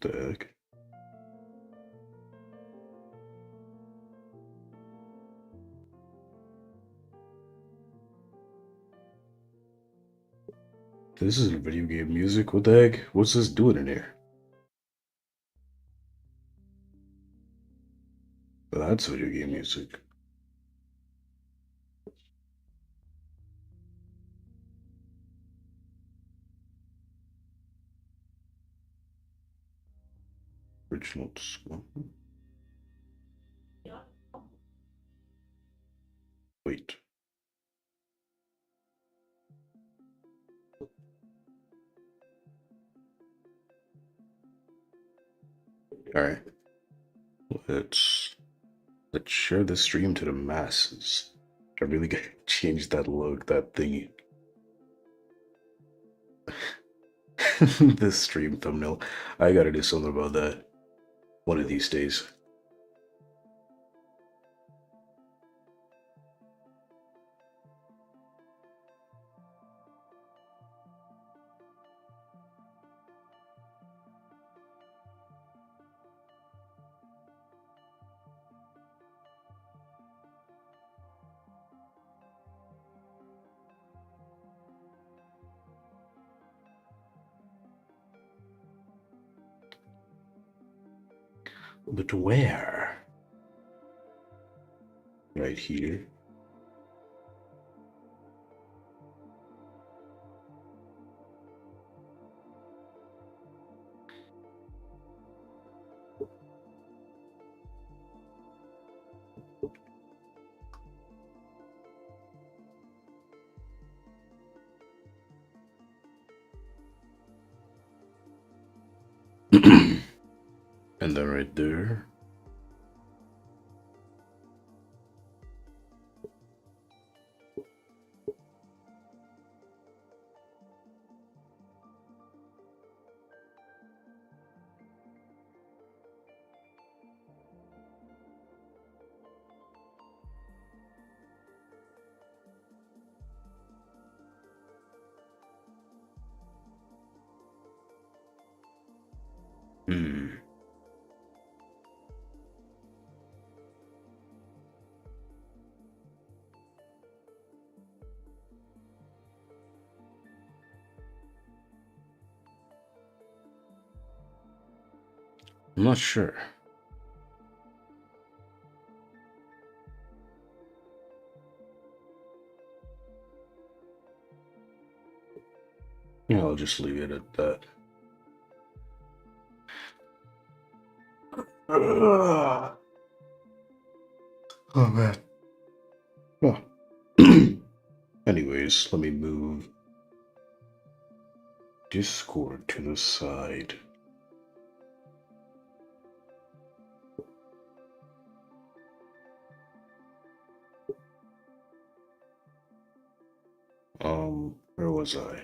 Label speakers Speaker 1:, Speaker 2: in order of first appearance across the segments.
Speaker 1: the heck? This is video game music. What the heck? What's this doing in here? That's video game music. Original song. Wait. Alright. Let's share the stream to the masses. I really gotta change that look, that thingy. This stream thumbnail. I gotta do something about that one of these days. But where? Right here. And then right there. Hmm. I'm not sure. Yeah, I'll just leave it at that. Oh man. Oh. Anyways, let me move Discord to the side. Where was I?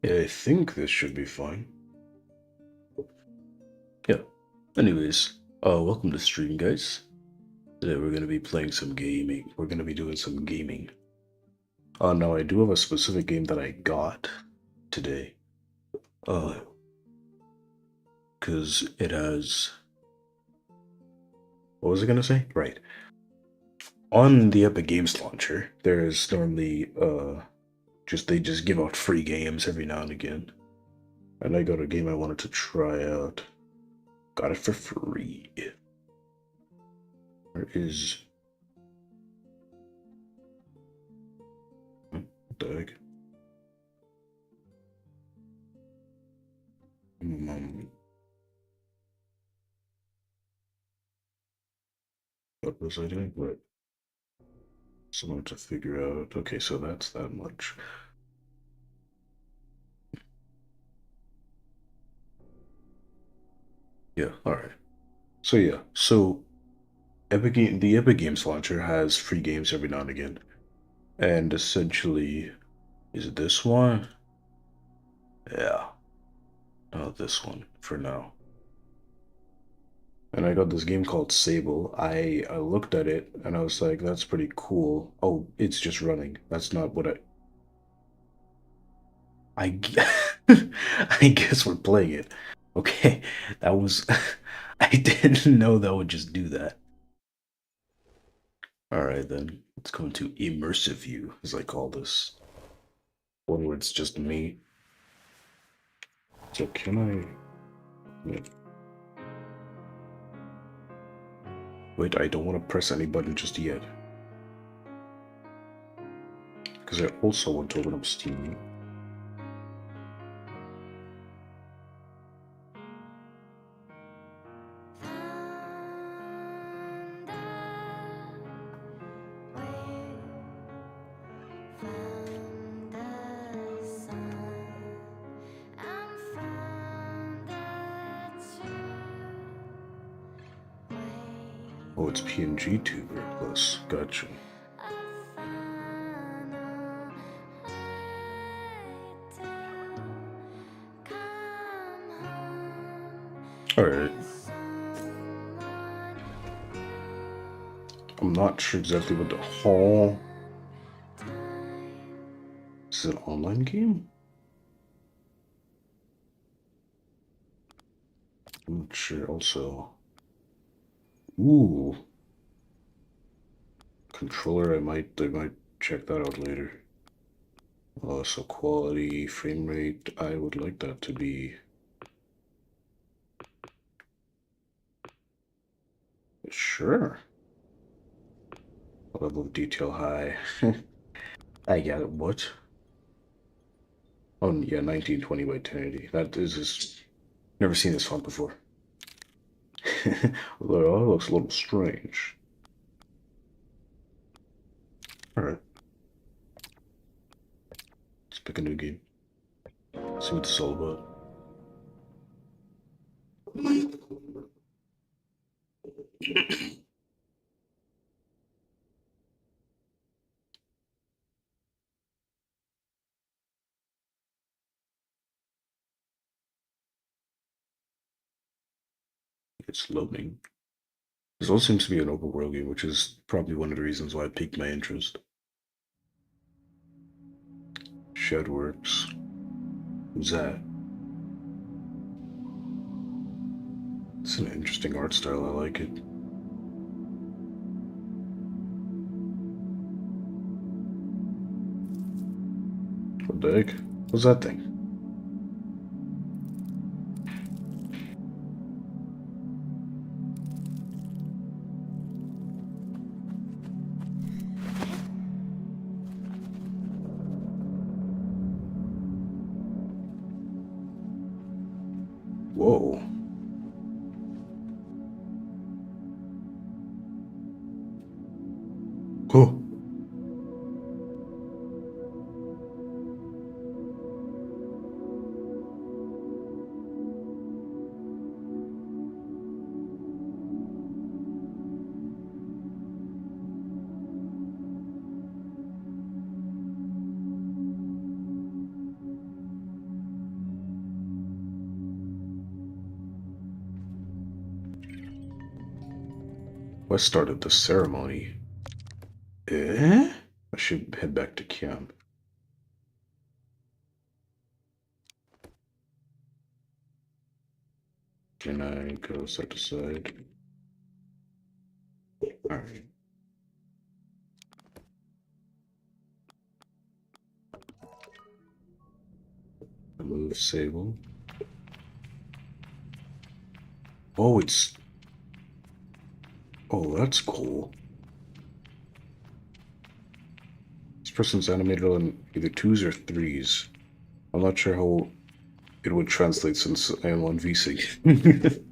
Speaker 1: Yeah, I think this should be fine. Yeah. Anyways, welcome to stream, guys. Today we're gonna be playing some gaming. We're gonna be doing some gaming. Now I do have a specific game that I got today. Because it has. What was I gonna say? Right. On the Epic Games launcher, there's normally they just give out free games every now and again. And I got a game I wanted to try out. Got it for free. Where is what the heck? What was I doing? Right. Someone to figure out. Okay, so that's that much. Yeah, alright. So yeah, so the Epic Games launcher has free games every now and again. And essentially, is it this one? Yeah. No, this one for now. And I got this game called Sable. I looked at it and I was like, that's pretty cool. Oh, it's just running. That's not what I I guess we're playing it. Okay, that was I didn't know that would just do that. All right then, let's go into immersive view, as I call this. One where it's just me. So can I? Wait, I don't want to press any button just yet. Because I also want to open up Steam. Oh, it's PNG Tuber Plus. Gotcha. Alright. I'm not sure exactly what the hall. Is it an online game? I'm not sure also. Ooh. Controller, I might check that out later. So quality, frame rate, I would like that to be sure. Level of detail high. I get it. What? Oh yeah, 1920 by 1080. That is just never seen this font before. Although it looks a little strange. Alright. Let's pick a new game. See what this is all about. It's loading. This all seems to be an open world game, which is probably one of the reasons why it piqued my interest. Shedworks. Who's that? It's an interesting art style. I like it. What the heck? What's that thing? Whoa. Oh. What started the ceremony? Eh? I should head back to camp. Can I go side to side? Alright. Move Sable. Oh, it's. Oh, that's cool. This person's animated on either twos or threes. I'm not sure how it would translate since I am on VSync.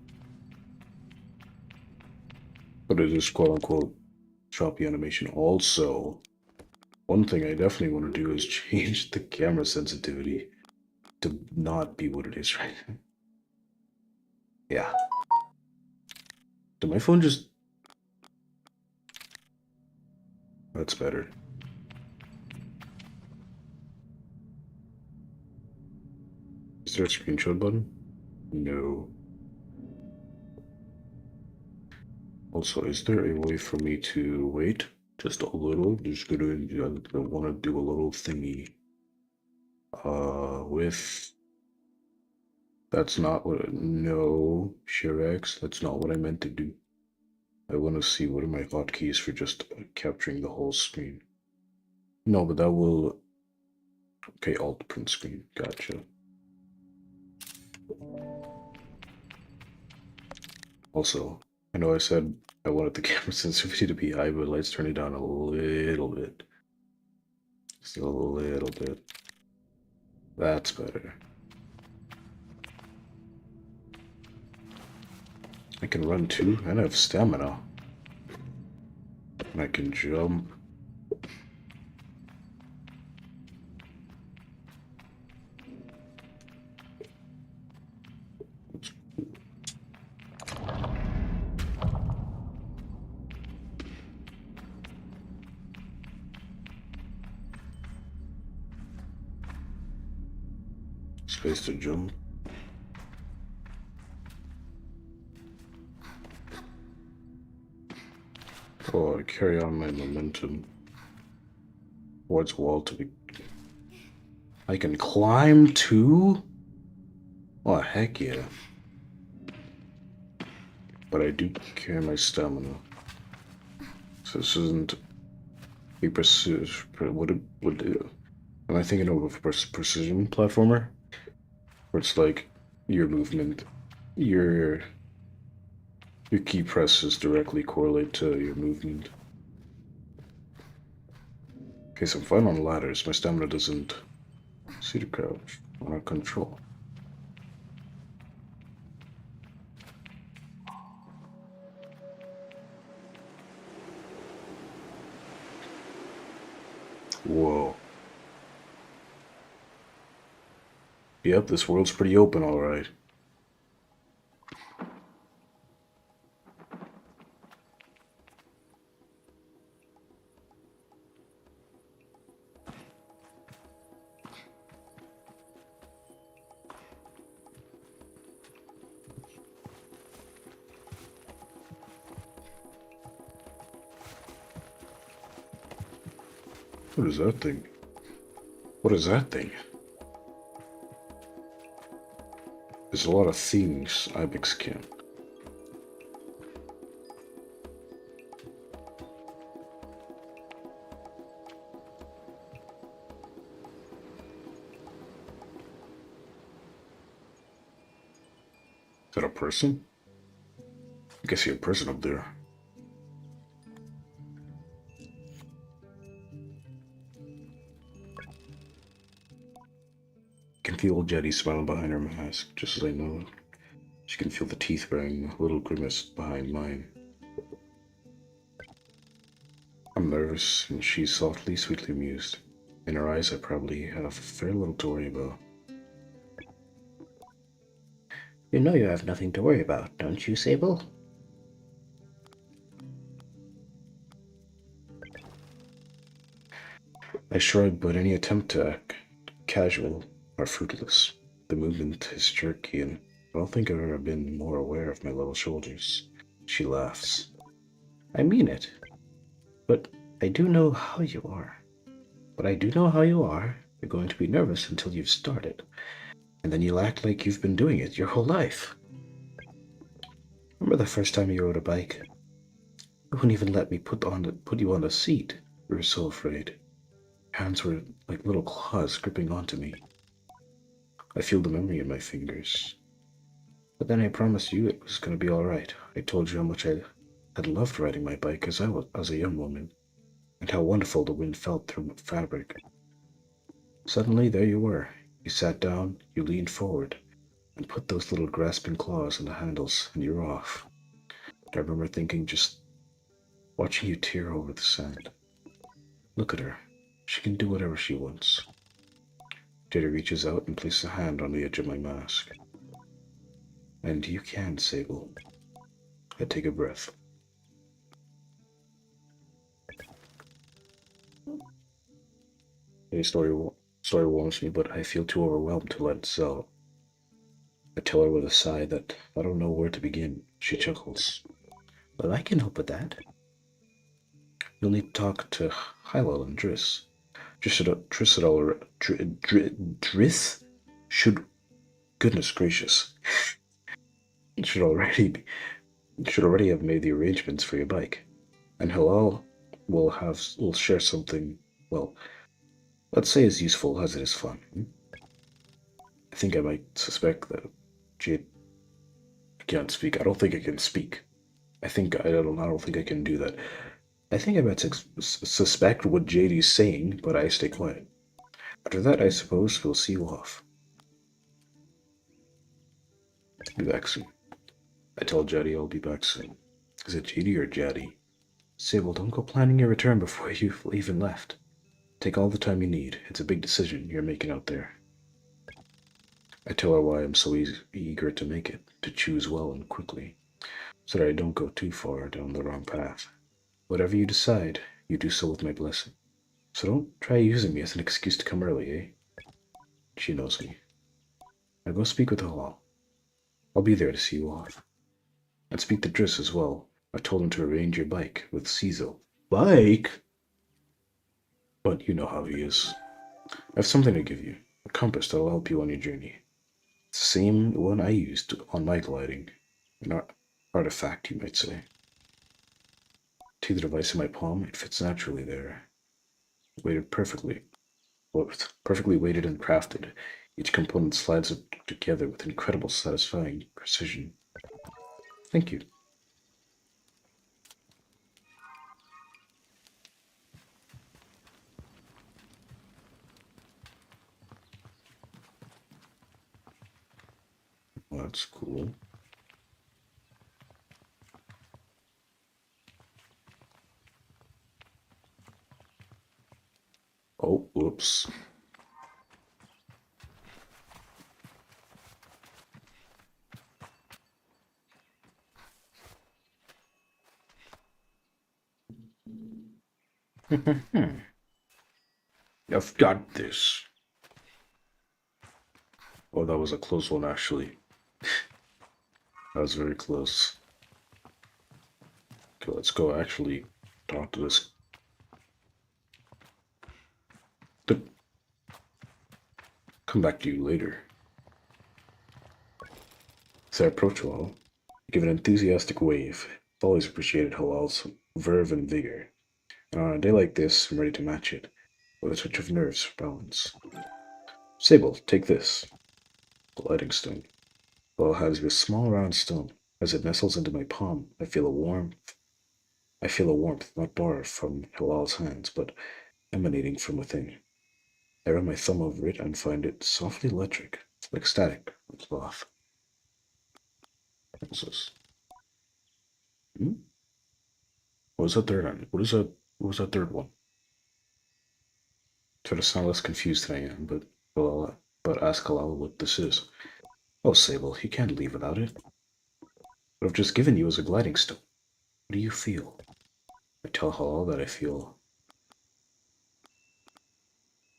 Speaker 1: But it is quote unquote choppy animation. Also, one thing I definitely want to do is change the camera sensitivity to not be what it is right now. Yeah. Did my phone just... That's better. Is there a screenshot button? No. Also, is there a way for me to wait just a little? Just gonna, I want to do a little thingy. With. That's not what. No, ShareX. That's not what I meant to do. I want to see what are my hotkeys for just capturing the whole screen. No, but that will. Okay, alt print screen. Gotcha. Also, I know I said I wanted the camera sensitivity to be high, but let's turn it down a little bit. Just a little bit. That's better. I can run too, and I have stamina. And I can jump. Space to jump. Oh, I carry on my momentum towards wall to be. I can climb too? Oh, heck yeah. But I do carry my stamina. So this isn't a precision. Am I thinking of a precision platformer? Where it's like your movement, your key presses directly correlate to your movement. Okay, so I'm fine on ladders. My stamina doesn't see the crouch on our control. Whoa. Yep, this world's pretty open, alright. What is that thing? What is that thing? There's a lot of things Ibex can. Is that a person? I can see a person up there. I can feel Jetty smiling behind her mask, just as I know it. She can feel the teeth bearing a little grimace behind mine. I'm nervous, and she's softly, sweetly amused. In her eyes, I probably have very little to worry about.
Speaker 2: You know you have nothing to worry about, don't you, Sable?
Speaker 1: I shrug, but any attempt to act casual are fruitless. The movement is jerky, and I don't think I've ever been more aware of my level shoulders. She laughs.
Speaker 2: I mean it. But I do know how you are. You're going to be nervous until you've started. And then you'll act like you've been doing it your whole life. Remember the first time you rode a bike? You wouldn't even let me put you on the seat.
Speaker 1: We were so afraid. Hands were like little claws gripping onto me. I feel the memory in my fingers.
Speaker 2: But then I promised you it was going to be all right.
Speaker 1: I told you how much I had loved riding my bike as a young woman, and how wonderful the wind felt through fabric. Suddenly, there you were. You sat down, you leaned forward, and put those little grasping claws on the handles, and you're off. I remember thinking, just watching you tear over the sand. Look at her. She can do whatever she wants. Jada reaches out and places a hand on the edge of my mask. And you can, Sable. I take a breath. Any story warms me, but I feel too overwhelmed to let it sell.
Speaker 2: I tell her with a sigh that I don't know where to begin. She chuckles. Well, I can help with that. You'll need to talk to Hylel and Driss. Driss should, goodness gracious, should already be, should already have made the arrangements for your bike. And Halal will share something, well, let's say as useful as it is fun. I think I might suspect that Jade can't speak. I don't think I can speak. I don't think I can do that. I think I might suspect what JD's saying, but I stay quiet. After that, I suppose we'll see you off. Be back soon. I tell Jaddy I'll be back soon. Is it JD or Jaddy? Sable, don't go planning your return before you've even left. Take all the time you need. It's a big decision you're making out there. I tell her why I'm so eager to make it, to choose well and quickly, so that I don't go too far down the wrong path. Whatever you decide, you do so with my blessing. So don't try using me as an excuse to come early, eh? She knows me. Now go speak with Halal. I'll be there to see you off. And speak to Driss as well. I told him to arrange your bike with Cecil. Bike? But you know how he is. I have something to give you. A compass that'll help you on your journey. It's the same one I used on my gliding. An artifact, you might say. To the device in my palm, it fits naturally there. Weighted perfectly. Perfectly weighted and crafted. Each component slides together with incredible satisfying precision. Thank you. Well, that's cool. Oh, whoops. I've got this. Oh, that was a close one, actually. That was very close. Okay, let's go actually talk to this. Come back to you later. As I approach Halal, give an enthusiastic wave. I've always appreciated Halal's verve and vigor. And on a day like this, I'm ready to match it, with a touch of nerves for balance. Sable, take this. The lighting stone. Halal has this small round stone. As it nestles into my palm, I feel a warmth. Not borrowed from Halal's hands, but emanating from within. I run my thumb over it and find it softly electric, like static on cloth. What's this? What was that third one? What was that third one? Try to sound less confused than I am, but ask Halal what this is. Oh, Sable, you can't leave without it. What I've just given you is a gliding stone. What do you feel? I tell Halal that I feel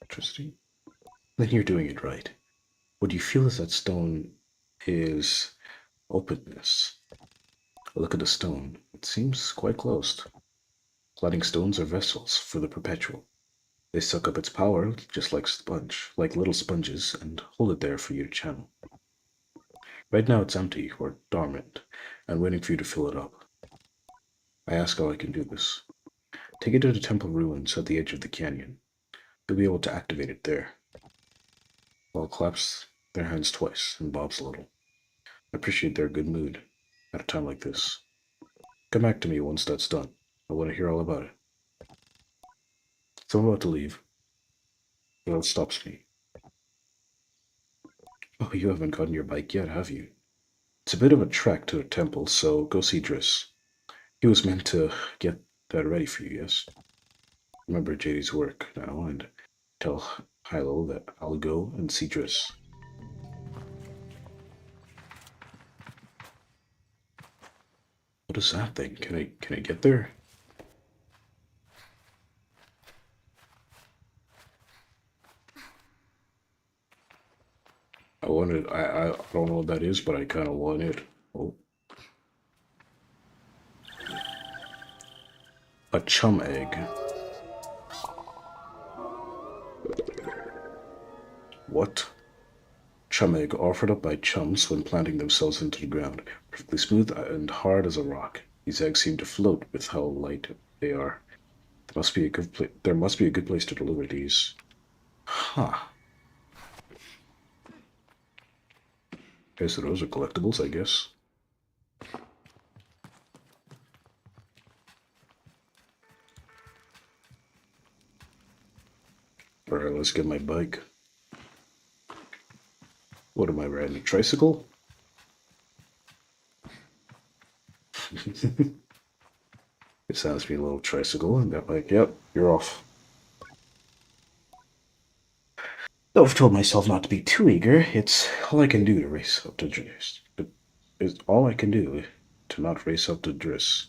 Speaker 2: electricity. Then you're doing it right. What you feel is that stone is openness. Look at the stone. It seems quite closed. Gliding stones are vessels for the perpetual. They suck up its power just like little sponges, and hold it there for you to channel. Right now it's empty or dormant, and waiting for you to fill it up. I ask how I can do this. Take it to the temple ruins at the edge of the canyon. You'll be able to activate it there. Wall claps their hands twice and bobs a little. I appreciate their good mood at a time like this. Come back to me once that's done. I want to hear all about it. So I'm about to leave. But it stops me. Oh, you haven't gotten your bike yet, have you? It's a bit of a trek to the temple, so go see Driss. He was meant to get that ready for you, yes? Remember JD's work now and tell Hilo that I'll go and see Driss. What is that thing? Can I get there?
Speaker 1: want it. I don't know what that is, but I kind of want it. Oh. A chum egg. What? Chum egg offered up by chums when planting themselves into the ground, perfectly smooth and hard as a rock. These eggs seem to float with how light they are. There must be a good place to deliver these. Huh. Okay, so those are collectibles, I guess. Alright, let's get my bike. What am I riding? A tricycle? It sounds to be a little tricycle, and that bike, yep, you're off. Though I've told myself not to be too eager, it's all I can do to race up to Driss. It's all I can do to not race up to Driss.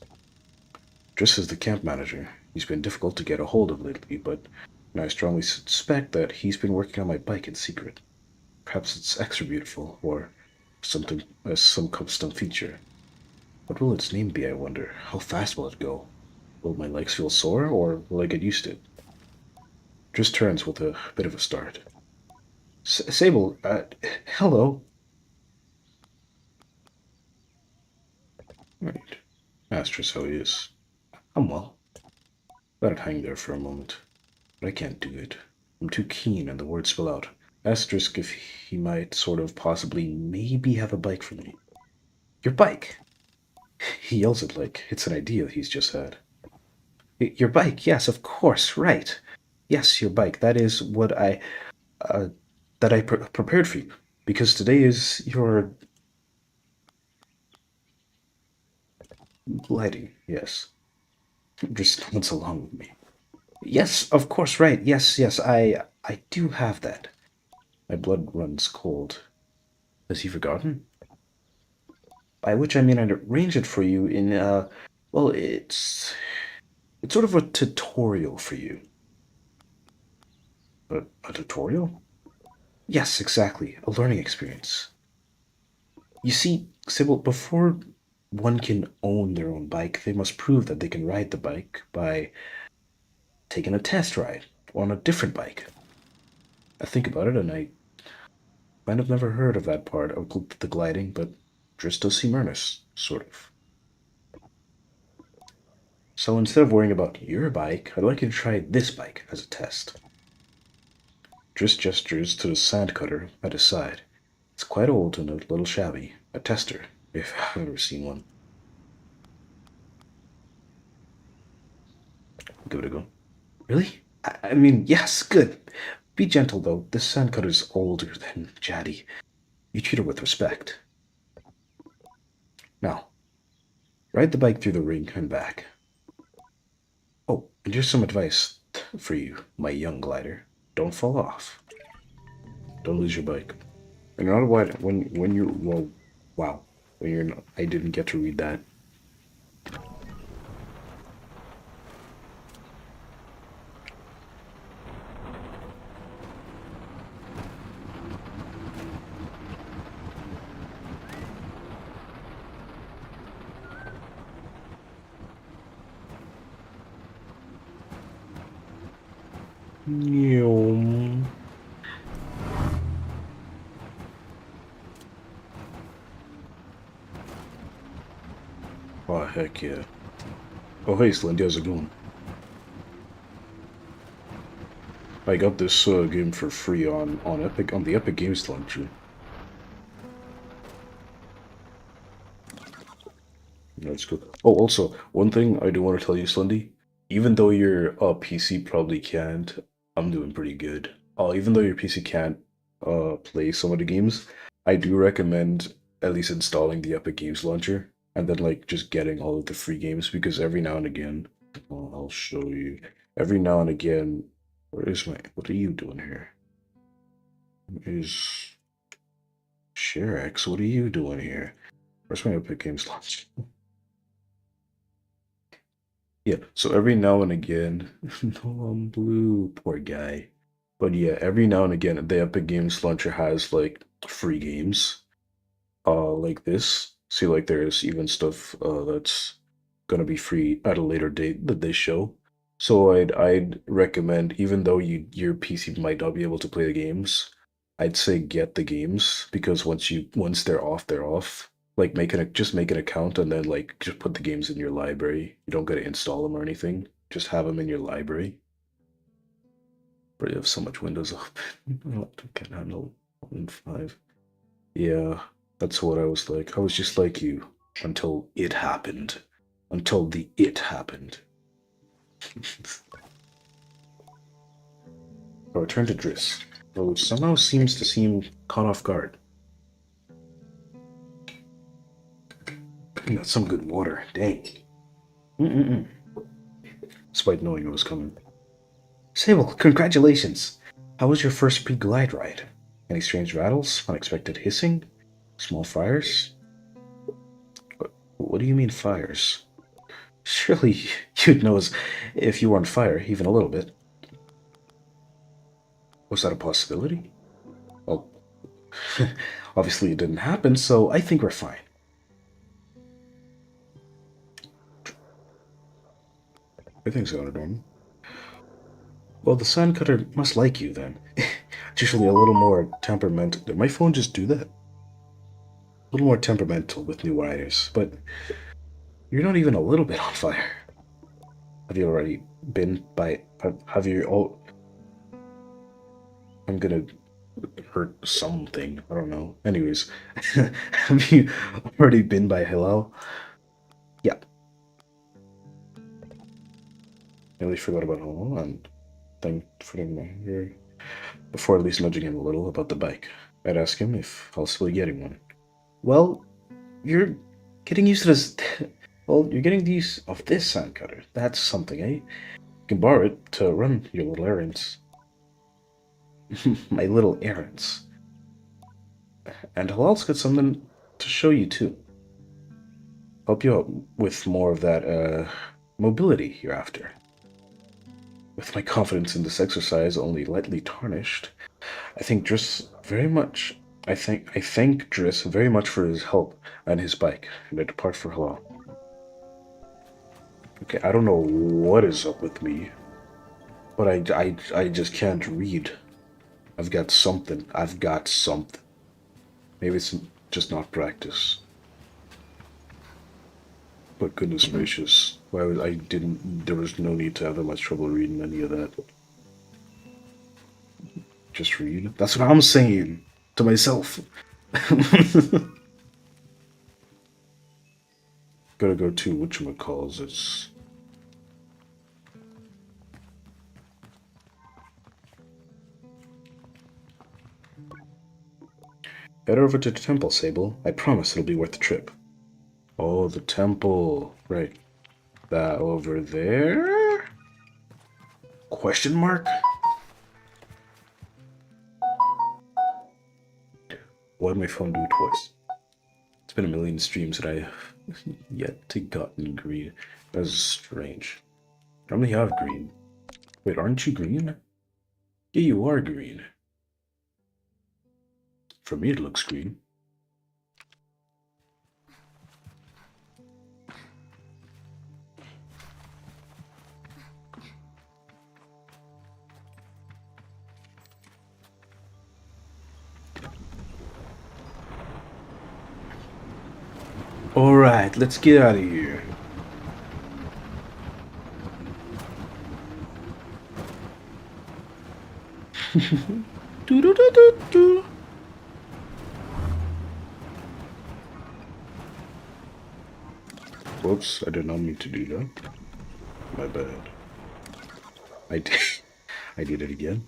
Speaker 1: Driss is the camp manager. He's been difficult to get a hold of lately, but I strongly suspect that he's been working on my bike in secret. Perhaps it's extra beautiful, or something as some custom feature. What will its name be, I wonder? How fast will it go? Will my legs feel sore, or will I get used to it? Driss turns with a bit of a start. Sable, hello. Right. Asked Driss how he is. I'm well. Let it hang there for a moment. But I can't do it. I'm too keen, and the words spill out. Asked Driss if he might sort of possibly maybe have a bike for me. Your bike? He yells it like it's an idea he's just had. Your bike, yes, of course, right. Yes, your bike. That is what I prepared for you. Because today is your gliding, yes. Just nods along with me. Yes, of course, right. Yes, I do have that. My blood runs cold. Has he forgotten? By which I mean I'd arrange it for you in, well, it's sort of a tutorial for you. A tutorial? Yes, exactly. A learning experience. You see, Sybil, before one can own their own bike, they must prove that they can ride the bike by taking a test ride on a different bike. I think about it, and I might have never heard of that part of the gliding, but Driss does seem earnest, sort of. So instead of worrying about your bike, I'd like you to try this bike as a test. Driss gestures to the sand cutter at his side. It's quite old and a little shabby. A tester, if I've ever seen one. Give it a go. Really? I mean, yes, good. Be gentle, though. This sandcutter's older than Jaddy. You treat her with respect. Now, ride the bike through the ring and back. Oh, and here's some advice for you, my young glider. Don't fall off. Don't lose your bike. And you're not white when you're, well, wow. When you're not, I didn't get to read that. Yum. Oh, heck yeah. Oh, hey, Slendy, how's it going? I got this game for free on the Epic Games launcher. That's good. Oh, also, one thing I do want to tell you, Slendy, even though your PC probably can't, I'm doing pretty good. Even though your PC can't play some of the games, I do recommend at least installing the Epic Games launcher and then like just getting all of the free games because every now and again, I'll show you. Every now and again, what are you doing here? Is ShareX, what are you doing here? Where's my Epic Games launcher? Yeah, so every now and again, no, I'm blue, poor guy. But yeah, every now and again, the Epic Games Launcher has like free games, like this. See, like there's even stuff that's gonna be free at a later date that they show. So I'd recommend, even though your PC might not be able to play the games, I'd say get the games because once they're off, they're off. Like just make an account and then like just put the games in your library. You don't gotta install them or anything. Just have them in your library. But you have so much Windows open. I can handle 1.5. Yeah, that's what I was like. I was just like you until it happened. Until the it happened. I return to Driss, who somehow seems to seem caught off guard. Got some good water. Dang. Mm-mm-mm. Despite knowing it was coming. Sable, congratulations! How was your first pre-glide ride? Any strange rattles? Unexpected hissing? Small fires? What do you mean fires? Surely you'd know if you were on fire, even a little bit. Was that a possibility? Well, obviously it didn't happen, so I think we're fine. Everything's going normal. Well, the sandcutter must like you then. It's usually a little more temperamental. Did my phone just do that? A little more temperamental with new riders, but you're not even a little bit on fire. Have you already been by? Have you? Oh, I'm gonna hurt something. I don't know. Anyways, have you already been by Hillel? Yeah. Nearly forgot about Hillel and thanked for him before at least nudging him a little about the bike. I'd ask him if I'll still be getting one. Well, you're getting used to this. Well, you're getting the use of this sand cutter. That's something, eh? You can borrow it to run your little errands. My little errands. And Hilal's got something to show you, too. Help you out with more of that, mobility you're after. With my confidence in this exercise only lightly tarnished, I thank Driss very much for his help and his bike, and I depart for Halal. Okay, I don't know what is up with me, but I just can't read. I've got something. Maybe it's just not practice. But goodness gracious, there was no need to have that much trouble reading any of that. Just read. That's what I'm saying to myself. Gotta go to whatchamacalls. It's head over to the temple, Sable. I promise it'll be worth the trip. Oh, the temple. Right. That over there? Question mark? Why did my phone do it twice? It's been a million streams that I have yet to gotten green. That's strange. Normally you have green. Wait, aren't you green? Yeah, you are green. For me, it looks green. Alright, let's get out of here. Do do do do do. Whoops, I did not mean to do that. My bad. I did. I did it again.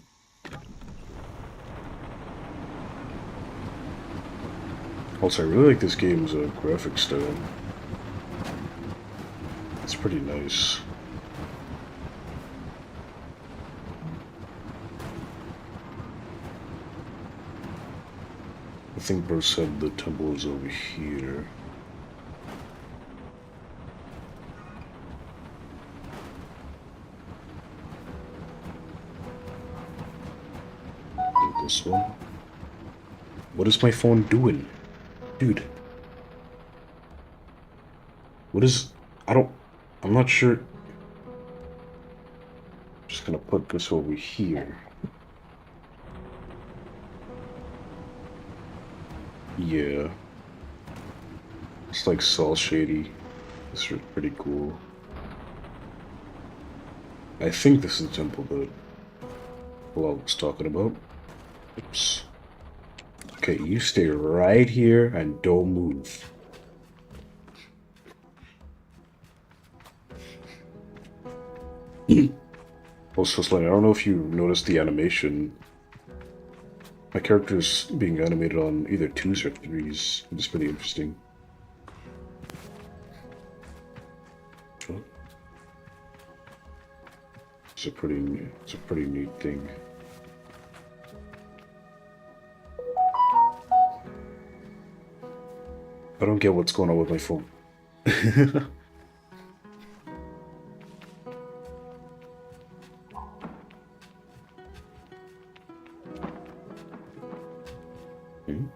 Speaker 1: Also, I really like this game's graphic style. It's pretty nice. I think bro said the temple is over here. this one. What is my phone doing? Dude. What is... I'm not sure. Just gonna put this over here. Yeah. It's like Sol Shady. This is pretty cool. I think this is the temple that Bilal was talking about. Oops. Okay, you stay right here and don't move. Also, Sly, I don't know if you noticed the animation. My character's being animated on either 2s or 3s. It's pretty interesting. It's a pretty neat thing. I don't get what's going on with my phone. Hmm?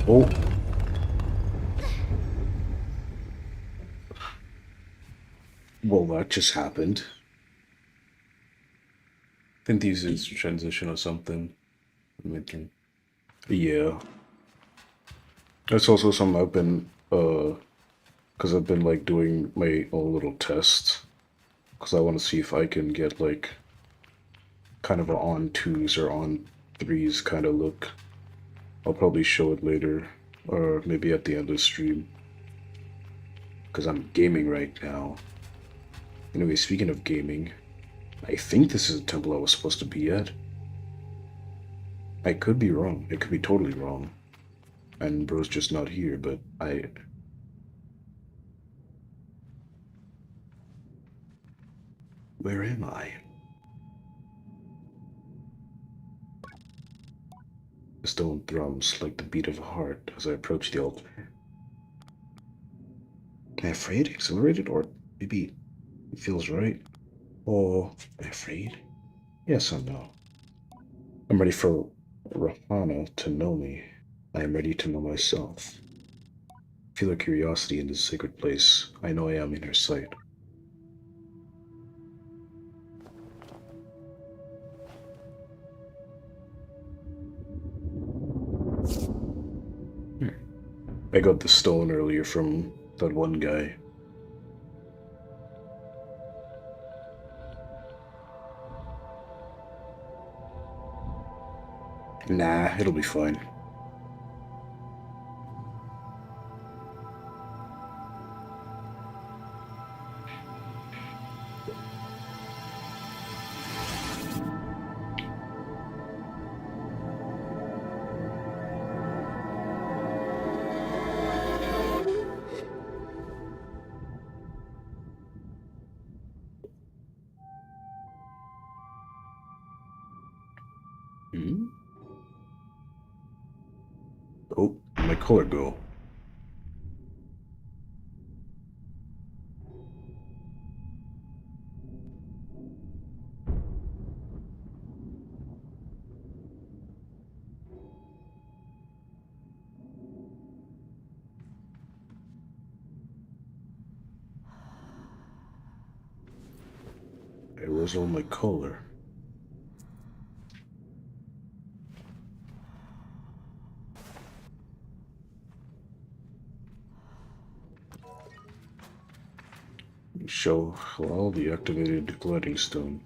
Speaker 1: Oh. Well, that just happened. I think these is transition or something. Yeah. That's also something I've been, because I've been, like, doing my own little tests. Because I want to see if I can get, like, kind of a on 2s or on 3s kind of look. I'll probably show it later, or maybe at the end of the stream. Because I'm gaming right now. Anyway, speaking of gaming, I think this is the temple I was supposed to be at. I could be wrong. It could be totally wrong. And bro's just not here, but Where am I? The stone thrums like the beat of a heart as I approach the altar. Am I afraid? Exhilarated? Or maybe it feels right? Or am I afraid? Yes and no. I'm ready for Rahana to know me. I am ready to know myself. Feel her curiosity in this sacred place. I know I am in her sight. I got the stone earlier from that one guy. Nah, it'll be fine. Hmm? Oh, where'd my color go? Hey, where's all my color? Show Halal the activated gliding stone.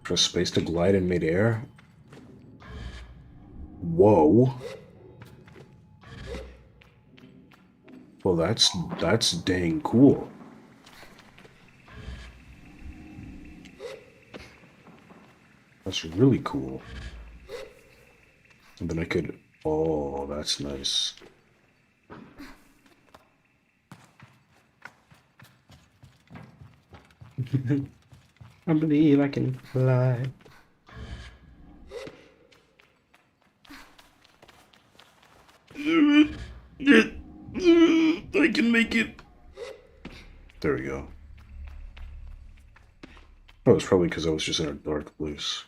Speaker 1: Press space to glide in midair. Whoa. Well, that's dang cool. That's really cool. And then I could... Oh, that's nice.
Speaker 2: I believe I can fly.
Speaker 1: I can make it. There we go. Oh, it's probably because I was just in a dark place.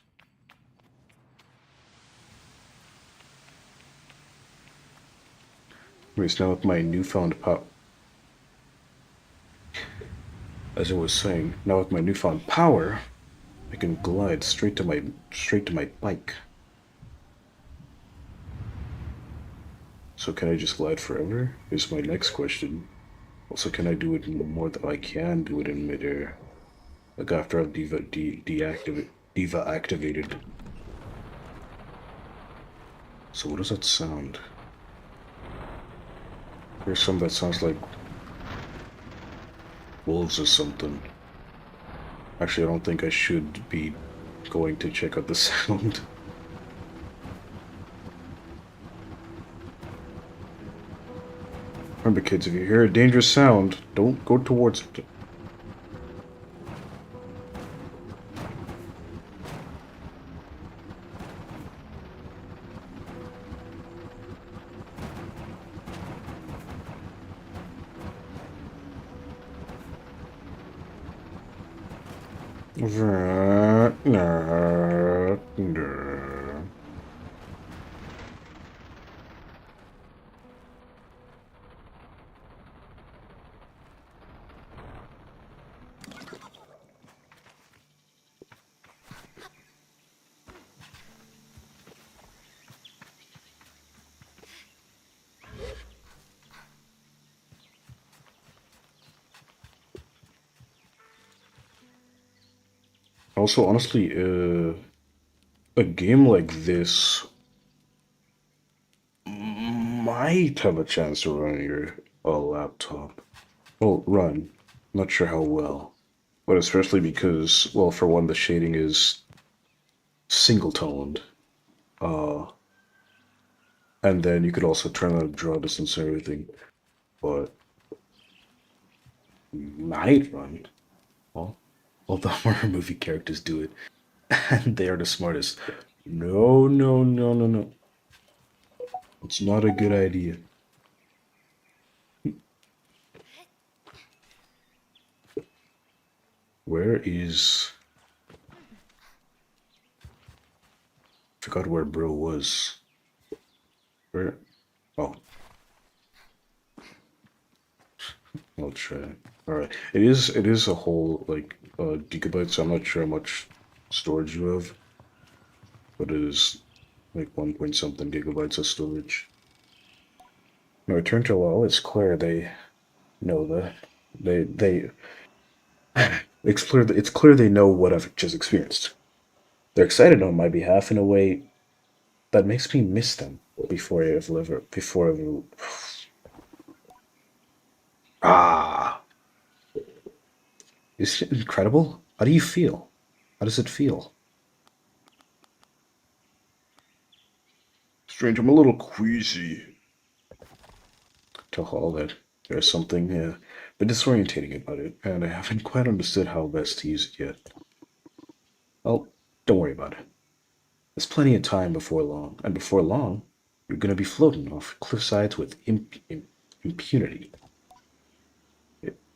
Speaker 1: Anyways, now with my newfound power... As I was saying, now with my newfound power, I can glide straight to my bike. So can I just glide forever? Is my next question. Also, can I do it more than I can do it in midair? Like after I've Diva activated. So what does that sound? There's some that sounds like wolves or something. Actually, I don't think I should be going to check out the sound. Remember, kids, if you hear a dangerous sound, don't go towards it. Also, honestly, a game like this might have a chance to run your laptop. Well, run. Not sure how well. But especially because, well, for one, the shading is single-toned. Uh, and then you could also turn on draw distance and everything. But might run. Well, all the horror movie characters do it. And they are the smartest. No, no, no, no, no. It's not a good idea. Where is... Forgot where bro was. Where? Oh. I'll try. Alright. It is a whole, like, gigabyte, so I'm not sure how much storage you have. But it is, like, 1 point something gigabytes of storage. No, Return to LOL, it's clear they know that. It's clear they know what I've just experienced. They're excited on my behalf in a way that makes me miss them before I ever. Ah, is it incredible? How do you feel? How does it feel? Strange, I'm a little queasy. Tell all that there's something bit disorientating about it, and I haven't quite understood how best to use it yet. Well, don't worry about it. There's plenty of time before long, and before long, you're gonna be floating off cliff sides with impunity.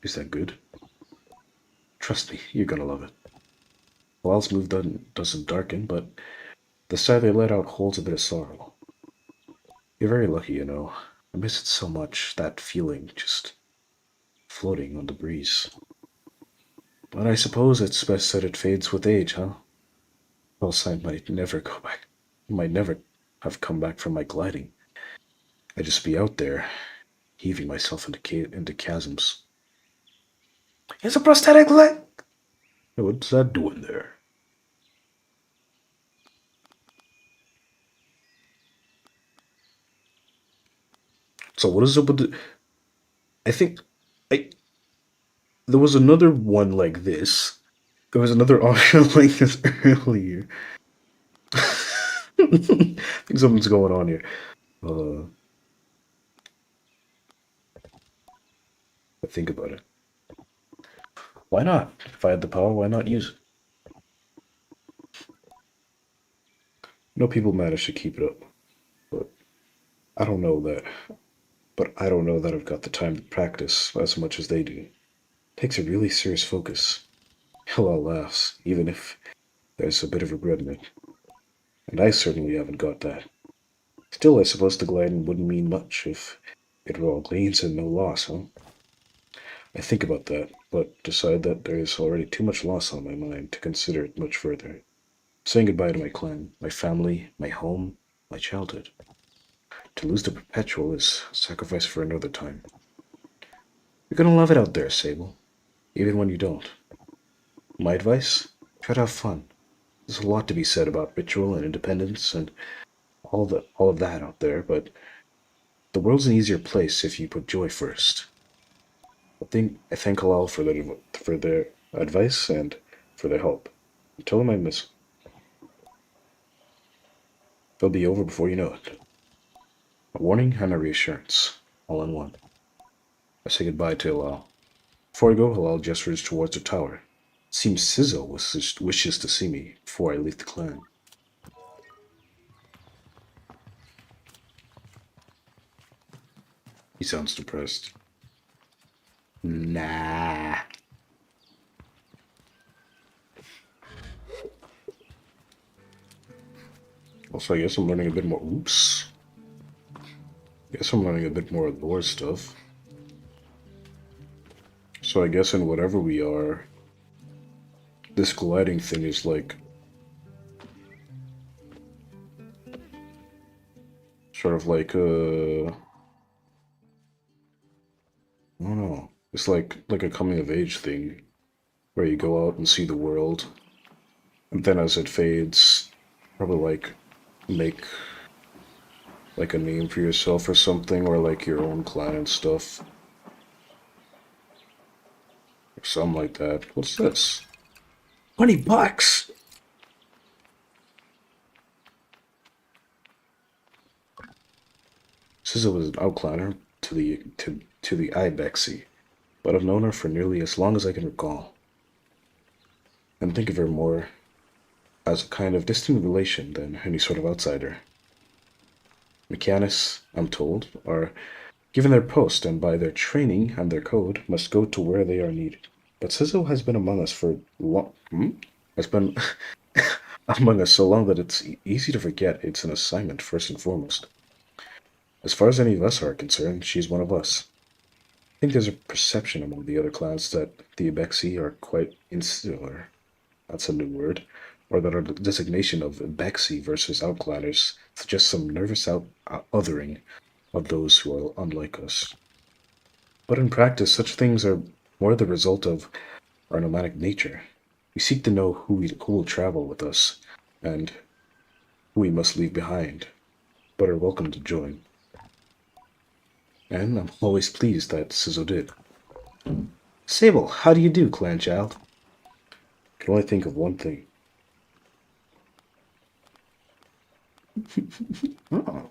Speaker 1: Is that good? Trust me, you're gonna love it. Wild's move doesn't darken, but the sigh they let out holds a bit of sorrow. You're very lucky, you know. I miss it so much, that feeling, just floating on the breeze. But I suppose it's best that it fades with age, huh? Else I might never go back. Might never have come back from my gliding. I'd just be out there, heaving myself into chasms. It's a prosthetic leg! What's that doing there? So what is up with the... I think... I... There was another one like this. There was another audio like this earlier. I think something's going on here. But think about it. Why not? If I had the power, why not use it? People manage to keep it up, but I don't know that. But I don't know that I've got the time to practice as much as they do. It takes a really serious focus. Hillel laughs, even if there's a bit of regret in it. And I certainly haven't got that. Still, I suppose the gliding wouldn't mean much if it were all gains and no loss, huh? I think about that, but decide that there is already too much loss on my mind to consider it much further. Saying goodbye to my clan, my family, my home, my childhood. To lose the perpetual is sacrifice for another time. You're gonna love it out there, Sable, even when you don't. My advice? Try to have fun. There's a lot to be said about ritual and independence and all of that out there, but the world's an easier place if you put joy first. I thank Halal for their advice and for their help. Tell them I miss them. They'll be over before you know it. A warning and a reassurance, all in one. I say goodbye to Halal. Before I go, Halal gestures towards the tower. It seems Sizzo wishes to see me before I leave the clan. He sounds depressed. Nah. Also, I guess I'm learning a bit more. Oops. Guess I'm learning a bit more lore stuff. So I guess in whatever we are, this gliding thing is like sort of like I don't know. It's like a coming of age thing where you go out and see the world, and then as it fades, probably like make like a name for yourself or something, or like your own clan and stuff. Or something like that. What's this? $20! Sizza was an outclanner to the Ibexi, but I've known her for nearly as long as I can recall. And think of her more as a kind of distant relation than any sort of outsider. Mechanics, I'm told, are given their post and by their training and their code must go to where they are needed. But Sizzo has been among us for long. Has been among us so long that it's easy to forget it's an assignment first and foremost. As far as any of us are concerned, she's one of us. I think there's a perception among the other clans that the Ibexi are quite insular. That's a new word. Or that our designation of Ibexi versus outcladders suggests some nervous othering of those who are unlike us. But in practice, such things are more the result of our nomadic nature. We seek to know who will travel with us and who we must leave behind, but are welcome to join. And I'm always pleased that Sizzo did. Sable, how do you do, clan child? I can only think of one thing. Oh.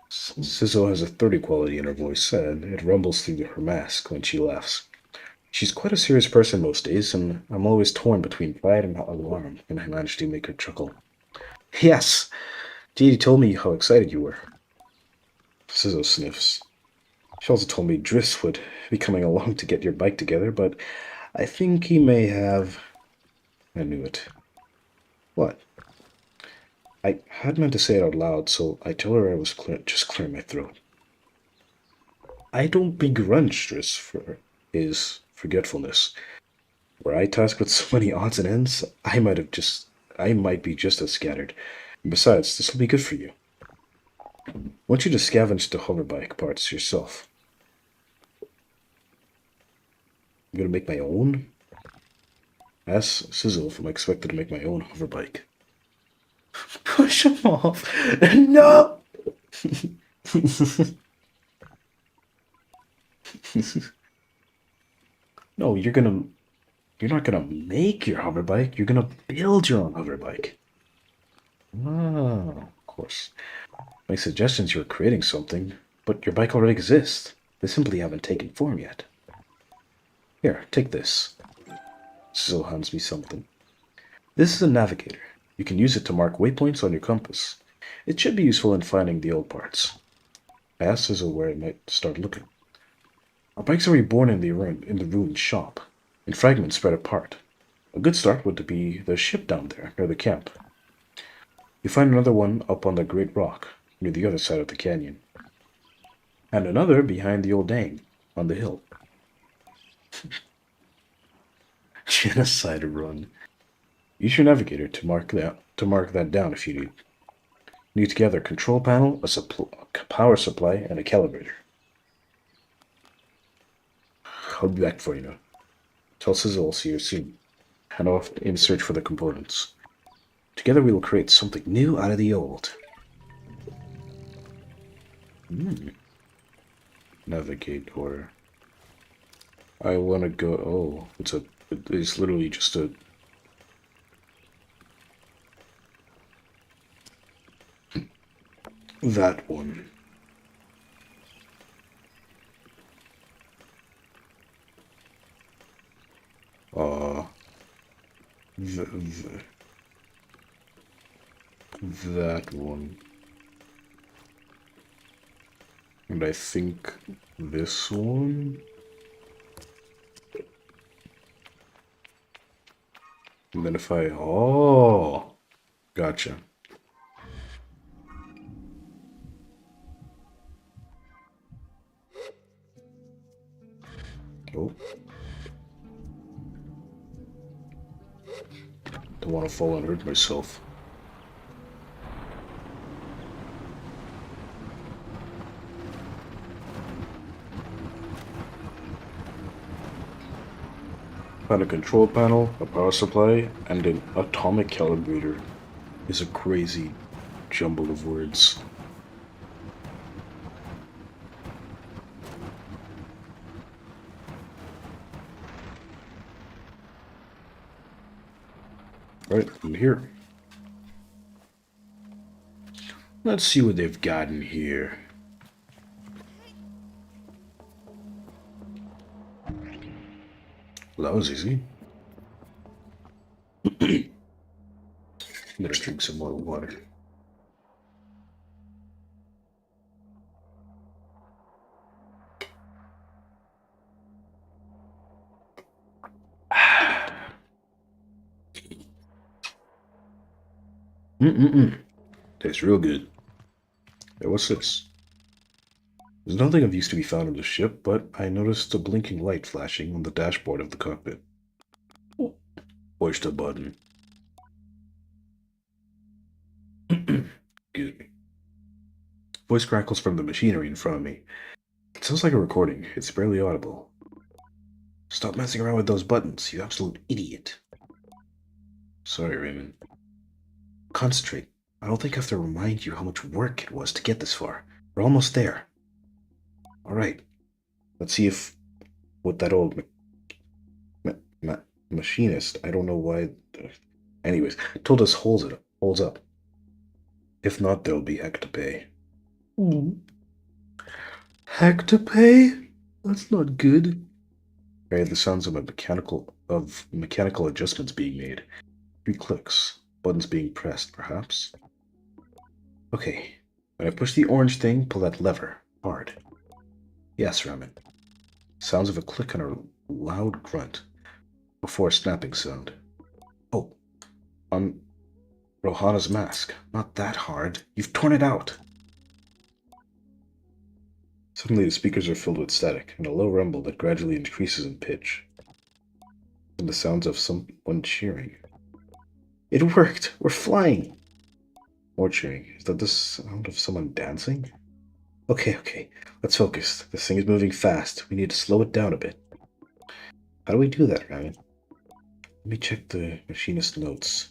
Speaker 1: Sizzo has a 30 quality in her voice, and it rumbles through her mask when she laughs. She's quite a serious person most days, and I'm always torn between pride and alarm when I manage to make her chuckle. Yes! Didi told me how excited you were. Sizzo sniffs. She also told me Driss would be coming along to get your bike together, but I think he may have... I knew it. What? I had meant to say it out loud, so I told her I was just clearing my throat. I don't begrudge Driss for his forgetfulness. Were I tasked with so many odds and ends, I might be just as scattered. And besides, this will be good for you. I want you to scavenge the hoverbike parts yourself. I'm gonna make my own? Ask Sizzle if I'm expected to make my own hoverbike. Push him off. No! No, you're gonna You're not gonna make your hover bike, you're gonna build your own hover bike. Oh, of course. My suggestions you're creating something, but your bike already exists. They simply haven't taken form yet. Here, take this. Sizzle hands me something. This is a navigator. You can use it to mark waypoints on your compass. It should be useful in finding the old parts. I asked Sizzle where I might start looking. Our bikes are reborn in the ruined shop, in fragments spread apart. A good start would be the ship down there, near the camp. You find another one up on the Great Rock, near the other side of the canyon. And another behind the old dam, on the hill. Genocide run. Use your navigator to mark that down if you need. Need to gather a control panel, a power supply, and a calibrator. I'll be back for you now. Tell Sizzle I'll see you soon. And off in search for the components. Together we will create something new out of the old. Navigator. I want to go. Oh, it's literally just a. That one. That one. And I think this one. And then if I. Oh! Gotcha. Oh. Don't want to fall and hurt myself. Found a control panel, a power supply, and an atomic calibrator. Is a crazy jumble of words. Right, I'm here. Let's see what they've got in here. Well, that was easy. Better drink some more water. Tastes real good. Hey, what's this? There's nothing of use to be found on the ship, but I noticed a blinking light flashing on the dashboard of the cockpit. Push the button. Excuse me. Voice crackles from the machinery in front of me. It sounds like a recording. It's barely audible. Stop messing around with those buttons, you absolute idiot. Sorry, Raymond. Concentrate. I don't think I have to remind you how much work it was to get this far. We're almost there. Alright. Let's see if... with that old... machinist, I don't know why... Anyways, told us holds up. If not, there'll be heck to pay. Heck to pay? That's not good. I heard the sounds of mechanical adjustments being made. 3 clicks. Buttons being pressed, perhaps. Okay. When I push the orange thing, pull that lever. Hard. Yes, Ramen. Sounds of a click and a loud grunt. Before a snapping sound. Oh. On Rohana's mask. Not that hard. You've torn it out. Suddenly the speakers are filled with static, and a low rumble that gradually increases in pitch. And the sounds of someone cheering. It worked! We're flying! More cheering. Is that the sound of someone dancing? Okay. Let's focus. This thing is moving fast. We need to slow it down a bit. How do we do that, Ryan? Let me check the machinist notes.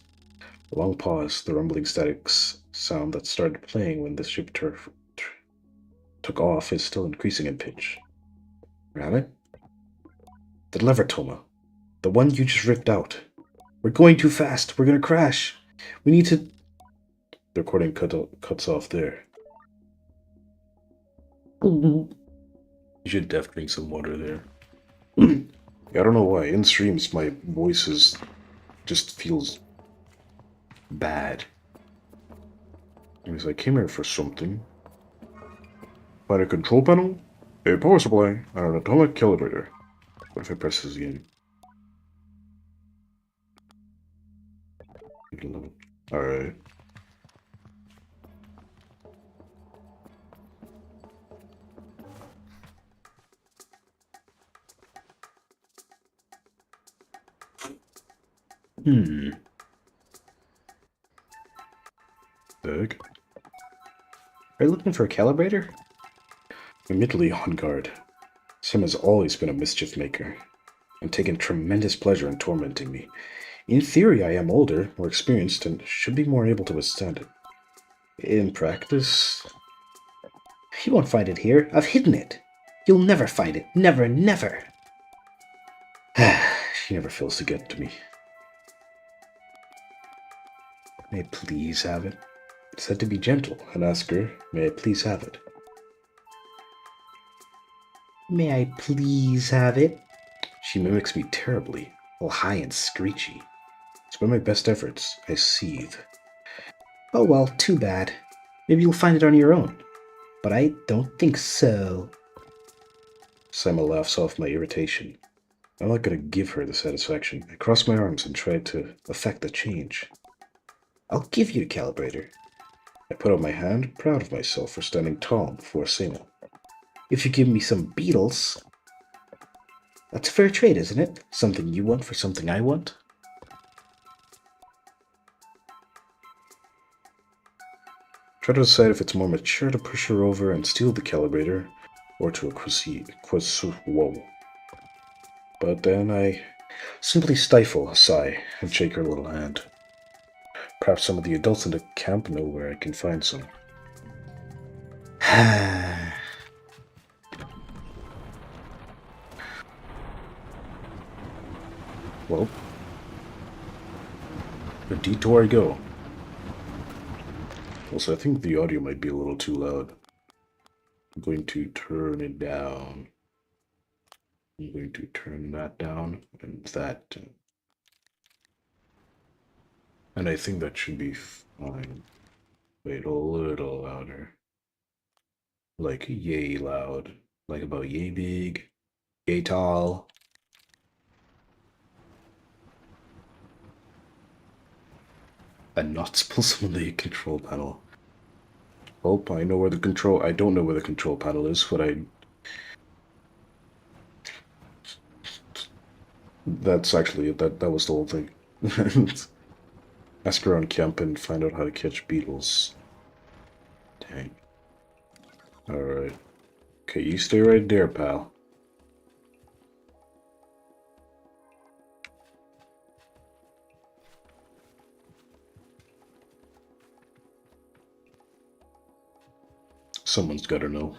Speaker 1: A long pause, the rumbling static sound that started playing when the ship took off is still increasing in pitch. Rabbit? The lever, Toma.
Speaker 2: The one you just ripped out. We're going too fast. We're gonna crash. We need to...
Speaker 1: The recording cuts off there.
Speaker 2: Mm-hmm.
Speaker 1: You should definitely drink some water there. Yeah, I don't know why. In streams, my voice is just feels bad. Because I came here for something. Find a control panel, a power supply, and an atomic calibrator. What if I press this again? Alright. Big.
Speaker 2: Are you looking for a calibrator?
Speaker 1: Immediately on guard. Sim has always been a mischief maker, and taken tremendous pleasure in tormenting me. In theory, I am older, more experienced, and should be more able to withstand it. In practice...
Speaker 2: You won't find it here. I've hidden it. You'll never find it. Never, never.
Speaker 1: She never fails to get to me.
Speaker 2: May I please have it?
Speaker 1: Said to be gentle, and ask her, may I please have it?
Speaker 2: May I please have it?
Speaker 1: She mimics me terribly, all high and screechy. Despite my best efforts, I seethe.
Speaker 2: Oh well, too bad. Maybe you'll find it on your own. But I don't think so.
Speaker 1: Simon laughs off my irritation. I'm not going to give her the satisfaction. I cross my arms and try to effect a change.
Speaker 2: I'll give you the calibrator.
Speaker 1: I put out my hand, proud of myself for standing tall before Seymour.
Speaker 2: If you give me some beetles... That's a fair trade, isn't it? Something you want for something I want?
Speaker 1: Try to decide if it's more mature to push her over and steal the calibrator, or to whoa. But then I simply stifle a sigh and shake her little hand. Perhaps some of the adults in the camp know where I can find some. Well, the detour I go. Also, I think the audio might be a little too loud. I'm going to turn it down. I'm going to turn that down and that down. And I think that should be fine. Wait, a little louder. Like yay loud. Like about yay big. Yay tall. And not spill some of the control panel. Oh, I know where the control... I don't know where the control panel is, but I... That's actually it. That was the whole thing. Ask around camp and find out how to catch beetles. Dang. Alright. Okay, you stay right there, pal. Someone's gotta know.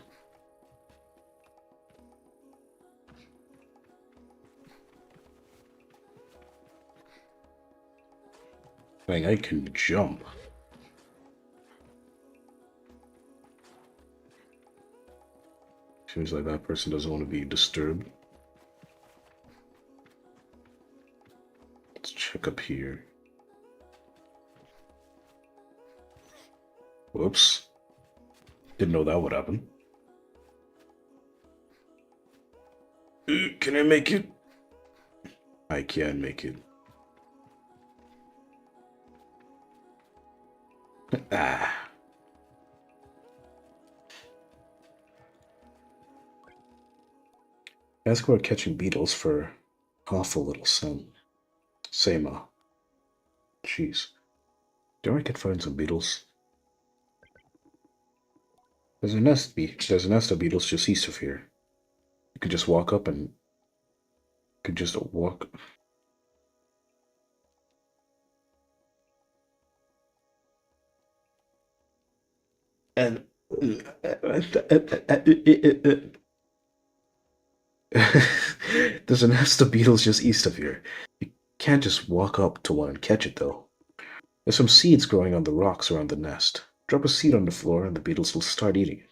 Speaker 1: Dang, I can jump. Seems like that person doesn't want to be disturbed. Let's check up here. Whoops. Didn't know that would happen. Can I make it? I can make it. Ah. Ask about catching beetles for awful little son. Sema. Jeez. Do I could find some beetles? There's a nest of beetles just east of here. You could just walk up and could just walk. And
Speaker 2: There's a nest of beetles just east of here. You can't just walk up to one and catch it, though. There's some seeds growing on the rocks around the nest. Drop a seed on the floor and the beetles will start eating it.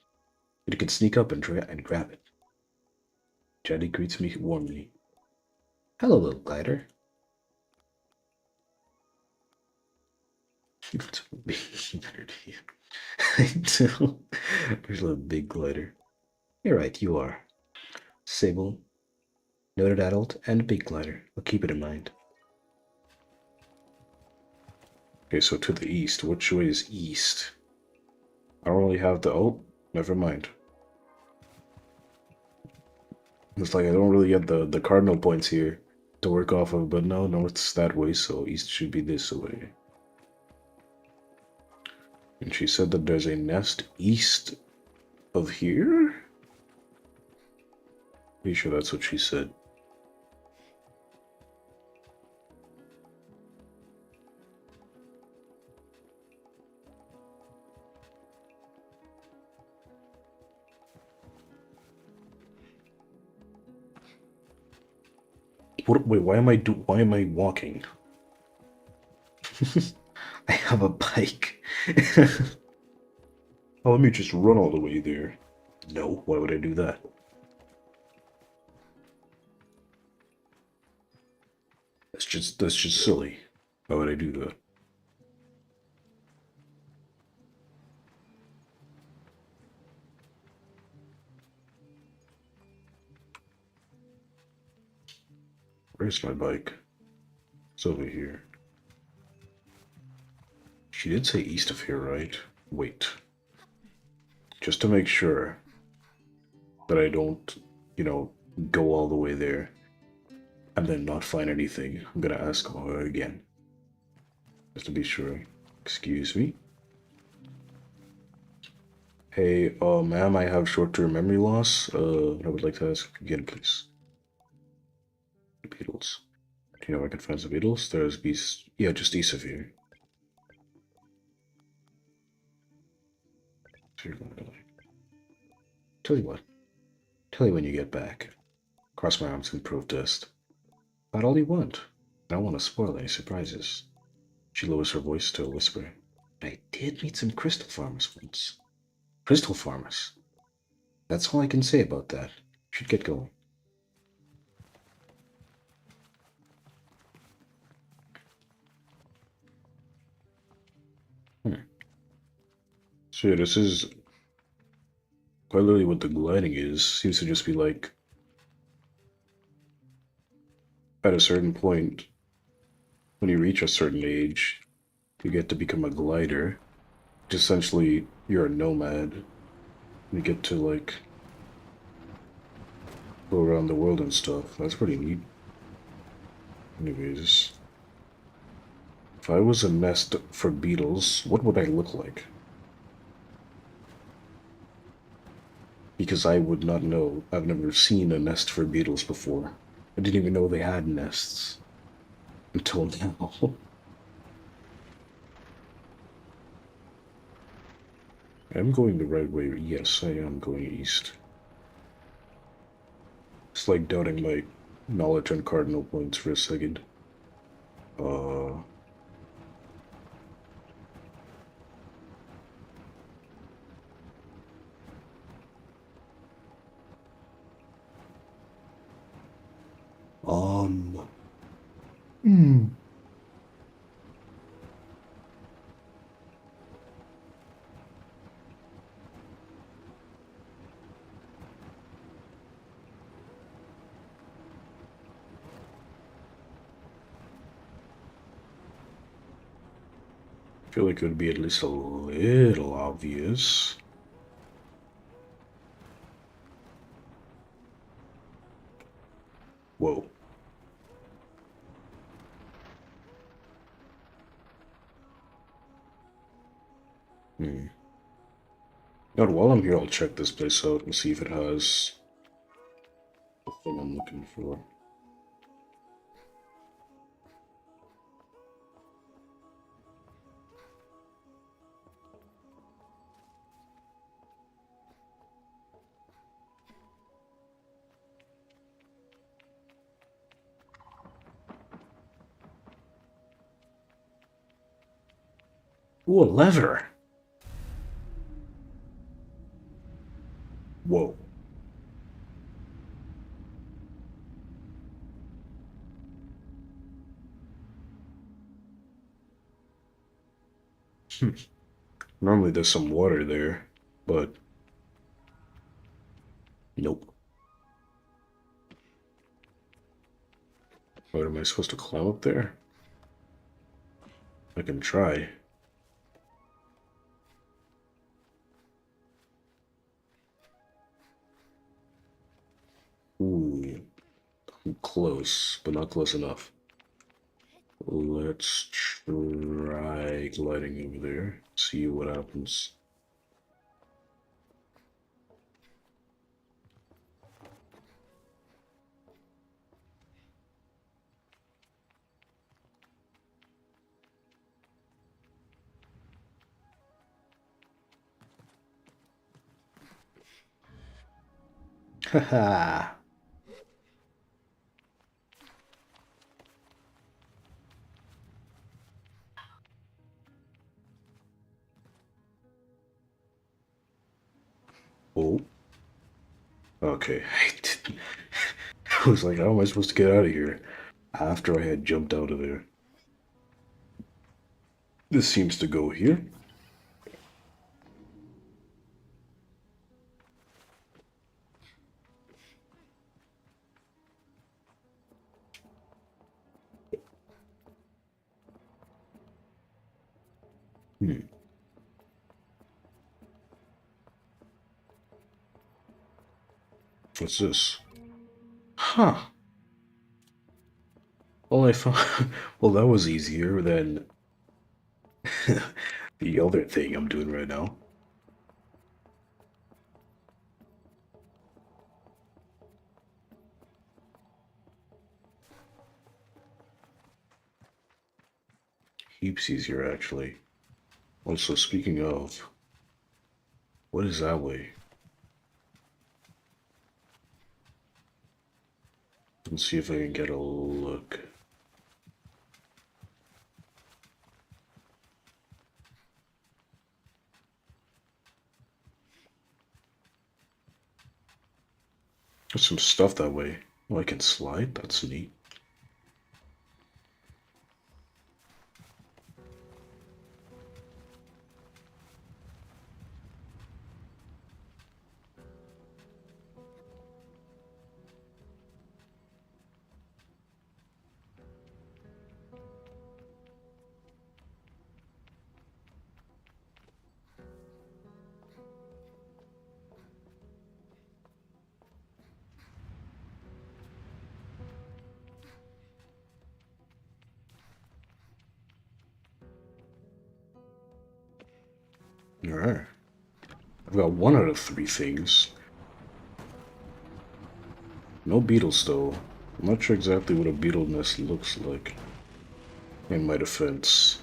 Speaker 2: You can sneak up and grab it. Jenny greets me warmly. Hello, little glider. It's a big glider. I do. There's a big glider. You're right, you are. Sable, noted adult, and big glider. I'll keep it in mind. Okay, so to the east. Which way is east? I don't really have the... Oh, never mind. It's like I don't really get the cardinal points here to work off of, but no, north's that way, so east should be this way. And she said that there's a nest east of here? Pretty sure that's what she said. What, wait, why am I walking? I have a bike. Oh, let me just run all the way there. No, why would I do that? That's just silly. Why would I do that? Where's my bike? It's over here. She did say east of here, right? Wait. Just to make sure that I don't, go all the way there and then not find anything, I'm gonna ask her again. Just to be sure. Excuse me? Hey, ma'am, I have short-term memory loss. I would like to ask again, please. Beetles. Do you know where I can find some beetles? There's bees. Yeah, just east of here. Tell you what. Tell you when you get back. Cross my arms in protest. About all you want. I don't want to spoil any surprises. She lowers her voice to a whisper. I did meet some crystal farmers once. Crystal farmers? That's all I can say about that. Should get going. So yeah, this is quite literally what the gliding is. Seems to just be like at a certain point, when you reach a certain age, you get to become a glider. Essentially, you're a nomad. You get to like go around the world and stuff. That's pretty neat. Anyways, if I was a nest for beetles, what would I look like? Because I would not know. I've never seen a nest for beetles before. I didn't even know they had nests until now. I'm going the right way. Yes, I am going east. It's like doubting my knowledge on cardinal points for a second. Hmm. I feel like it would be at least a little obvious. Whoa. Hmm. God, while I'm here, I'll check this place out and see if it has the thing I'm looking for.
Speaker 1: Ooh, a lever. Whoa. Hmm. Normally there's some water there, but nope. What, am I supposed to climb up there? I can try. Ooh, I'm close, but not close enough. Let's try gliding over there, see what happens. Haha. Oh, okay. I was like, how am I supposed to get out of here? After I had jumped out of there. This seems to go here. Hmm. What's this? Huh. Well, I found. Well, that was easier than the other thing I'm doing right now. Heaps easier, actually. Also, speaking of, what is that way? Let's see if I can get a look. There's some stuff that way. Oh, I can slide? That's neat. Alright. I've got one out of three things. No beetles, though. I'm not sure exactly what a beetle nest looks like. In my defense.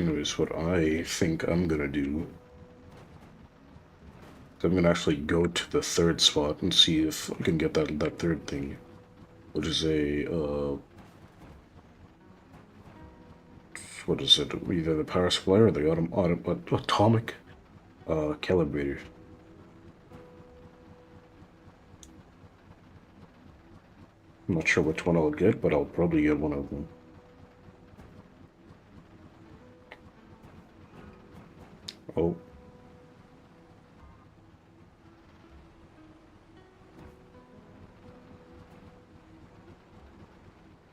Speaker 1: Anyways, what I think I'm gonna do is I'm gonna actually go to the third spot and see if I can get that third thing. Which is what is it? Either the power supply or the atomic calibrator. I'm not sure which one I'll get, but I'll probably get one of them. Oh.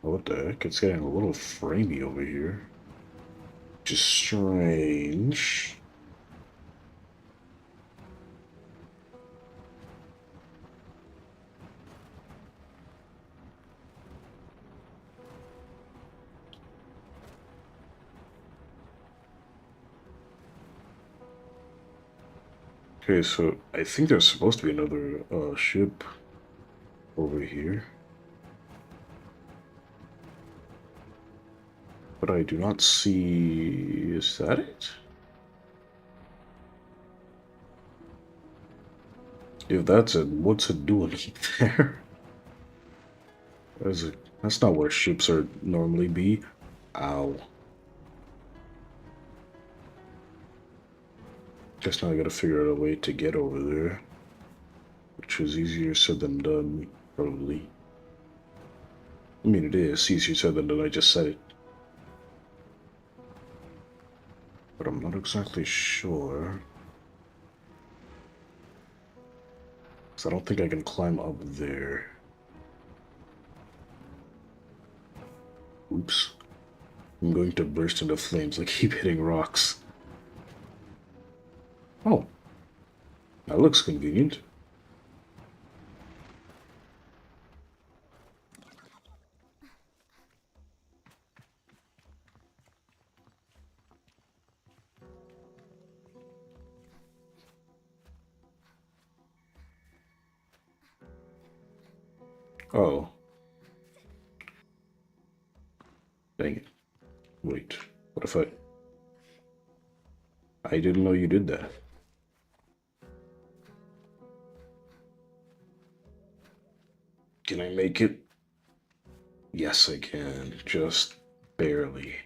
Speaker 1: What the heck? It's getting a little framey over here. Just strange. Okay, so I think there's supposed to be another ship over here. but I do not see... Is that it? If that's it, what's it doing there? That's not where ships are normally be. Ow. Guess now I gotta figure out a way to get over there. Which is easier said than done, probably. I mean, it is easier said than done, I just said it. But I'm not exactly sure. Because I don't think I can climb up there. Oops. I'm going to burst into flames. I keep hitting rocks. Oh. That looks convenient. Oh. Dang it. Wait. What if I... I didn't know you did that. Can I make it? Yes, I can. Just barely.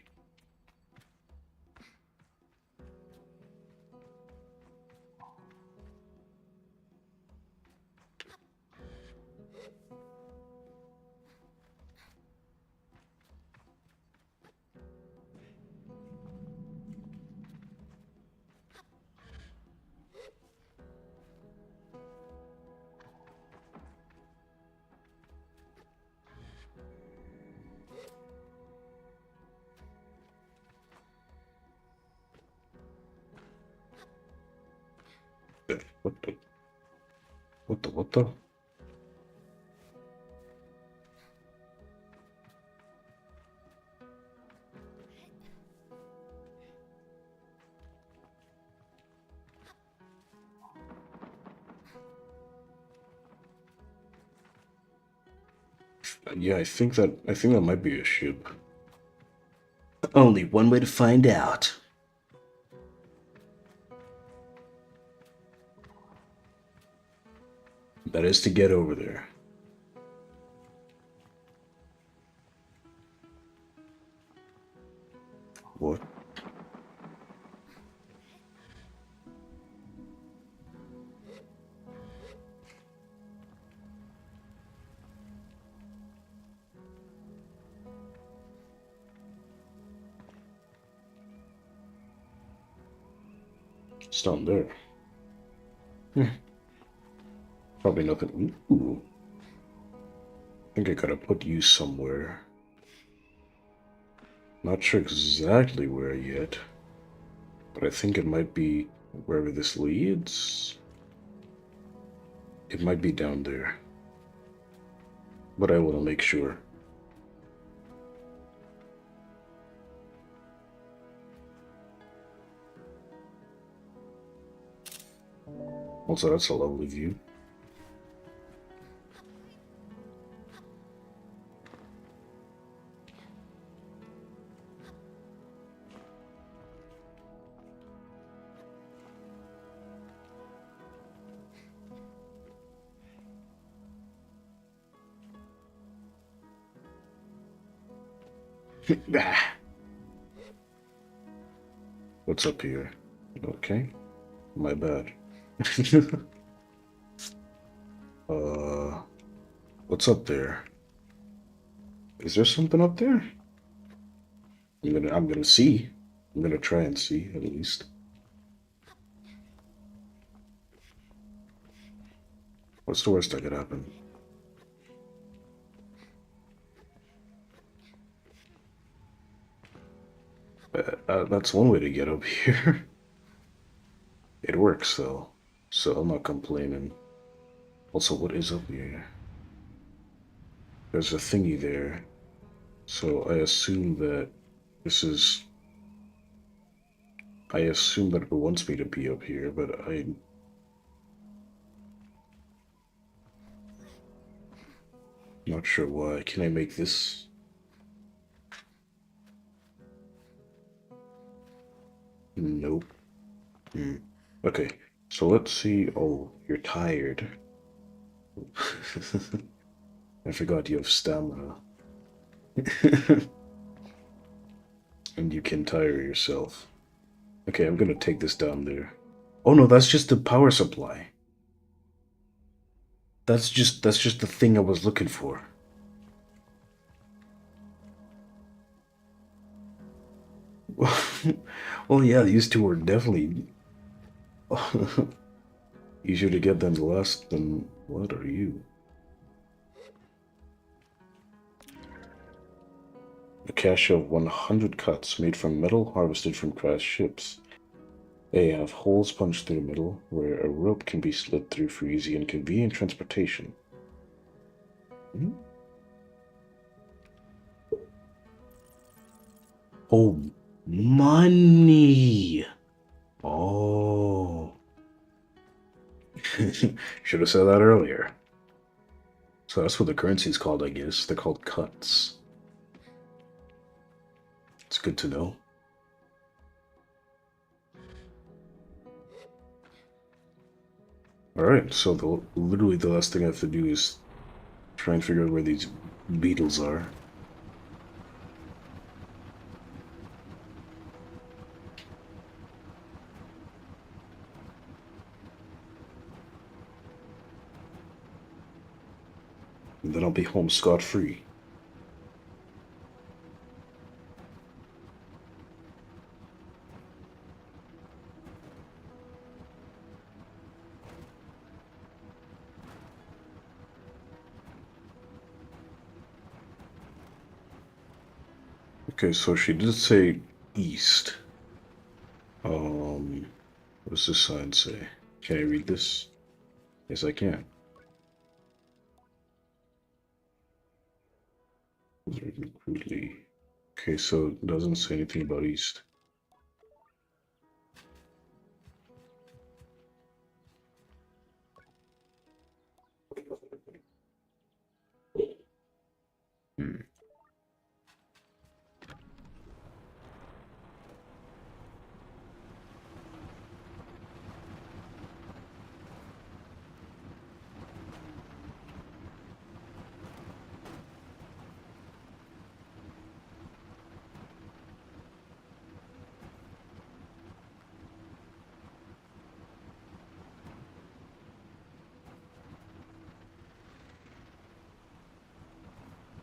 Speaker 1: What the? What the? What the? Yeah, I think that might be a ship.
Speaker 2: Only one way to find out.
Speaker 1: That is to get over there. What? It's down there. Probably nothing. Ooh. I think I gotta put you somewhere. Not sure exactly where yet. But I think it might be wherever this leads. It might be down there. But I want to make sure. Also, that's a lovely view. What's up here? Okay. My bad. What's up there? Is there something up there? I'm gonna see. I'm gonna try and see, at least. What's the worst that could happen? That's one way to get up here. It works, though. So I'm not complaining. Also, what is up here? There's a thingy there. So I assume that this is... I assume that it wants me to be up here, but I'm not sure why. Can I make this? Nope. Hmm. Okay, so let's see. Oh, you're tired. I forgot you have stamina. And you can tire yourself. Okay, I'm gonna take this down there. Oh no, that's just the power supply. That's just the thing I was looking for. Well, yeah, these two are definitely easier to get than the last. Than what are you? A cache of 100 cuts made from metal harvested from crashed ships. They have holes punched through the middle where a rope can be slid through for easy and convenient transportation. Hmm? Oh, money! Oh. Should have said that earlier. So that's what the currency is called, I guess. They're called cuts. It's good to know. Alright, so literally the last thing I have to do is try and figure out where these beetles are. And then I'll be home scot-free. Okay, so she did say east. What does this sign say? Can I read this? Yes, I can. It's written crudely. Okay, so it doesn't say anything about east. Hmm.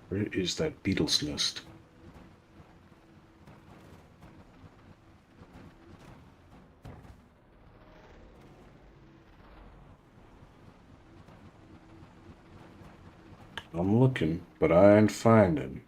Speaker 1: Where is that beetle's nest? I'm looking, but I ain't finding.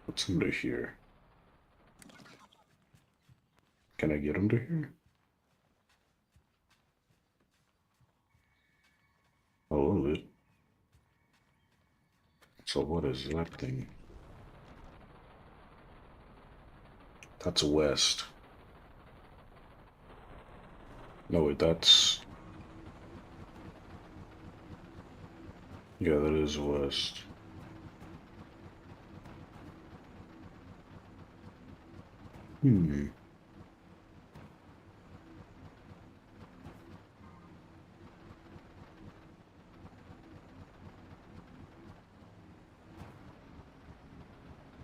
Speaker 1: What's under here? Can I get under here? A little bit. So what is that thing? That's west. No, wait, that's... Yeah, that is west. Hmm.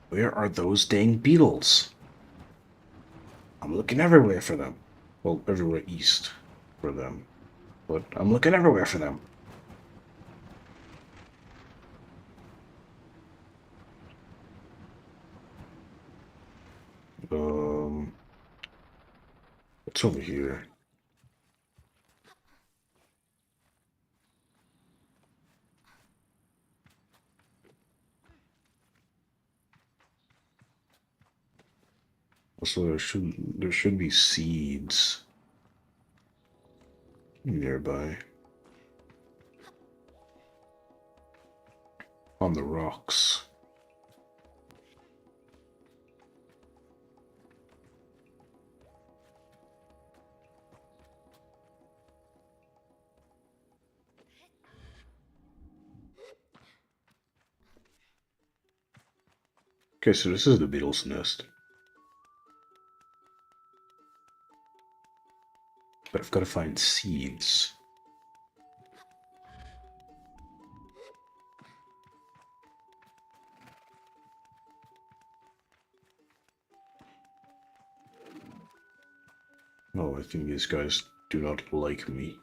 Speaker 1: Where are those dang beetles? I'm looking everywhere for them. Well, everywhere east for them. But I'm looking everywhere for them. Um, what's over here? Also, there should be seeds nearby on the rocks. Okay, so this is the beetle's nest. But I've got to find seeds. Oh, I think these guys do not like me.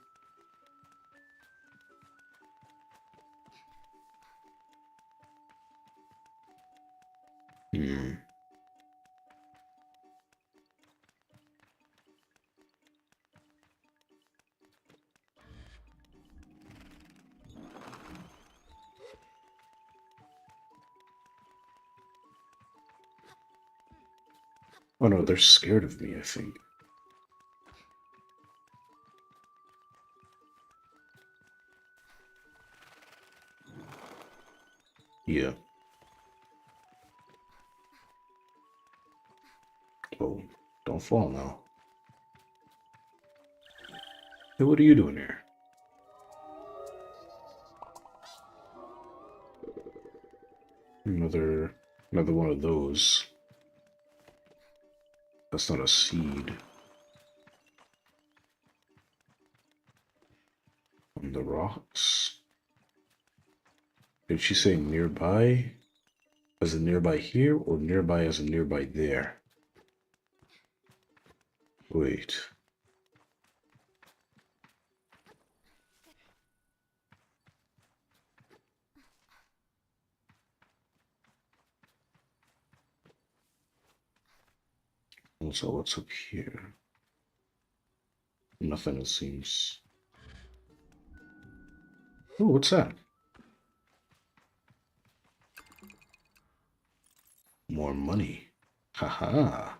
Speaker 1: Hmm. Oh no, they're scared of me, I think. Yeah. Oh, don't fall now. Hey, what are you doing here? Another one of those. That's not a seed. On the rocks. Did she say nearby? As in nearby here, or nearby as in nearby there? Wait. Also, what's up here? Nothing, it seems. Oh, what's that? More money. Haha.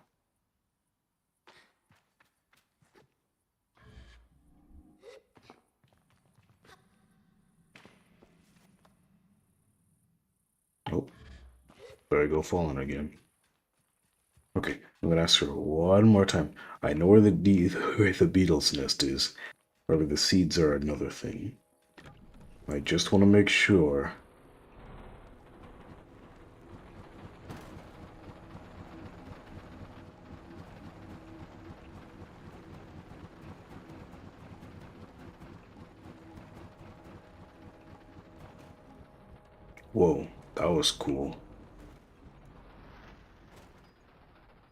Speaker 1: Oh, there I go falling again. Okay, I'm gonna ask her one more time. I know where where the beetle's nest is. Probably the seeds are another thing. I just want to make sure. Whoa, that was cool.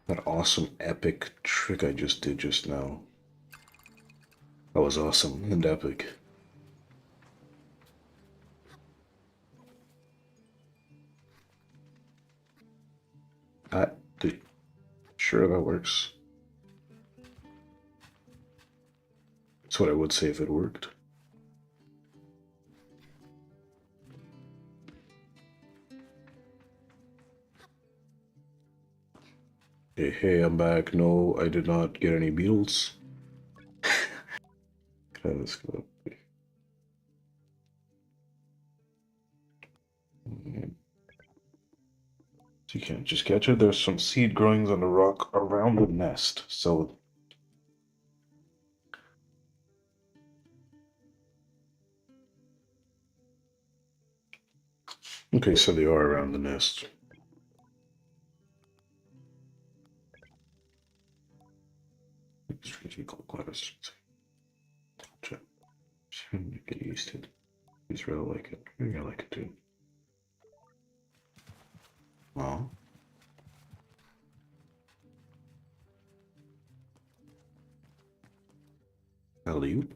Speaker 1: That awesome epic trick I just did just now. That was awesome and epic. That did. Sure, that works. That's what I would say if it worked. Hey, hey, I'm back. No, I did not get any beetles. Okay, let's go. So you can't just catch it. There's some seed growings on the rock around the nest. So okay, so they are around the nest. Strategical class. Check. Get used to it. He's really like it. Maybe I like it too. Oh. Alley-oop.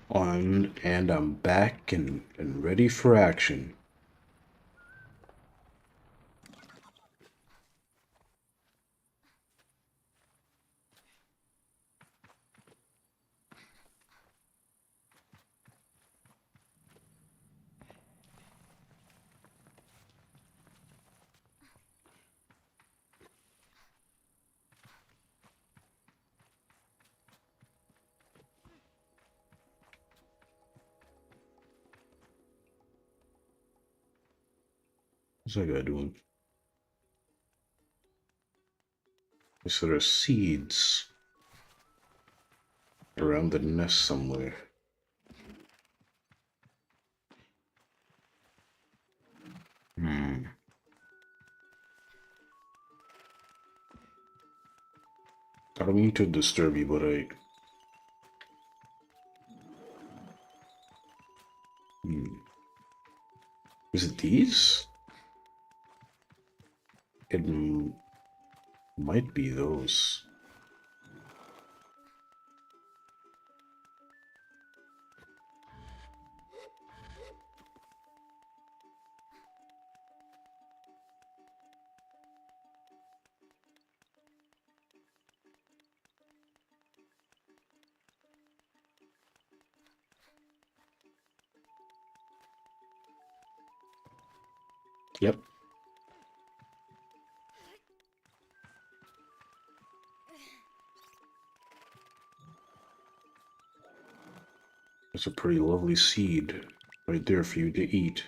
Speaker 1: On and I'm back and ready for action. What's that guy doing? So there's seeds around the nest somewhere. Hmm. I don't mean to disturb you, but Is it these? It might be those. Yep. It's a pretty lovely seed right there for you to eat.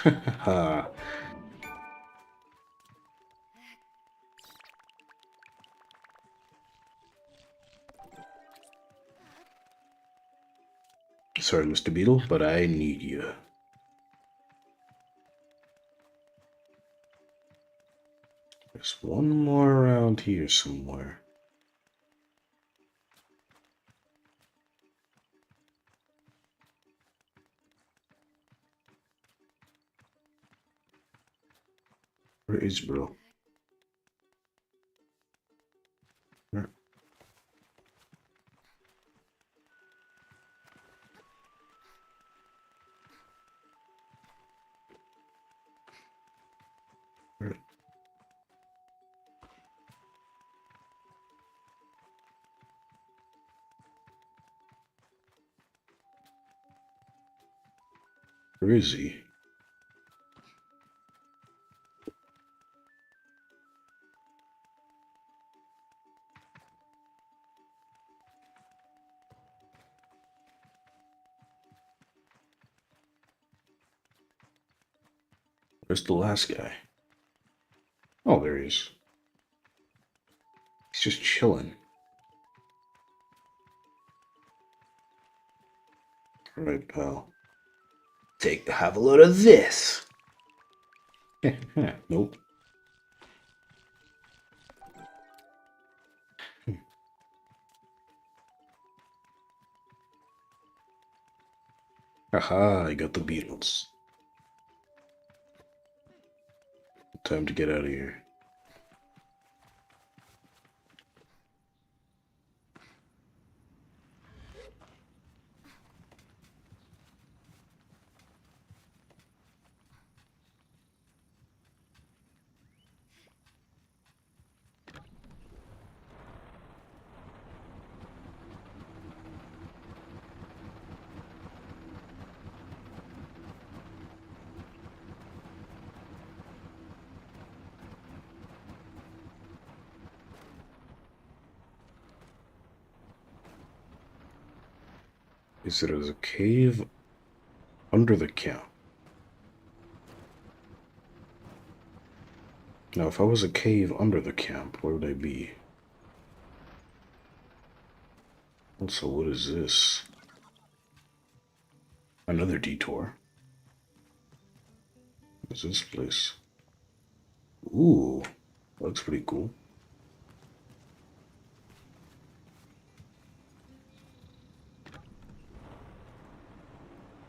Speaker 1: Ha. Sorry, Mr. Beetle, but I need you. There's one more around here somewhere. Where is bro? Where? Where? Where is he? Where's the last guy? Oh, there he is. He's just chilling. Alright, pal. Have a load of this. Nope. Aha, I got the beetles. Time to get out of here. Is it as a cave under the camp? Now, if I was a cave under the camp, where would I be? Also, what is this? Another detour. What is this place? Ooh, looks pretty cool.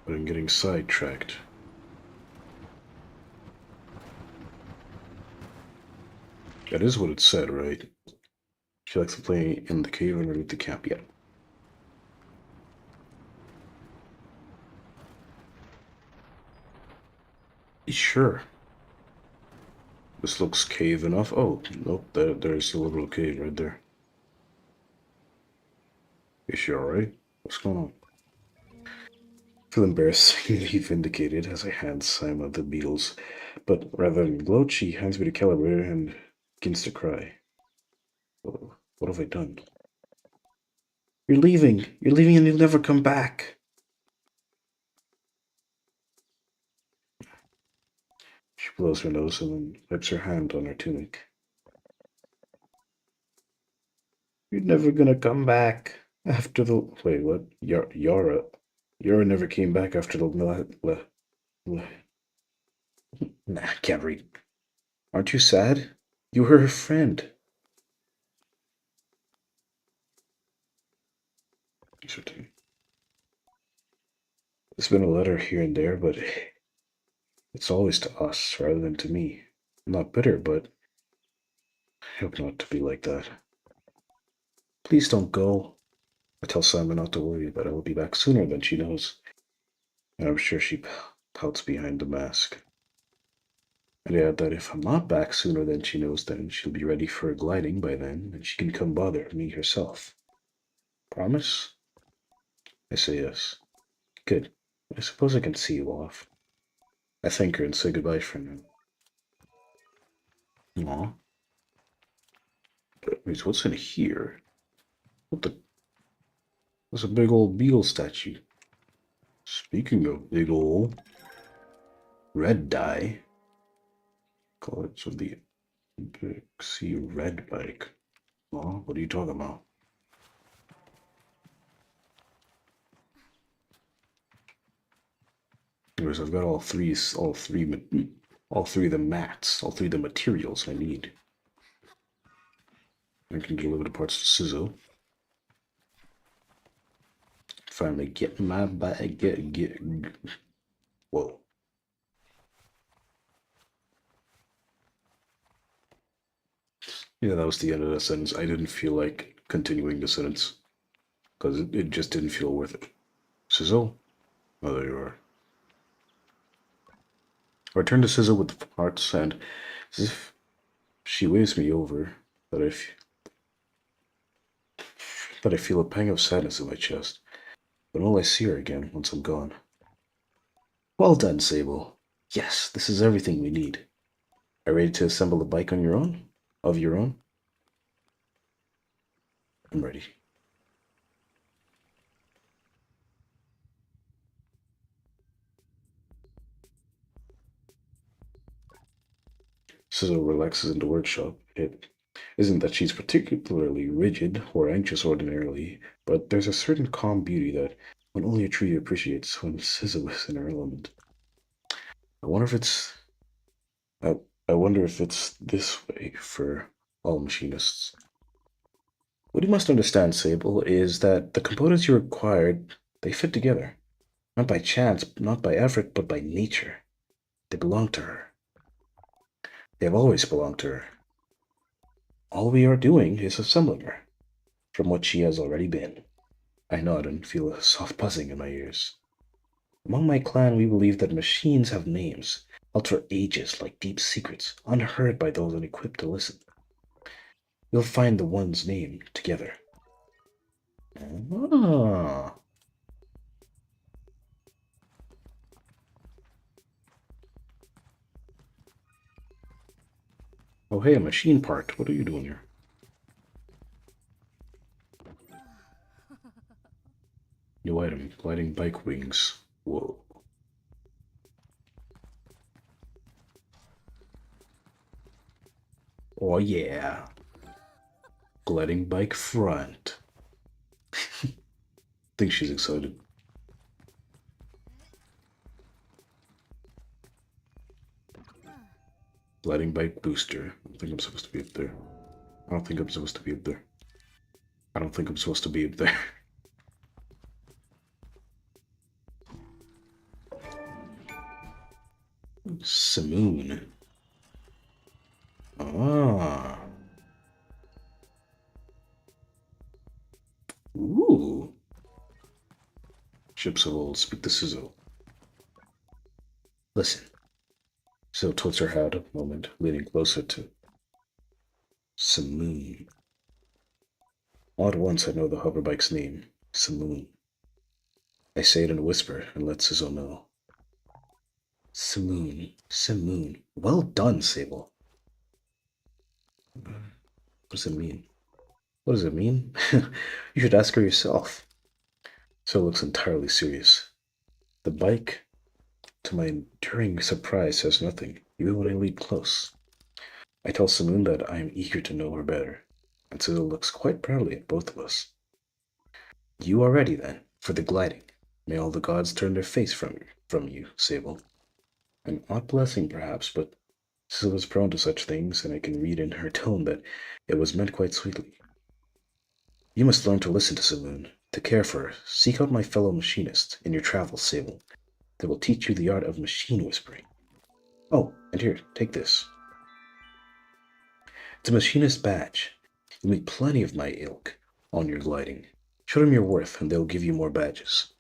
Speaker 1: But I'm getting sidetracked. That is what it said, right? She likes to play in the cave underneath the camp. Yeah. Sure. This looks cave enough. Oh, nope, there's a little cave right there. Is she alright? What's going on? I feel embarrassingly vindicated as I hand Simon the beetles, but rather than gloat, she hands me the calibrator and begins to cry. What have I done? You're leaving! You're leaving and you'll never come back! She blows her nose and then wipes her hand on her tunic. You're never gonna come back after the. Wait, what? Yara. Yara never came back after the. Nah, I can't read. Aren't you sad? You were her friend. There's been a letter here and there, but it's always to us rather than to me. I'm not bitter, but I hope not to be like that. Please don't go. I tell Simon not to worry, but I will be back sooner than she knows. And I'm sure she pouts behind the mask. And I add that if I'm not back sooner than she knows, then she'll be ready for a gliding by then, and she can come bother me herself. Promise? I say yes. Good. I suppose I can see you off. I thank her and say goodbye for now. Aw. Wait, what's in here? What the? There's a big old beetle statue. Speaking of big old red dye, colors of the Big C red bike. Oh, what are you talking about? Anyways, I've got all three of the mats, all three of the materials I need. I can deliver the parts to Sizzle. Finally get my bike, whoa. Yeah, that was the end of that sentence. I didn't feel like continuing the sentence. Because it just didn't feel worth it. Sizzle? Oh, there you are. I return to Sizzle with the parts, and as if she waves me over, that I feel a pang of sadness in my chest. But will I see her again once I'm gone? Well done, Sable. Yes, this is everything we need. Are you ready to assemble the bike on your own? Of your own? I'm ready. Sizzle relaxes in the workshop. It isn't that she's particularly rigid or anxious ordinarily, but there's a certain calm beauty that one only truly appreciates when Sizzle is in her element. I wonder if it's I, I wonder if it's this way for all machinists. What you must understand, Sable, is that the components you required, they fit together. Not by chance, not by effort, but by nature. They belong to her. They have always belonged to her. All we are doing is assembling her from what she has already been. I nod and feel a soft buzzing in my ears. Among my clan, we believe that machines have names, held for ages like deep secrets, unheard by those unequipped to listen. You'll find the one's name together. Ah. Oh, hey, a machine part. What are you doing here? New item, gliding bike wings. Whoa. Oh, yeah. Gliding bike front. Think she's excited. Gliding bike booster. I don't think I'm supposed to be up there. I don't think I'm supposed to be up there. I don't think I'm supposed to be up there. Simoon. Ah. Ooh. Ships of old speak to Sizzle. Listen. Sizzle tilts her head a moment, leaning closer to Simoon. All at once I know the hoverbike's name, Simoon. I say it in a whisper and let Sizzle know. Simoon, Simoon. Well done, Sable. What does it mean? What does it mean? You should ask her yourself. So looks entirely serious. The bike, to my enduring surprise, says nothing.
Speaker 2: even when I lead close. I tell Simoon that I am eager to know her better, and Sizzle looks quite proudly at both of us. You are ready, then, for the gliding. May all the gods turn their face from you, Sable. An odd blessing, perhaps, but Sizzle was prone to such things, and I can read in her tone that it was meant quite sweetly. You must learn to listen to Simoon, to care for her. Seek out my fellow machinist in your travels, Sable. They will teach you the art of machine whispering. Oh, and here, take this. It's a machinist badge. You'll meet plenty of my ilk on your gliding. Show them your worth, and they'll give you more badges.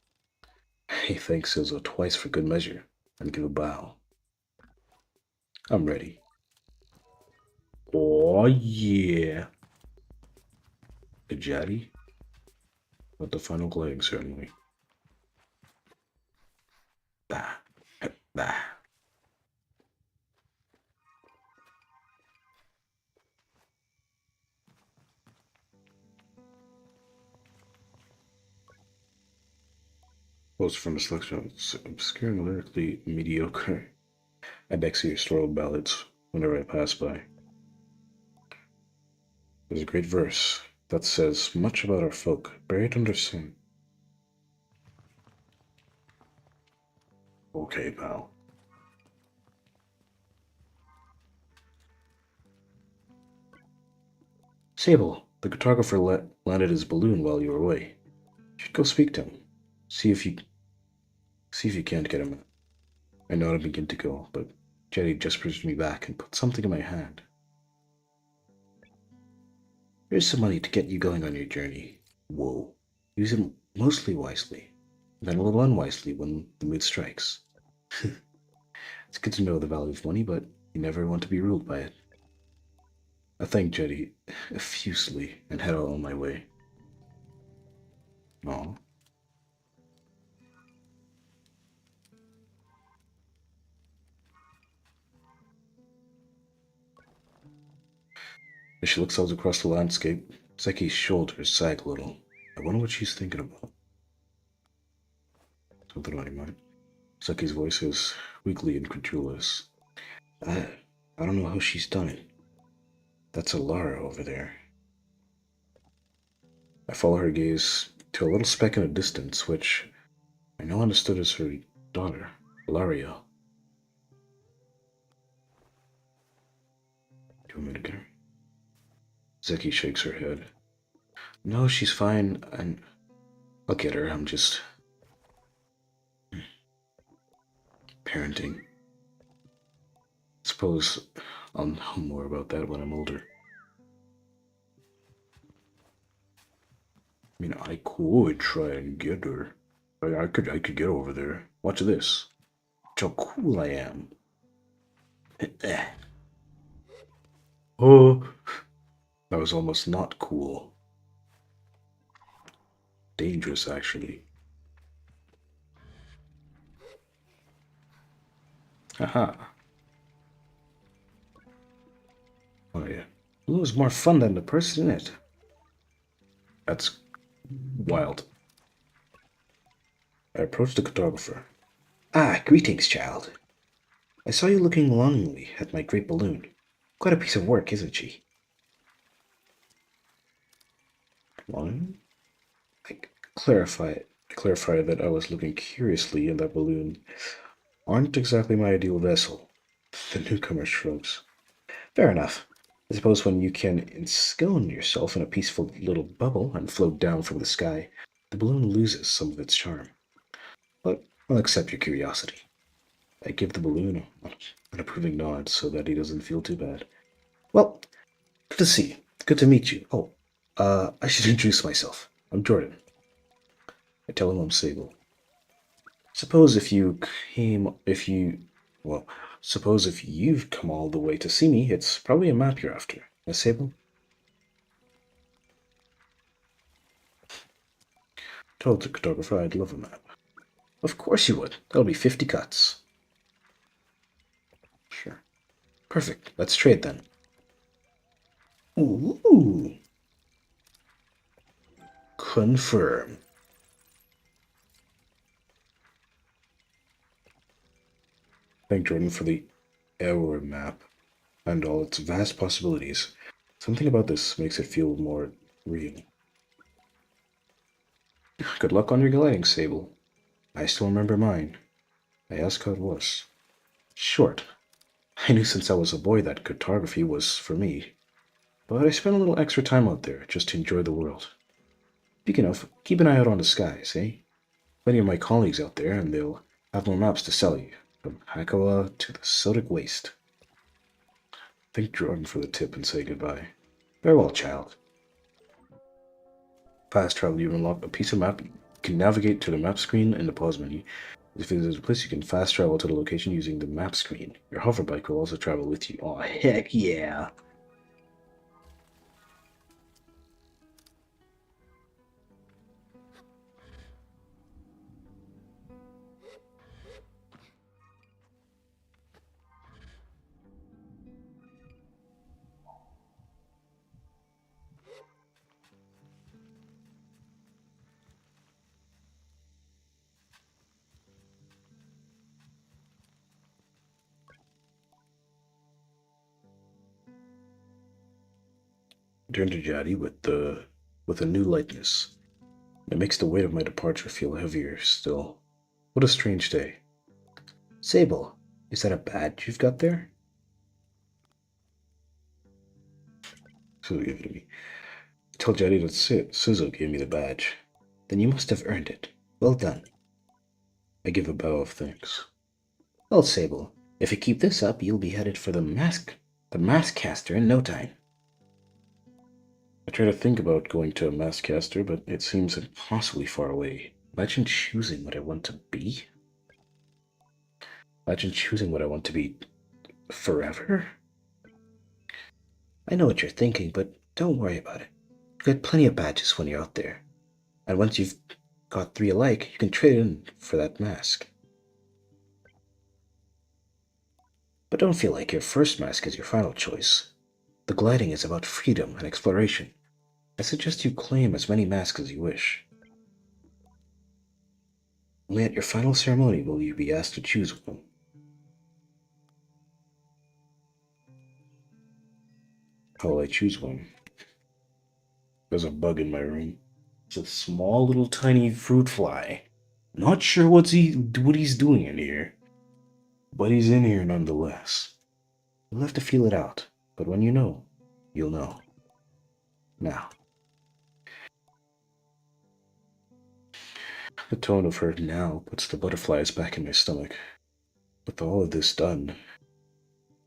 Speaker 2: He thanks Sizzle twice for good measure, and give a bow. I'm ready.
Speaker 1: Oh yeah.
Speaker 2: The Jaddy?
Speaker 1: At the final gliding ceremony.
Speaker 2: Bah. Bah.
Speaker 1: Post from a selection of obscure and lyrically mediocre and Dexter ballads whenever I pass by. There's a great verse that says much about our folk, buried under sin. Okay, pal.
Speaker 2: Sable, the cartographer landed his balloon while you were away. You should go speak to him. See if you can't get him. I know I begin to go, but Jetty just pushed me back and put something in my hand. Here's some money to get you going on your journey. Whoa. Use it mostly wisely, then a little unwisely when the mood strikes. It's good to know the value of money, but you never want to be ruled by it. I thank Jetty effusively and head out on my way.
Speaker 1: Aw.
Speaker 2: As she looks out across the landscape, Zeki's shoulders sag a little. I wonder what she's thinking about. Something on your mind. Zeki's voice is weakly incredulous. I don't know how she's done it. That's Alara over there. I follow her gaze to a little speck in the distance, which I now understood as her daughter, Alaria. Do you want me to get her? Zeki shakes her head. No, she's fine, and I'll get her. I'm just parenting. Suppose I'll know more about that when I'm older.
Speaker 1: I mean, I could try and get her. I could get over there. Watch this. Watch how cool I am.
Speaker 2: Oh, that was almost not cool. Dangerous, actually. Haha. Oh yeah. Blue is more fun than the person in it.
Speaker 1: That's wild. I approached the cartographer.
Speaker 2: Ah, greetings, child. I saw you looking longingly at my great balloon. Quite a piece of work, isn't she?
Speaker 1: Line?
Speaker 2: I clarify that I was looking curiously in that balloon. Aren't exactly my ideal vessel. The newcomer shrugs. Fair enough. I suppose when you can enscone yourself in a peaceful little bubble and float down from the sky, the balloon loses some of its charm. But I'll accept your curiosity. I give the balloon an approving nod so that he doesn't feel too bad. Well, good to see you. Good to meet you. Oh, I should introduce myself. I'm Jordan. I tell him I'm Sable. Suppose if you've come all the way to see me, it's probably a map you're after. Miss Sable? Told the cartographer I'd love a map. Of course you would. That'll be 50 cuts. Sure. Perfect. Let's trade then. Ooh. Confirm. Thank Jordan for the
Speaker 1: our map and all its vast possibilities. Something about this makes it feel more real. Good luck on your gliding, Sable. I still remember mine. I asked how it was. Short. I knew since I was a boy that cartography was for me, but I spent a little extra time out there just to enjoy the world. Speaking of, keep an eye out on the skies, eh? Plenty of my colleagues out there, and they'll have more maps to sell you, from Hakawa to the Sodic Waste. Thank Jordan for the tip and say goodbye. Farewell, child. Fast travel, you unlock a piece of map. You can navigate to the map screen in the pause menu. If there's a place, you can fast travel to the location using the map screen. Your hover bike will also travel with you. Oh, heck yeah! Turn to Jadi with a new lightness. It makes the weight of my departure feel heavier still. What a strange day. Sable, is that a badge you've got there? So give it to me. Tell Jadi that Suzo gave me the badge. Then you must have earned it. Well done. I give a bow of thanks. Well, Sable, if you keep this up, you'll be headed for the mask caster in no time. I try to think about going to a mask caster, but it seems impossibly far away. Imagine choosing what I want to be. Imagine choosing what I want to be forever. I know what you're thinking, but don't worry about it. You get plenty of badges when you're out there. And once you've got 3 alike, you can trade in for that mask. But don't feel like your first mask is your final choice. The gliding is about freedom and exploration. I suggest you claim as many masks as you wish. Only at your final ceremony will you be asked to choose one. How will I choose one? There's a bug in my room. It's a small little tiny fruit fly. Not sure what he's doing in here, but he's in here nonetheless. You'll have to feel it out, but when you know, you'll know. Now. The tone of her now puts the butterflies back in my stomach. With all of this done,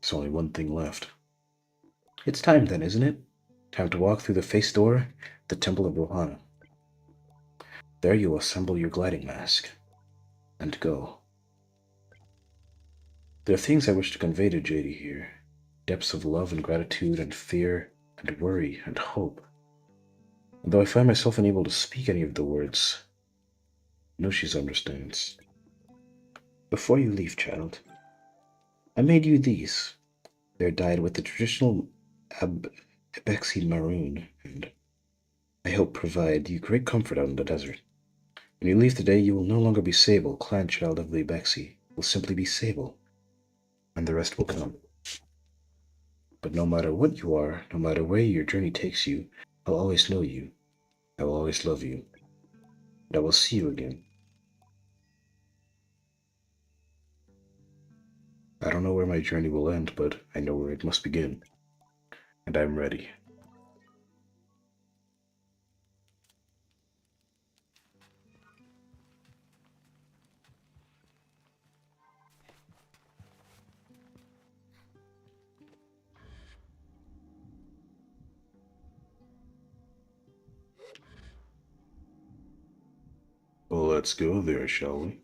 Speaker 1: there's only one thing left. It's time then, isn't it? Time to walk through the face door, the Temple of Rohana. There you will assemble your gliding mask. And go. There are things I wish to convey to Jadi here. Depths of love and gratitude and fear and worry and hope. And though I find myself unable to speak any of the words, I know she understands. Before you leave, child, I made you these. They're dyed with the traditional Ibexi maroon, and I hope provide you great comfort out in the desert. When you leave today, you will no longer be Sable, clan child of the Ibexi. You will simply be Sable, and the rest will come. But no matter what you are, no matter where your journey takes you, I'll always know you. I will always love you. And I will see you again. I don't know where my journey will end, but I know where it must begin. And I'm ready. Well, let's go there, shall we?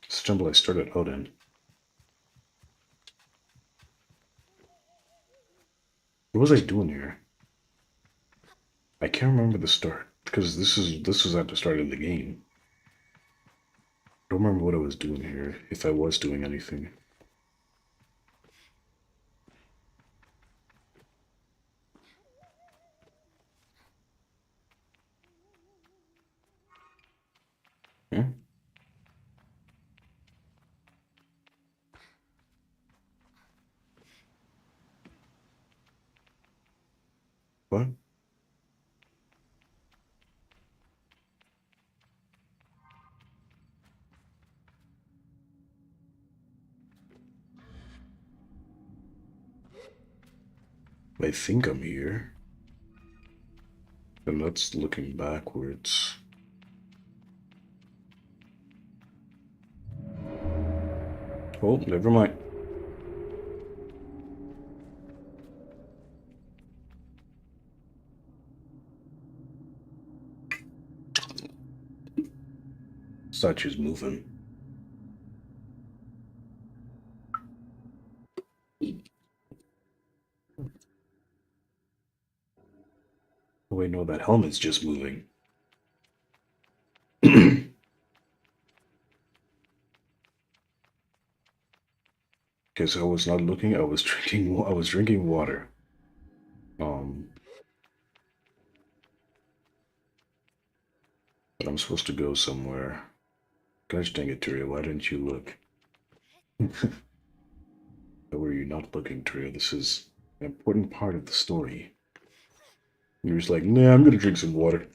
Speaker 1: Stumble I started out in. What was I doing here? I can't remember the start, because this was at the start of the game. I don't remember what I was doing here, if I was doing anything. I think I'm here. And that's looking backwards. Oh, never mind. Statue's moving. Oh, wait, no, that helmet's just moving. Because I was not looking, I was drinking water. But I'm supposed to go somewhere. Gosh dang it, Tyria, why didn't you look? Why were you not looking, Tyria? This is an important part of the story. You're just like, nah, I'm gonna drink some water.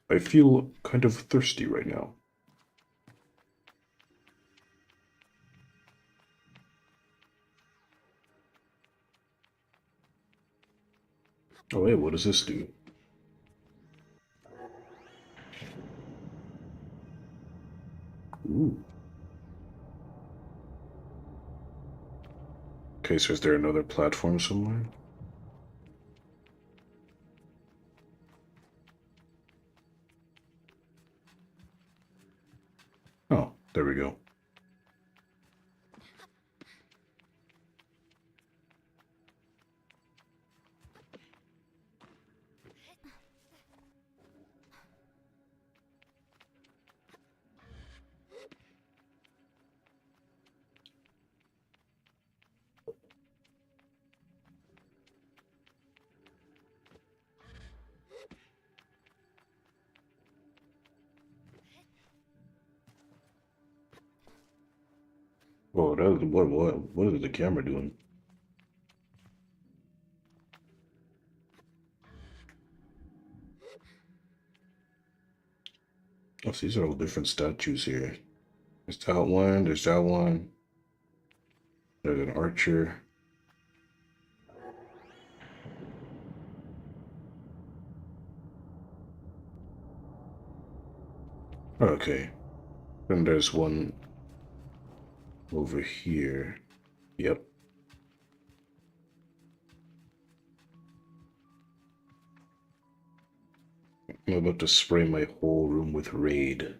Speaker 1: I feel kind of thirsty right now. Oh, wait, what does this do? Ooh. Okay, so is there another platform somewhere? Oh, there we go. Whoa, what is the camera doing? Oh, so these are all different statues here. There's that one, there's that one. There's an archer. Okay. Then there's one over here. Yep. I'm about to spray my whole room with Raid.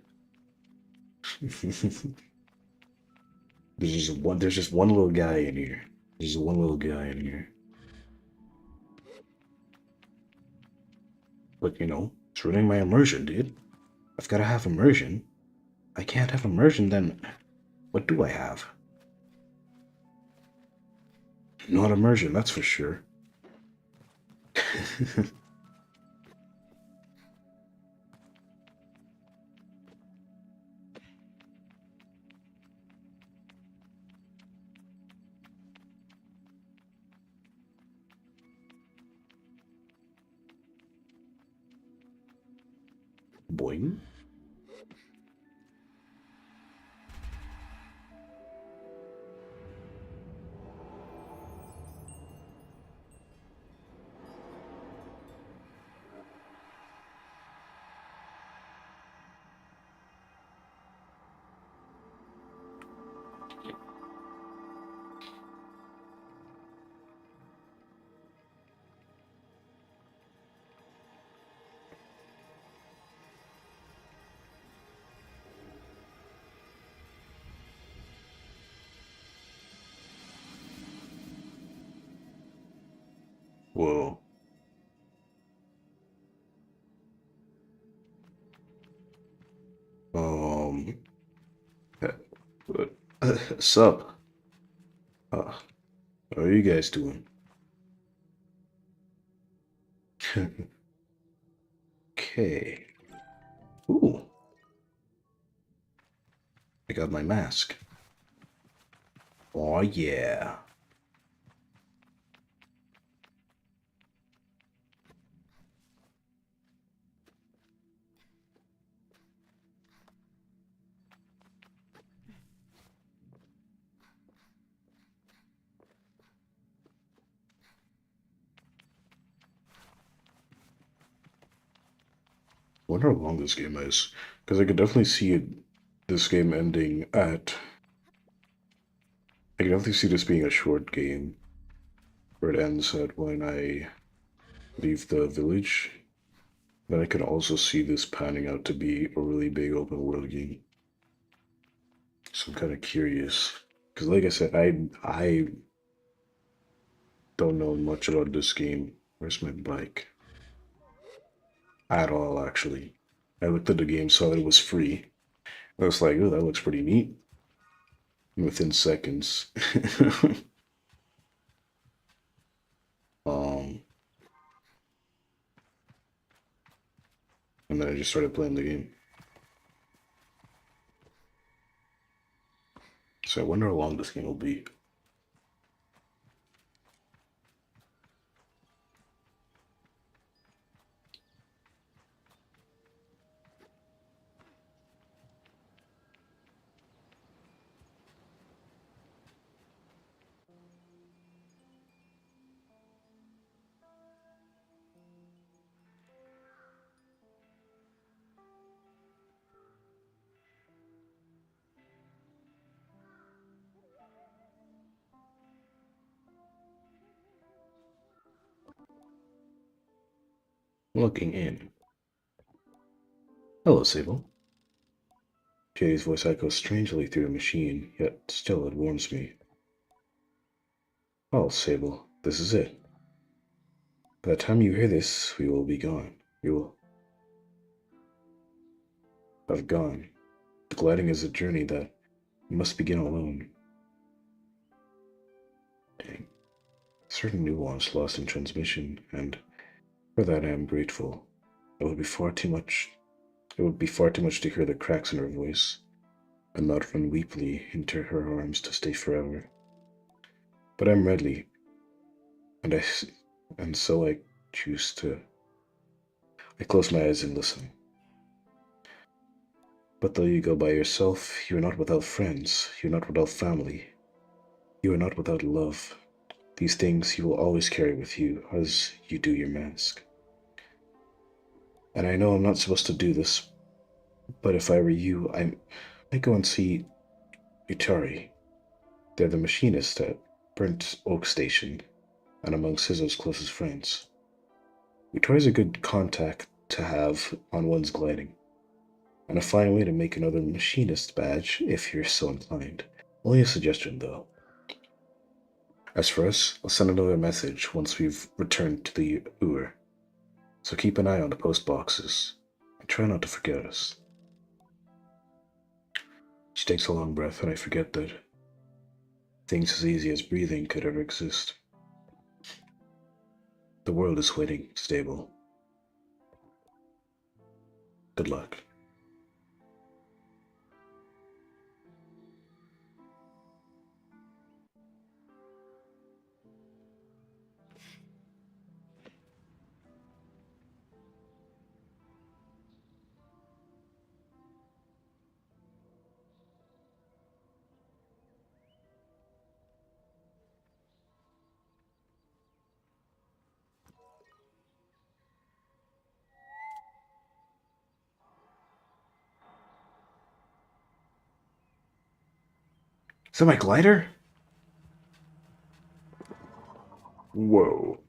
Speaker 1: There's just one little guy in here. There's just one little guy in here. But you know, it's ruining my immersion, dude. I've gotta have immersion. I can't have immersion, then what do I have? Not immersion, that's for sure. Boing. Whoa. Um. Sup? How are you guys doing? Okay. Ooh. I got my mask. Oh yeah. Wonder how long this game is, because I could definitely see this game ending at. I can definitely see this being a short game, where it ends at when I leave the village. Then I could also see this panning out to be a really big open world game. So I'm kind of curious, because like I said, I don't know much about this game. Where's my bike? At all, actually. I looked at the game, saw that it was free. I was like, oh, that looks pretty neat. And within seconds, um, and then I just started playing the game. So I wonder how long this game will be. Looking in. Hello, Sable. Katie's voice echoes strangely through the machine, yet still it warms me. Oh, Sable, this is it. By the time you hear this, we will be gone. We will have gone. The gliding is a journey that you must begin alone. Dang. Certain nuance lost in transmission, and for that I am grateful. It would be far too much. It would be far too much to hear the cracks in her voice, and not run weakly into her arms to stay forever. But I'm ready, and and so I choose to. I close my eyes and listen. But though you go by yourself, you are not without friends. You are not without family. You are not without love. These things you will always carry with you as you do your mask. And I know I'm not supposed to do this, but if I were you, I might go and see Utari. They're the machinist at Burnt Oak Station, and among Sizzo's closest friends. Utari's a good contact to have on one's gliding, and a fine way to make another machinist badge if you're so inclined. Only a suggestion, though. As for us, I'll send another message once we've returned to the Ur. So keep an eye on the post boxes, and try not to forget us. She takes a long breath, and I forget that things as easy as breathing could ever exist. The world is waiting, stable. Good luck. Is that my glider? Whoa.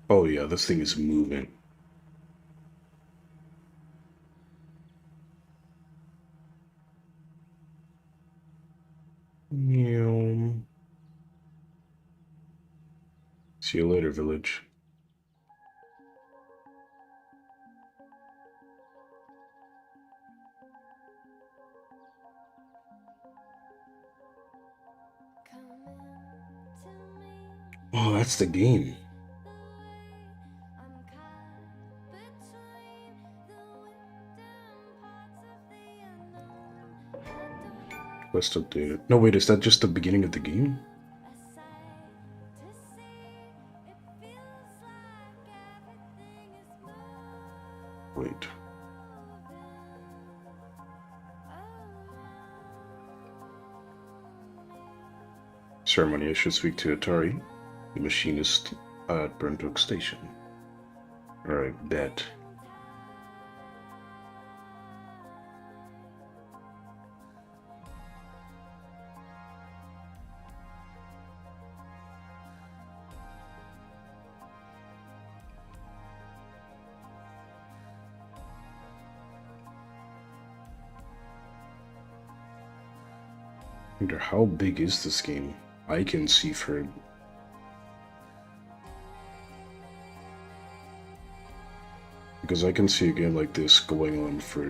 Speaker 1: Oh yeah, this thing is moving. Meow. See you later, village. Oh, that's the game. Quest updated. No, wait, is that just the beginning of the game? Wait. Ceremony, I should speak to Atari, the machinist at Burnt Oak Station. Alright, bet. I wonder how big is this game? I can see for because I can see a game like this going on for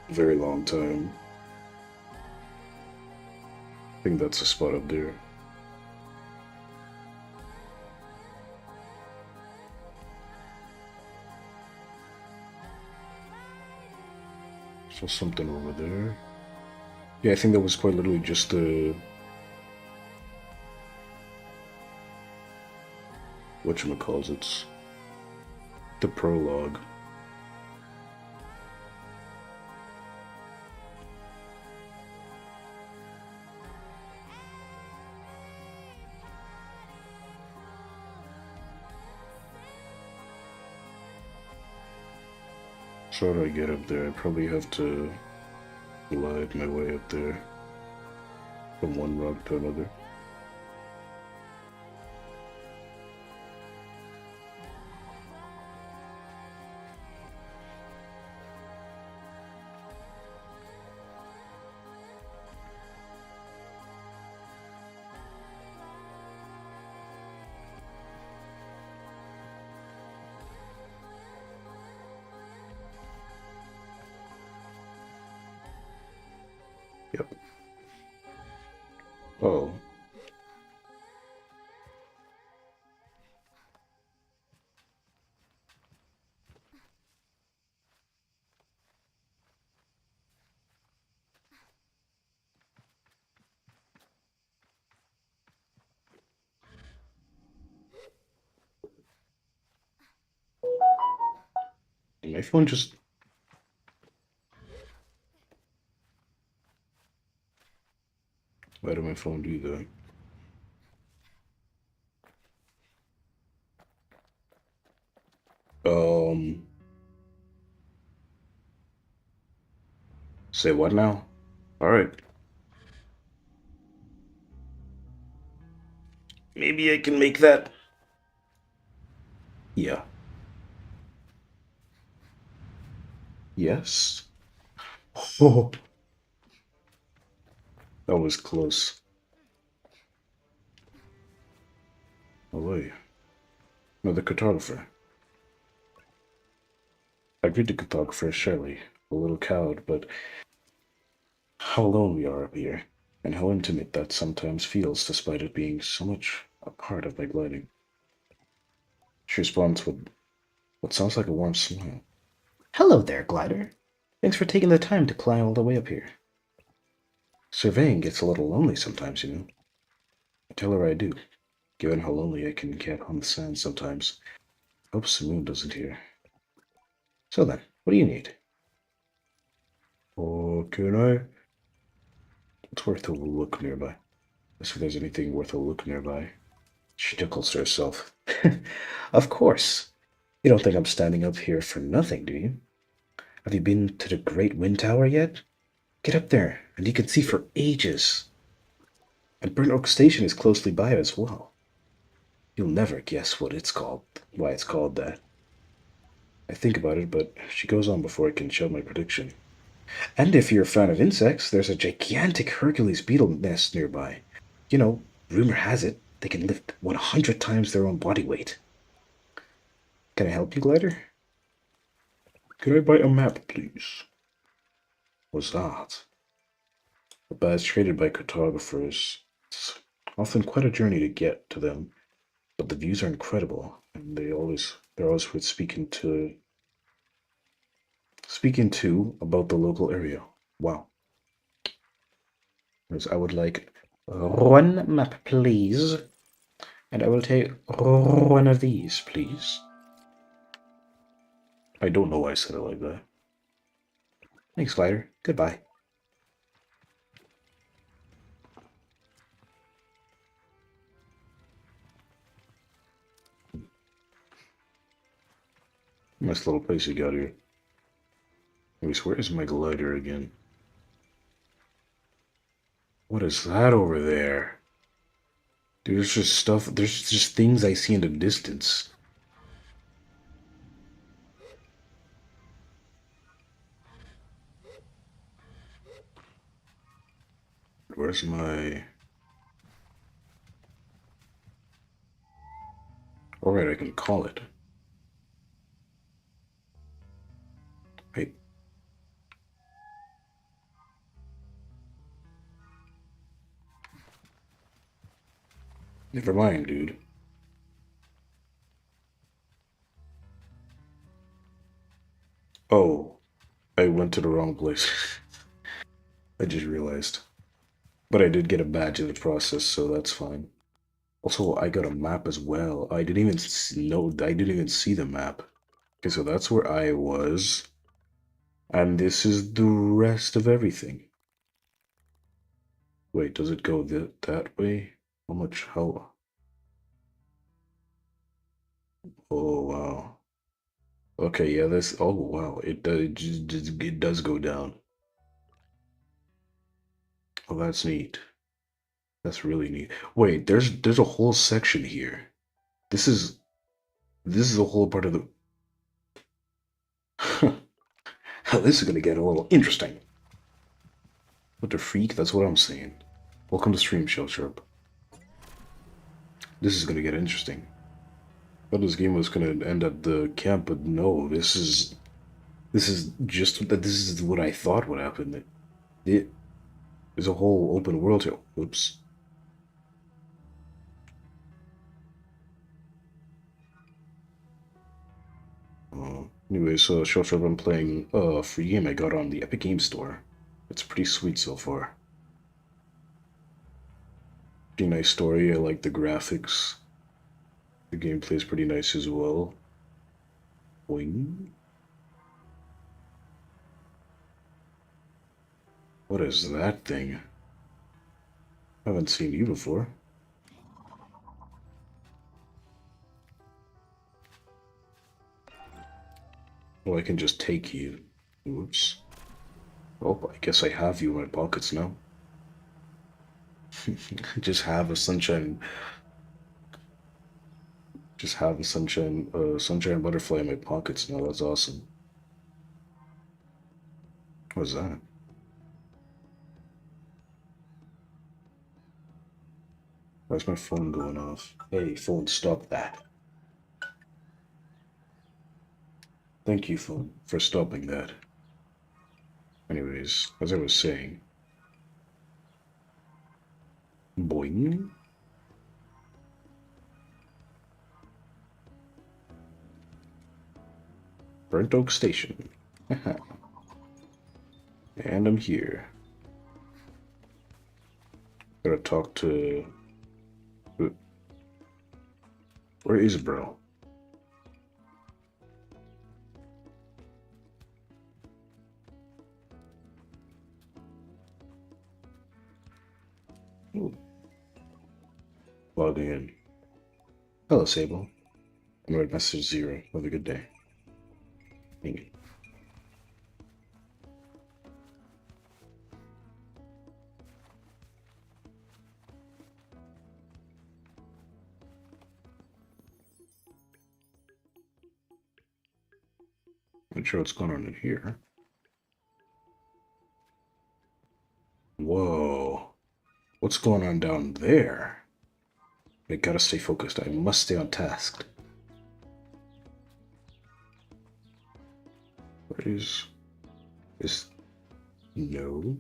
Speaker 1: a very long time. I think that's a spot up there. So something over there. Yeah, I think that was quite literally just the whatchamacallits, the prologue. So how do I get up there? I probably have to glide my way up there from one rock to another. Yep. Oh. Did my phone just... Why did my phone do that? Say what now? Alright. Maybe I can make that. Yeah. Yes. Oh. That was close. Oh wait. No, the cartographer. I greet the cartographer, surely. A little cowed, but how alone we are up here, and how intimate that sometimes feels despite it being so much a part of my gliding. She responds with what sounds like a warm smile. Hello there, glider. Thanks for taking the time to climb all the way up here. Surveying gets a little lonely sometimes, you know. I tell her I do, given how lonely I can get on the sand sometimes. Hope Simoon doesn't hear. So then, what do you need? Oh, can I? It's worth a look nearby. If there's anything worth a look nearby. She chuckles to herself. Of course. You don't think I'm standing up here for nothing, do you? Have you been to the Great Wind Tower yet? Get up there, and you can see for ages. And Burnt Oak Station is closely by as well. You'll never guess what it's called, why it's called that. I think about it, but she goes on before I can show my prediction. And if you're a fan of insects, there's a gigantic Hercules beetle nest nearby. You know, rumor has it they can lift 100 times their own body weight. Can I help you, Glider? Could I buy a map, please? What's that? A badge traded by cartographers. It's often quite a journey to get to them, but the views are incredible, and they're always worth speaking to about the local area. Wow. Yes, I would like one map, please. And I will take one of these, please. I don't know why I said it like that. Thanks, Glider. Goodbye. Nice little place you got here. Anyways, where is my glider again? What is that over there? Dude, there's just stuff. There's just things I see in the distance. Where's my... Alright, I can call it. Wait. Never mind, dude. Oh, I went to the wrong place. I just realized. But I did get a badge in the process, so that's fine. Also, I got a map as well. I didn't even know. I didn't even see the map. Okay, so that's where I was. And this is the rest of everything. Wait, does it go that way? How much? How? Oh, wow. Okay, yeah, this. Oh, wow. It does go down. Oh, that's neat. That's really neat. Wait, there's a whole section here. This is this is a whole part of the. This is gonna get a little interesting. What the freak? That's what I'm saying. Welcome to Stream Shell Sharp. This is gonna get interesting. I thought this game was gonna end at the camp, but no, this is just that this is what I thought would happen. There's a whole open world here. Oops. Anyway, so Shell Sharp, I'm playing a free game I got on the Epic Game Store. It's pretty sweet so far. Pretty nice story. I like the graphics. The gameplay is pretty nice as well. Boing. What is that thing? I haven't seen you before. Well, I can just take you. Oops. Oh, I guess I have you in my pockets now. Just have a sunshine. Just have a sunshine butterfly in my pockets now. That's awesome. What's that? Why's my phone going off? Hey, phone, stop that. Thank you, phone, for stopping that. Anyways, as I was saying. Boing. Burnt Oak Station. And I'm here. Gotta talk to... Where is bro? Ooh. Logging in. Hello, Sable. I'm Red Message Zero. Have a good day. Dang it. Not sure what's going on in here. Whoa. What's going on down there? I gotta stay focused. I must stay on task. What is... No.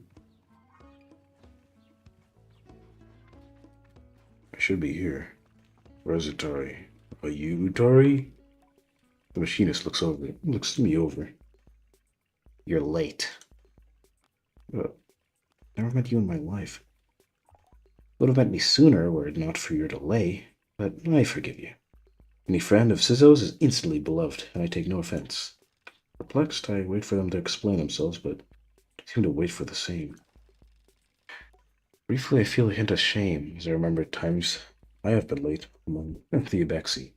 Speaker 1: I should be here. Where is Atari? Are you Atari? The machinist looks me over. You're late. Never met you in my life. Would have met me sooner were it not for your delay, but I forgive you. Any friend of Sizzo's is instantly beloved, and I take no offense. Perplexed, I wait for them to explain themselves, but seem to wait for the same. Briefly, I feel a hint of shame as I remember times I have been late among the Abexi.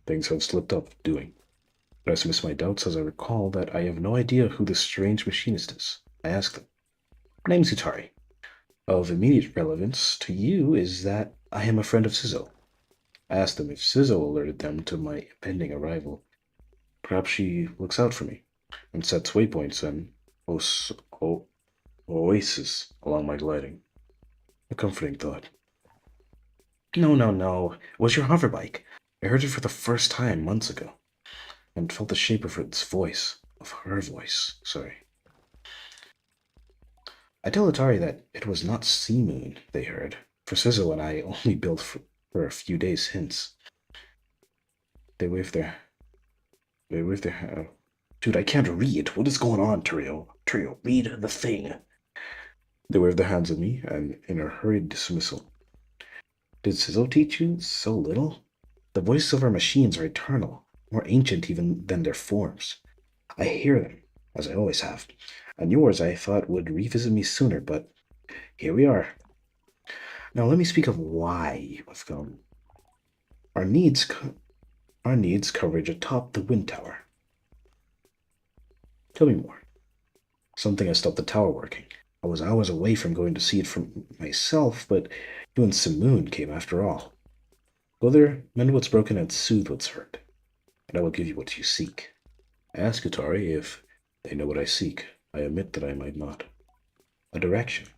Speaker 1: Things have slipped up doing.
Speaker 2: I dismiss my doubts as I recall that I have no idea who this strange machinist is. I ask them. My name's Utari. Of immediate relevance to you is that I am a friend of Sizzo. I ask them if Sizzo alerted them to my impending arrival. Perhaps she looks out for me and sets waypoints and oases along my gliding. A comforting thought. No, no, no. It was your hover bike. I heard it for the first time months ago and felt the shape of its voice, of her voice, sorry. I tell Atari that it was not Sea Moon they heard, for Sizzo and I only built for a few days hence. They wave their. Dude, I can't read. What is going on, Turio? Turio, read the thing. They wave their hands at me and in a hurried dismissal. Did Sizzo teach you so little? The voices of our machines are eternal, more ancient even than their forms. I hear them, as I always have, and yours I thought would revisit me sooner, but here we are. Now let me speak of why you have come. Our needs, our needs coverage atop the wind tower. Tell me more. Something has stopped the tower working. I was hours away from going to see it for myself, but you and Simoon came after all. Go there, mend what's broken, and soothe what's hurt, and I will give you what you seek. I ask Utari if they know what I seek. I admit that I might not. A direction.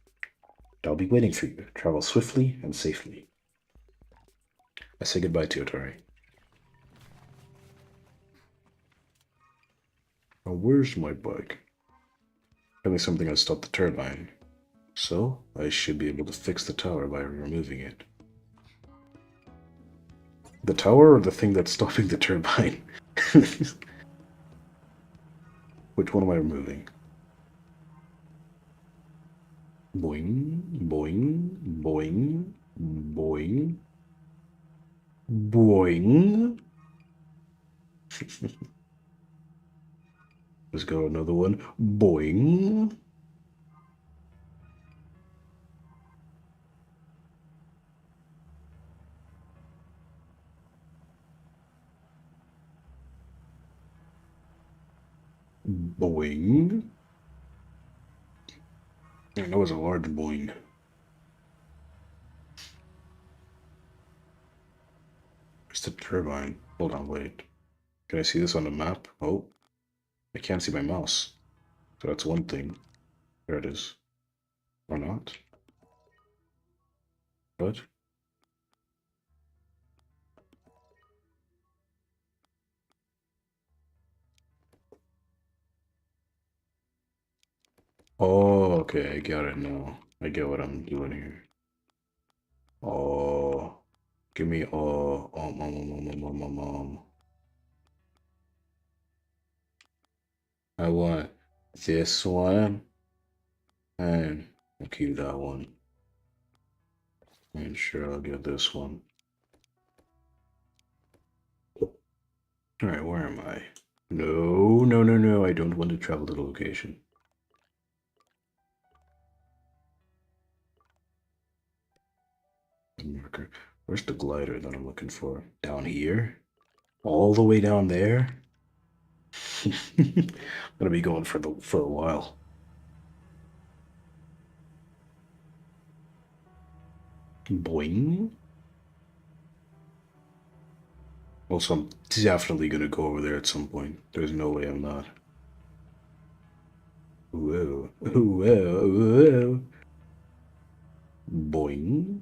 Speaker 2: I'll be waiting for you. Travel swiftly and safely. I say goodbye to Utari. Now, where's my bike? Apparently something has stopped the turbine. So, I should be able to fix the tower by removing it. The tower or the thing that's stopping the turbine? Which one am I removing? Boing, boing, boing, boing, boing. Let's go another one. Boing. Boing. That was a large boing. Where's the turbine? Hold on, wait. Can I see this on the map? Oh, I can't see my mouse. So that's one thing. There it is. Or not. But oh, okay, I got it now. I get what I'm doing here. Oh, give me I want this one, and I'll keep that one. And sure, I'll get this one. Alright, where am I? No, no, no, no, I don't want to travel to the location. Marker. Where's the glider that I'm looking for? Down here? All the way down there? I'm gonna be going for a while. Boing. Also, I'm definitely gonna go over there at some point. There's no way I'm not. Whoa, whoa, whoa. Boing.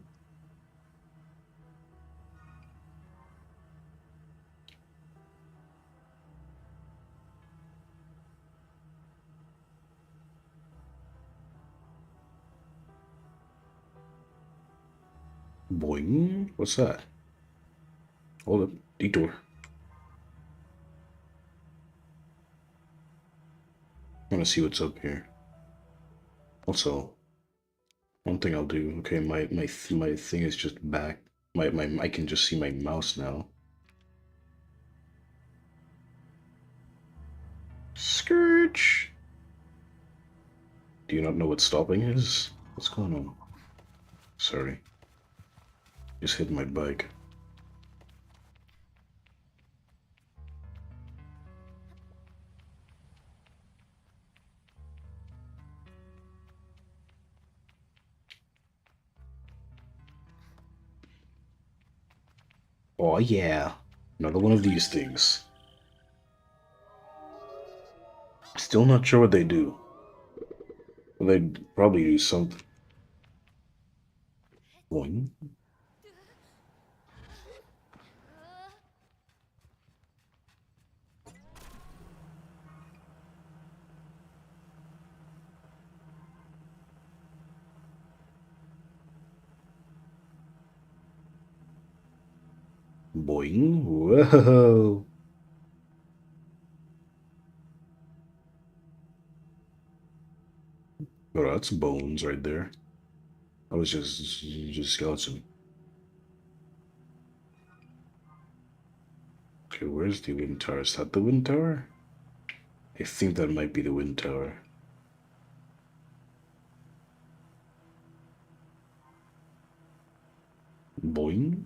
Speaker 2: Boing. What's that? Hold up. Detour. I want to see what's up here. Also, one thing I'll do. Okay, my thing is just back. I can just see my mouse now. Scourge. Do you not know what stopping is? What's going on? Sorry. Just hit my bike. Oh yeah.
Speaker 1: Another one of these things. Still not sure what they do. Well, they probably do something. Boing. Boing. Whoa. Oh, that's bones right there. I was just skeleton. Okay, where's the wind tower? Is that the wind tower? I think that might be the wind tower. Boing.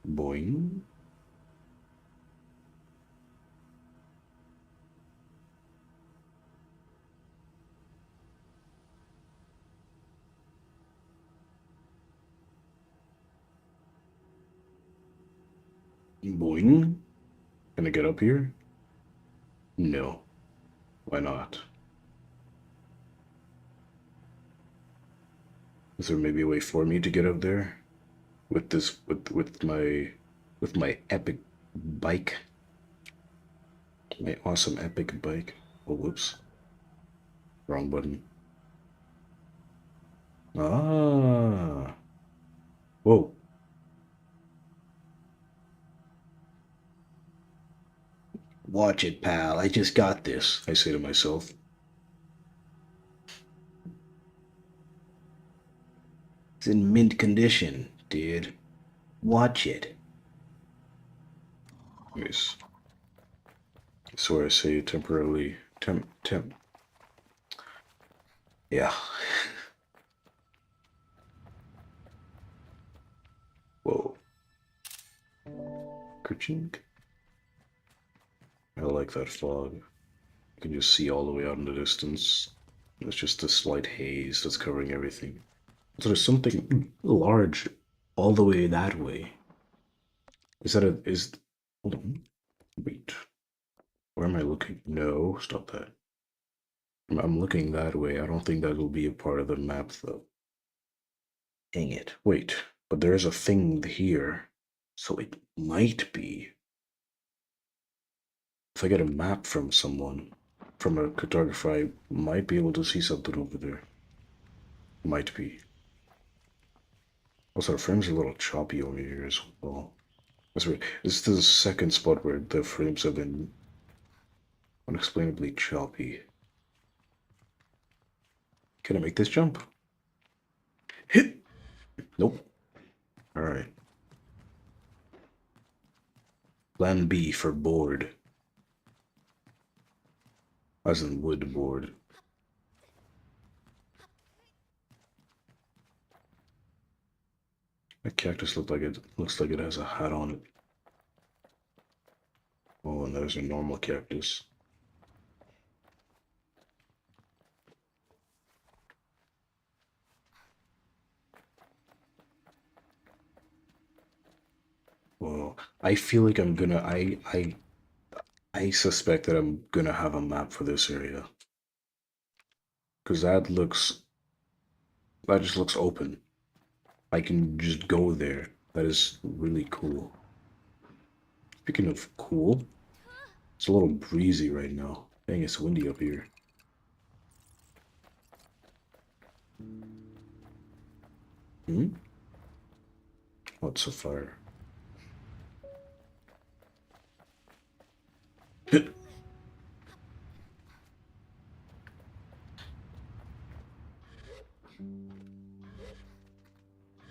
Speaker 1: Boing. Boing. Can I get up here? No. Why not? Is there maybe a way for me to get up there? With this with my epic bike? My awesome epic bike. Oh whoops. Wrong button. Ah. Whoa. Watch it, pal. I just got this, I say to myself. It's in mint condition, dude. Watch it. Yes. So I say temporarily. Temp. Yeah. Whoa. Kerchink. I like that fog. You can just see all the way out in the distance. It's just a slight haze that's covering everything. So there's something large all the way that way. Is that is, hold on. Wait. Where am I looking? No, stop that. I'm looking that way. I don't think that will be a part of the map though. Dang it. Wait, but there is a thing here. So it might be. If I get a map from someone, from a cartographer, I might be able to see something over there. Might be. Also, our frames are a little choppy over here as well. That's right. This is the second spot where the frames have been unexplainably choppy. Can I make this jump? Hit! Nope. Alright. Plan B for board. As in wood board. That cactus looks like it has a hat on it. Oh, and there's a normal cactus. Well, I feel like I'm gonna I suspect that I'm gonna have a map for this area. Cause that just looks open. I can just go there. That is really cool. Speaking of cool, it's a little breezy right now. Dang, it's windy up here. Hmm? What's a fire?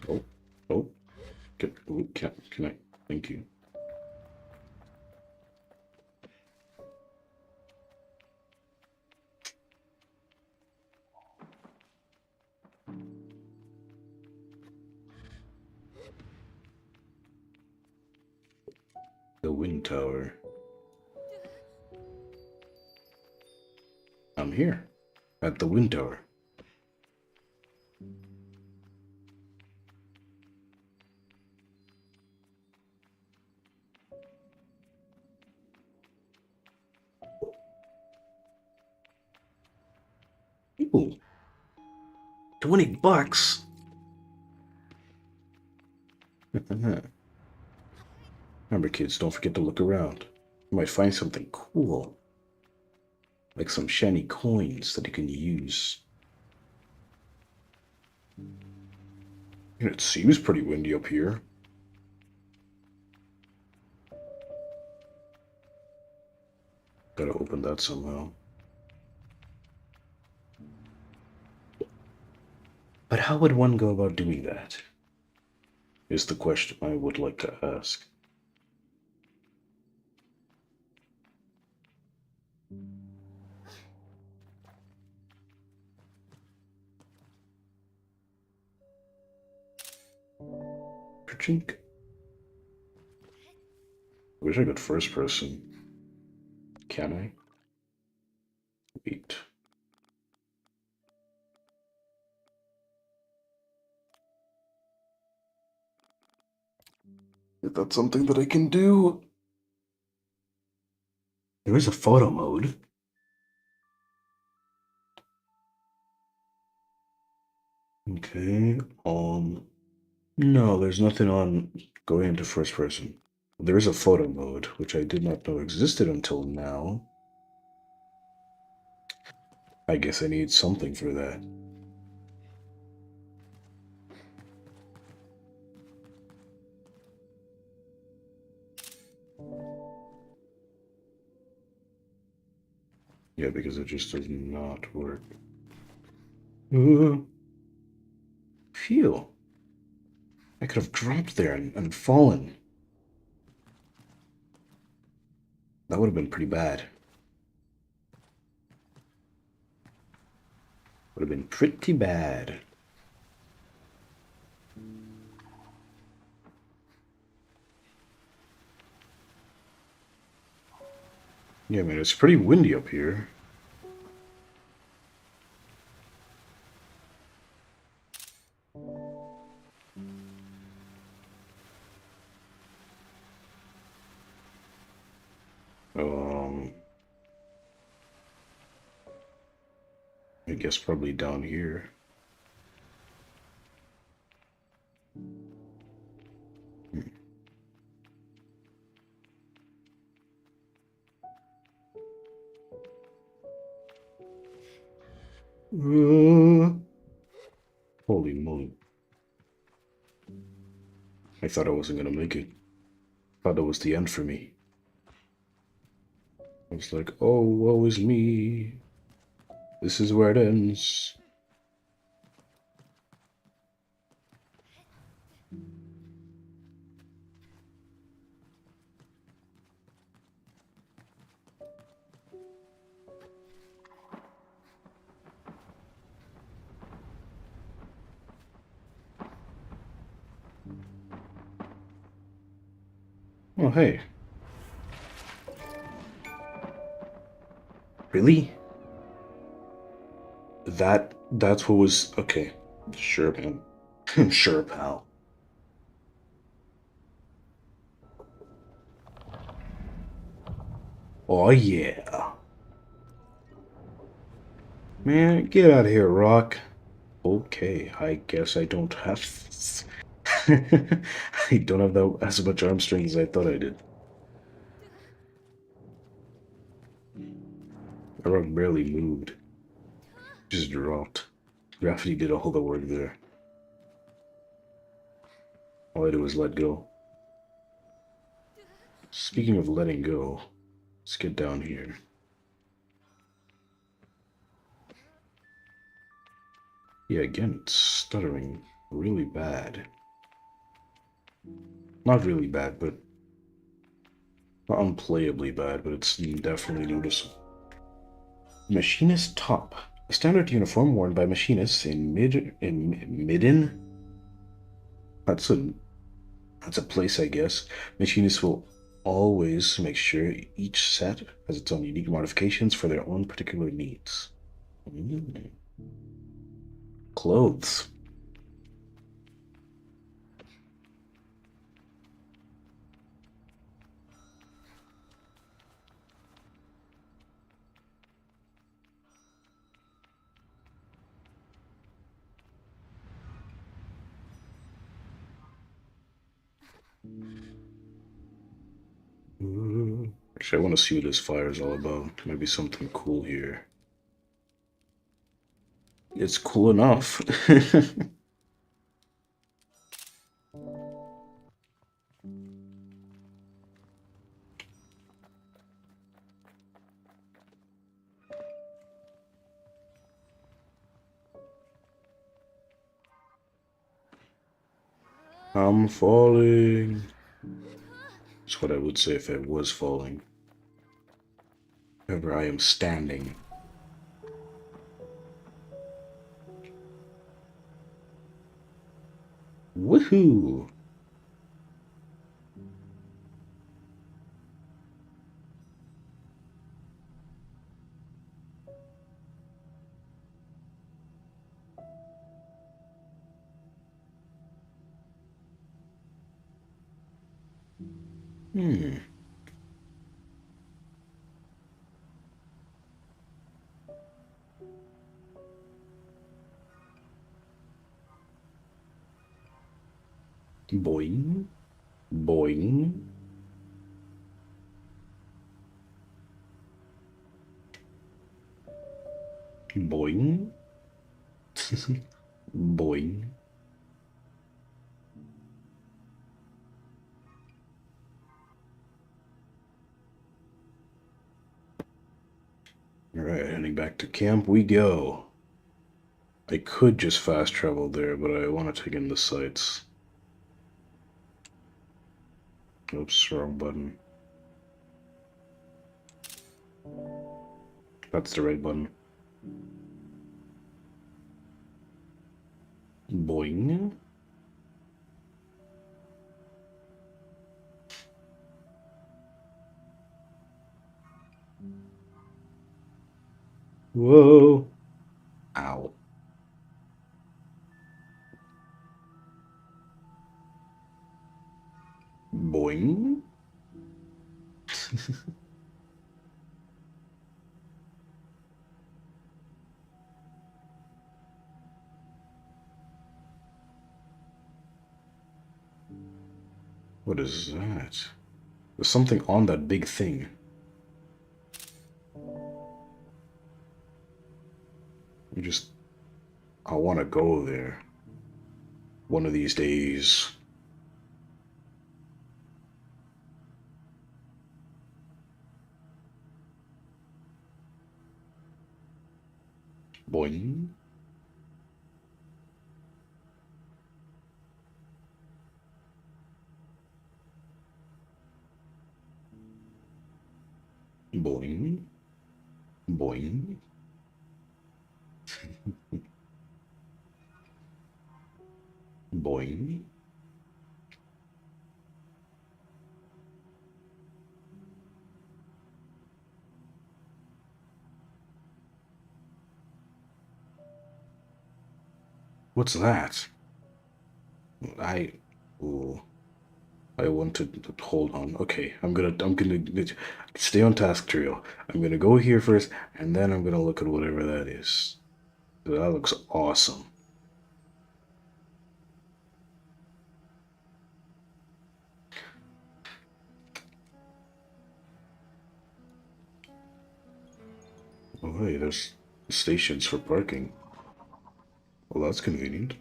Speaker 1: Oh, oh, can I? Thank you. The wind tower. I'm here at the wind tower. Ooh, $20. Remember, kids, don't forget to look around. You might find something cool, like some shiny coins that you can use. And it seems pretty windy up here. Gotta open that somehow. But how would one go about doing that? Is the question I would like to ask. Perchink. Wish I could first person. Can I? Wait. Is that something that I can do? There is a photo mode. Okay. No, there's nothing on going into first person. There is a photo mode, which I did not know existed until now. I guess I need something for that. Yeah, because it just does not work. Phew. I could have dropped there and fallen. That would have been pretty bad. Would have been pretty bad. Yeah, man, it's pretty windy up here. I guess probably down here. Holy moly. I thought I wasn't gonna make it. Thought that was the end for me. I was like, oh, woe is me. This is where it ends. Oh, hey. Really? That's what was okay. Sure, man. Sure, pal. Oh yeah. Man, get out of here, Rock. Okay, I guess I don't have I don't have that as much arm strength as I thought I did. My rock barely moved. Just dropped. Gravity did all the work there. All I did was let go. Speaking of letting go, let's get down here. Yeah, again, it's stuttering really bad. Not really bad, but not unplayably bad, but it's definitely noticeable. Machinist top. A standard uniform worn by machinists in Midden. That's a place, I guess. Machinists will always make sure each set has its own unique modifications for their own particular needs. Mm. Clothes. Actually, I want to see what this fire is all about. Maybe something cool here. It's cool enough. I'm falling. That's what I would say if I was falling. However, I am standing. Woohoo! Hmm. Boing. Boing. Boing. Boing. Alright, heading back to camp we go. I could just fast travel there, but I want to take in the sights. Oops, wrong button. That's the right button. Boing. Whoa. Ow. Boing. What is that? There's something on that big thing. I want to go there. One of these days. Boing. Boing. Boing. Boing. What's that? I. Ooh. I want to hold on. Okay, I'm gonna stay on task, trio. I'm gonna go here first, and then I'm gonna look at whatever that is. That looks awesome. Oh, hey, there's stations for parking. Well, that's convenient.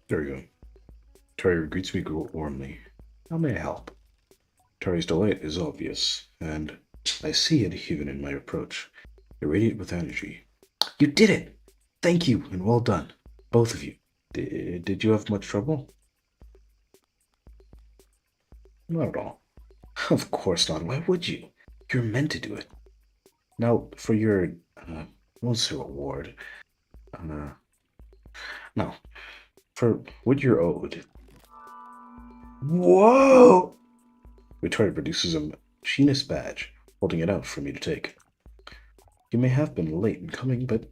Speaker 1: There we go. Terry greets me warmly. How may I help? Terry's delight is obvious, and I see it even in my approach. You're radiant with energy. You did it! Thank you, and well done. Both of you. Did you have much trouble? Not at all. Of course not. Why would you? You're meant to do it. Now, for your, what's the reward? No. For what you're owed. Whoa! Victoria produces a machinist badge, holding it out for me to take. You may have been late in coming, but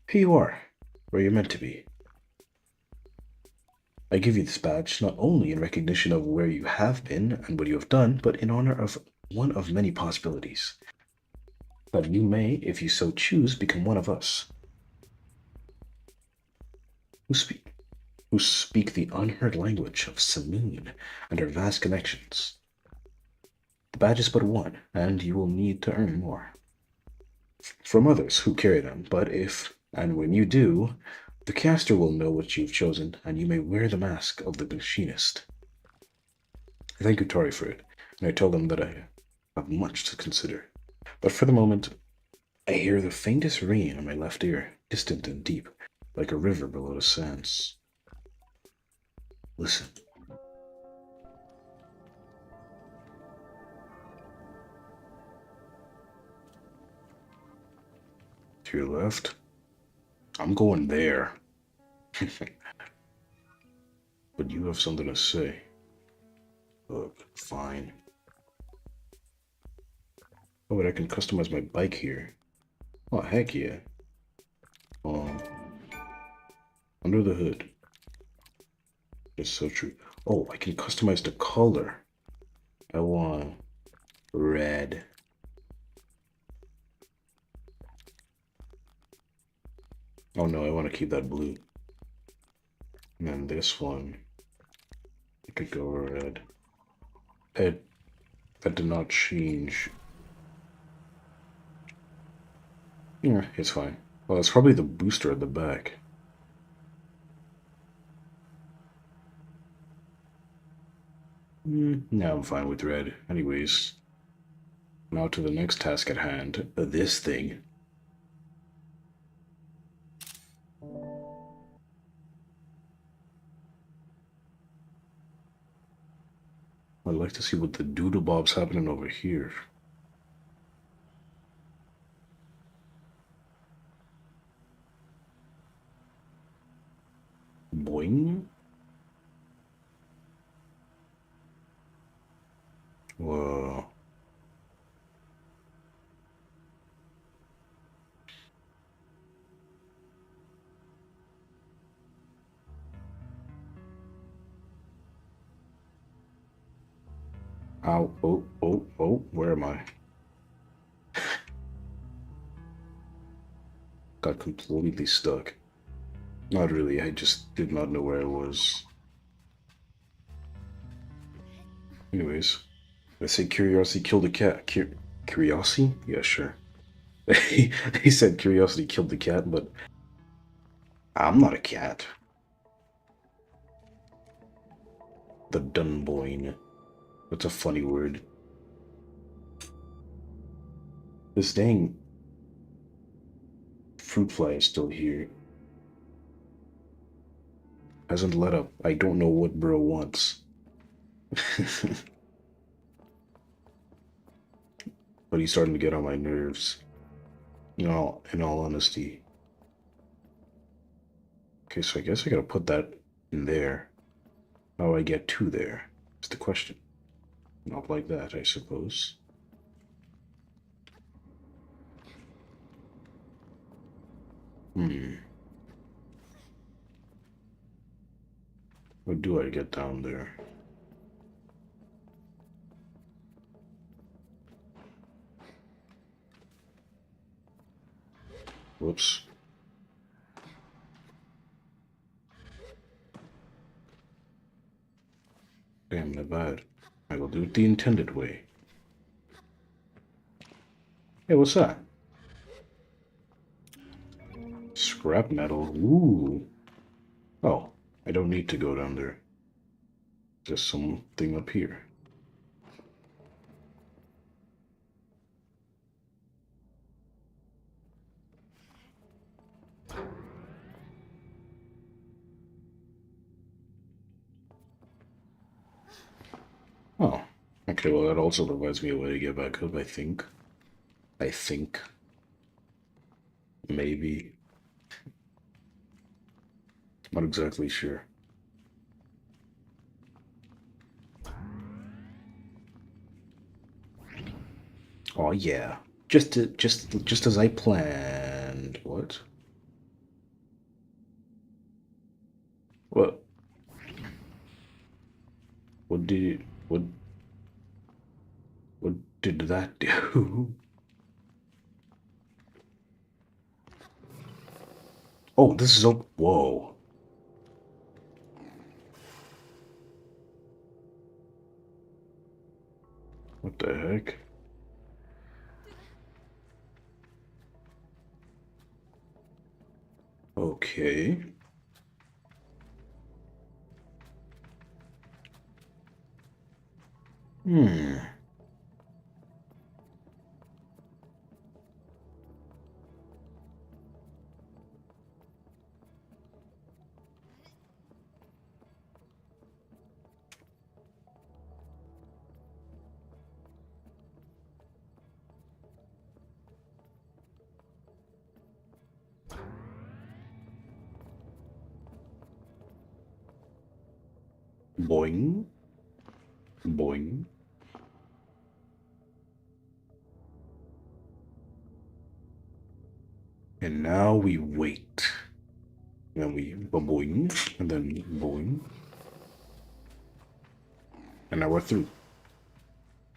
Speaker 1: here you are, where you're meant to be. I give you this badge not only in recognition of where you have been and what you have done, but in honor of
Speaker 2: one of many possibilities. But you may, if you so choose, become one of us. Who speak who speak the unheard language of Simoon and her vast connections. The badge is but one, and you will need to earn more. From others who carry them, but if and when you do, the caster will know what you've chosen, and you may wear the mask of the machinist. I thank Utari for it, and I tell them that I have much to consider. But for the moment, I hear the faintest ringing in my left ear, distant and deep, like a river below the sands. Listen. To your left? I'm going there. But you have something to say. Look, fine. Oh, but I can customize my bike here. Oh, heck yeah. Under the hood. It's so true. Oh, I can customize the color. I want red. Oh no, I want to keep that blue. And then this one, I could go red. That did not change. Yeah, it's fine. Well, it's probably the booster at the back. No, I'm fine with red. Anyways, now to the next task at hand. This thing. I'd like to see what the doodle bob's happening over here. Boing. Whoa. Ow, oh, where am I? Got completely stuck. Not really, I just did not know where I was. Anyways, let's say curiosity killed the cat. Curiosity? Yeah, sure. They said curiosity killed the cat, but I'm not a cat. The Dunboyne. That's a funny word. This dang fruit fly is still here. Hasn't let up. I don't know what bro wants. But he's starting to get on my nerves. In all honesty. Okay, so I guess I gotta put that in there. How do I get to there? Is the question. Not like that, I suppose. How do I get down there? Whoops. Damn, not bad. I will do it the intended way. Hey, what's that? Scrap metal. Ooh. Oh, I don't need to go down there. There's something up here. Oh. Okay, well that also provides me a way to get back up, I think. I think. Maybe. Not exactly sure. Oh yeah. Just as I planned. What? What? What did what
Speaker 1: did that do? Oh, this is open. Whoa. What the heck? Okay. Hmm. Boing. Boing. And now we wait. And then we boing. And then boing. And now we're through.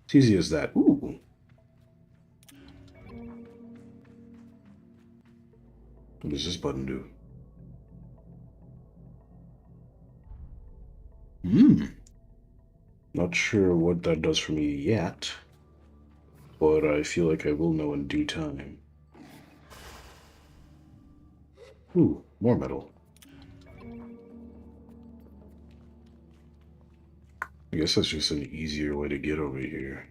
Speaker 1: It's easy as that. Ooh. What does this button do? Not sure what that does for me yet, but I feel like I will know in due time. Ooh, more metal. I guess that's just an easier way to get over here.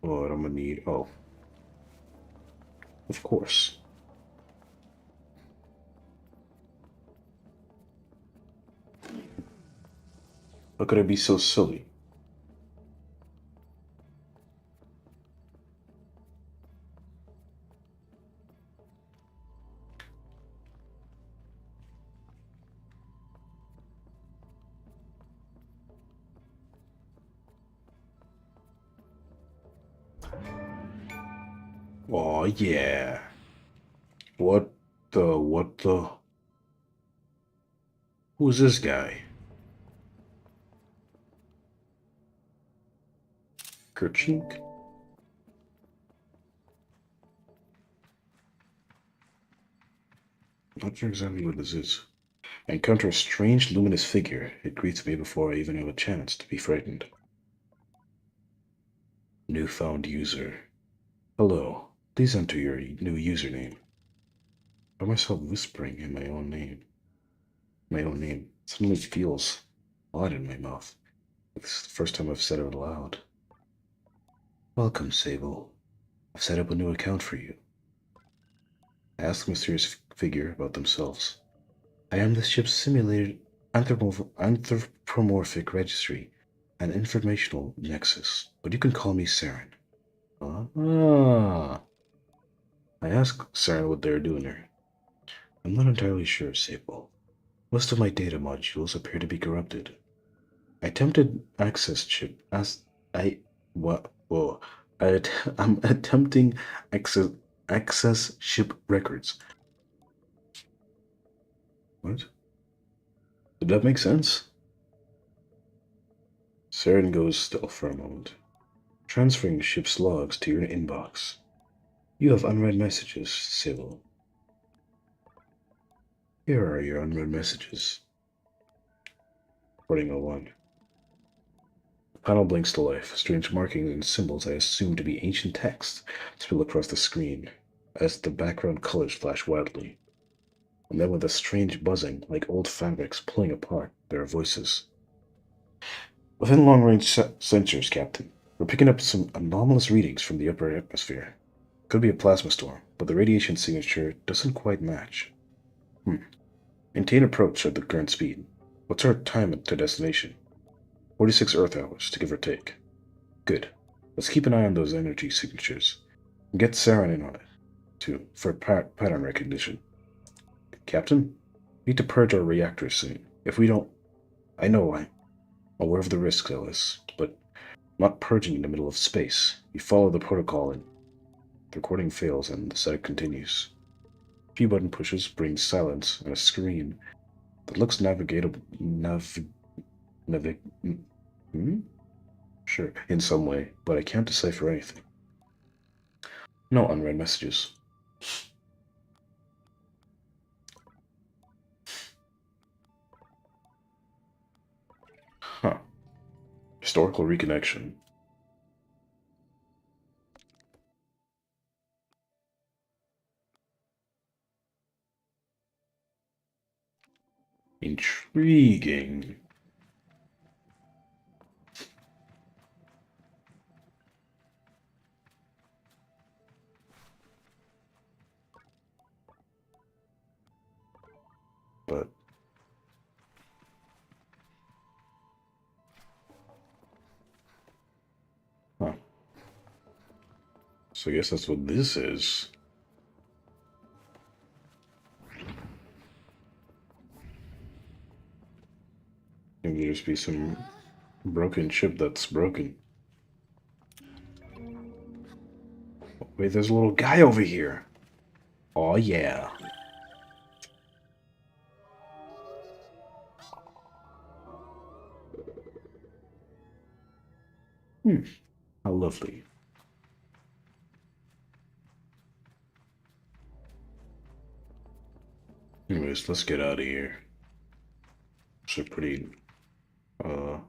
Speaker 1: What I'm gonna need. Oh. Of course. How could I be so silly? Oh yeah. What the? Who's this guy? Kerchink? Not sure exactly what this is. I encounter a strange luminous figure. It greets me before I even have a chance to be frightened. Newfound user. Hello. Please enter your new username. I find myself whispering in my own name. My own name suddenly feels odd in my mouth. It's the first time I've said it aloud. Welcome, Sable. I've set up a new account for you. I ask the mysterious figure about themselves. I am the ship's simulated anthropomorphic registry, an informational nexus, but you can call me Saren. Ah. I ask Saren what they're doing here. I'm not entirely sure, Sable. Most of my data modules appear to be corrupted. I attempted access chip as I what whoa. I'm attempting access ship records. What? Did that make sense? Saren goes still for a moment, transferring ship's logs to your inbox. You have unread messages, Sybil. Here are your unread messages. Recording 01. The panel blinks to life. Strange markings and symbols I assume to be ancient text spill across the screen as the background colors flash wildly. And then with a strange buzzing, like old fabrics pulling apart, there are voices. Within long-range sensors, Captain, we're picking up some anomalous readings from the upper atmosphere. Could be a plasma storm, but the radiation signature doesn't quite match. Maintain approach at the current speed. What's our time to destination? 46 Earth hours, to give or take. Good. Let's keep an eye on those energy signatures. Get Saren in on it, too, for pattern recognition. Captain, we need to purge our reactors soon. If we don't... I know I'm aware of the risks, Ellis, but not purging in the middle of space. We follow the protocol and the recording fails and the set continues. A few button pushes bring silence and a screen that looks navigatable. Sure, in some way, but I can't decipher anything. No unread messages. Huh. Historical reconnection. Intriguing. But huh. So I guess that's what this is. Maybe there just be some broken chip that's broken. Wait, there's a little guy over here. Oh yeah. Hmm. How lovely. Anyways, let's get out of here. It's a pretty uh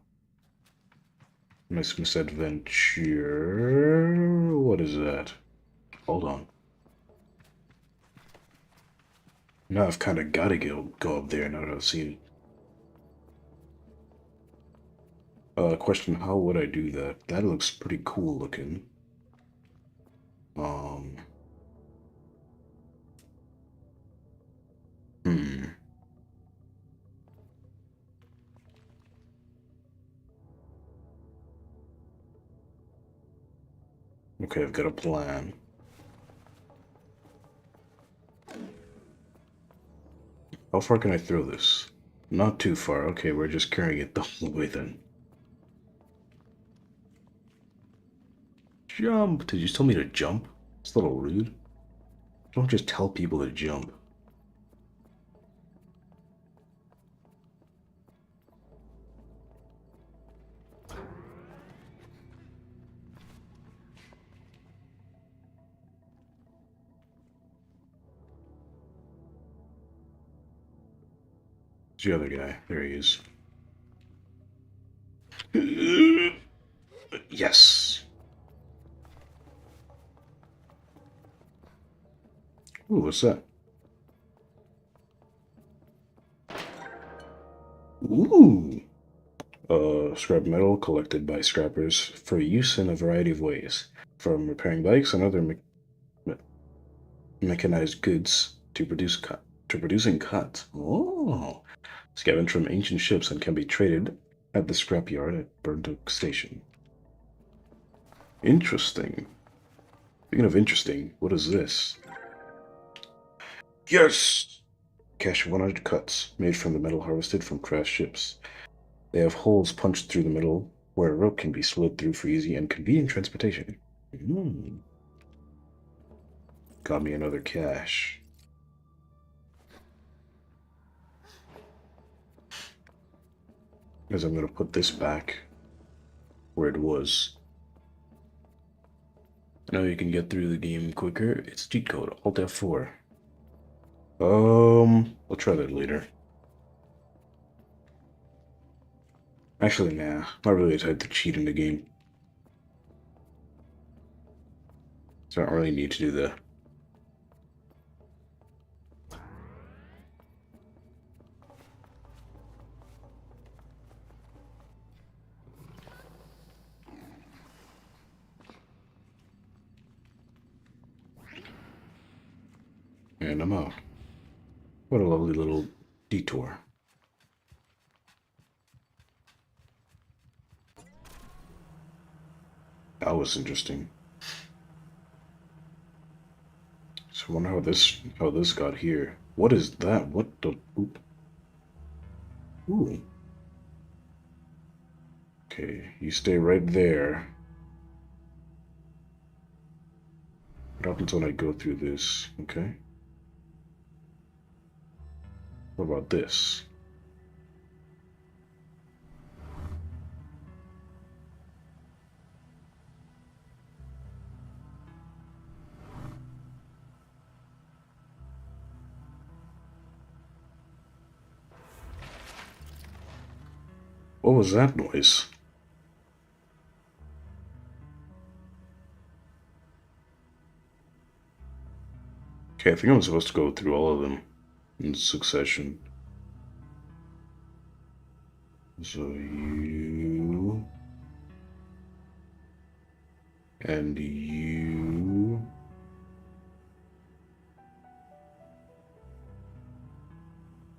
Speaker 1: nice misadventure. What is that? Hold on. Now I've kind of got to go up there now that I've seen it. Question, how would I do that? That looks pretty cool looking. Um, hmm. Okay, I've got a plan. How far can I throw this? Not too far. Okay, we're just carrying it the whole way then. Jump! Did you tell me to jump? It's a little rude. Don't just tell people to jump. It's the other guy. There he is. Yes. Ooh, what's that? Ooh. Scrap metal collected by scrappers for use in a variety of ways, from repairing bikes and other mechanized goods to producing cut. Oh, scavenged from ancient ships and can be traded at the scrapyard at Burnt Oak Station. Interesting. Speaking of interesting, what is this? Yes! Cache of 100 cuts, made from the metal harvested from crashed ships. They have holes punched through the middle where a rope can be slid through for easy and convenient transportation. Got me another cache. Because I'm going to put this back where it was. I know you can get through the game quicker. It's cheat code, Alt F4. We'll try that later. Actually, nah. Not really the type to cheat in the game. So I don't really need to do that. And I'm out. What a lovely little detour. That was interesting. So I wonder how this got here. What is that? What the oop? Ooh. Okay, you stay right there. What happens when I go through this? Okay. What about this? What was that noise? Okay, I think I'm supposed to go through all of them in succession. So you and you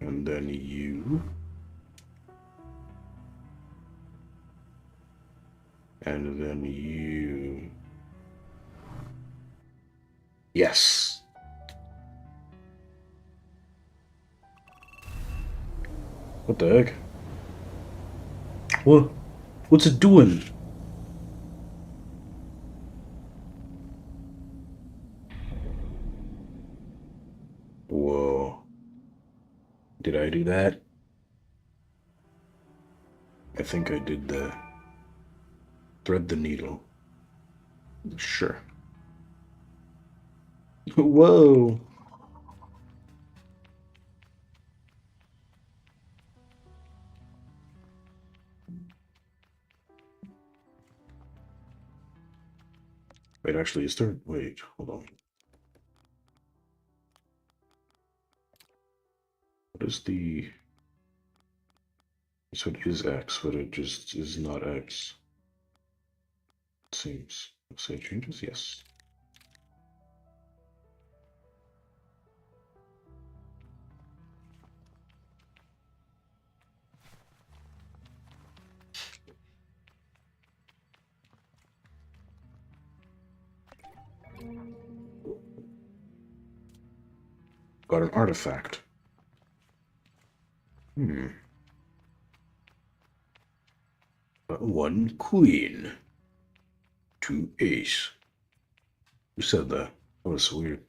Speaker 1: and then you and then you. Yes. What the heck? What? What's it doing? Whoa. Did I do that? I think I did that. Thread the needle. Sure. Whoa. Wait, actually, is there. Wait, hold on. What is the. So it is X, but it just is not X. It seems. Say changes? Yes. Got an artifact. One queen. Two ace. Who said that? That was so weird.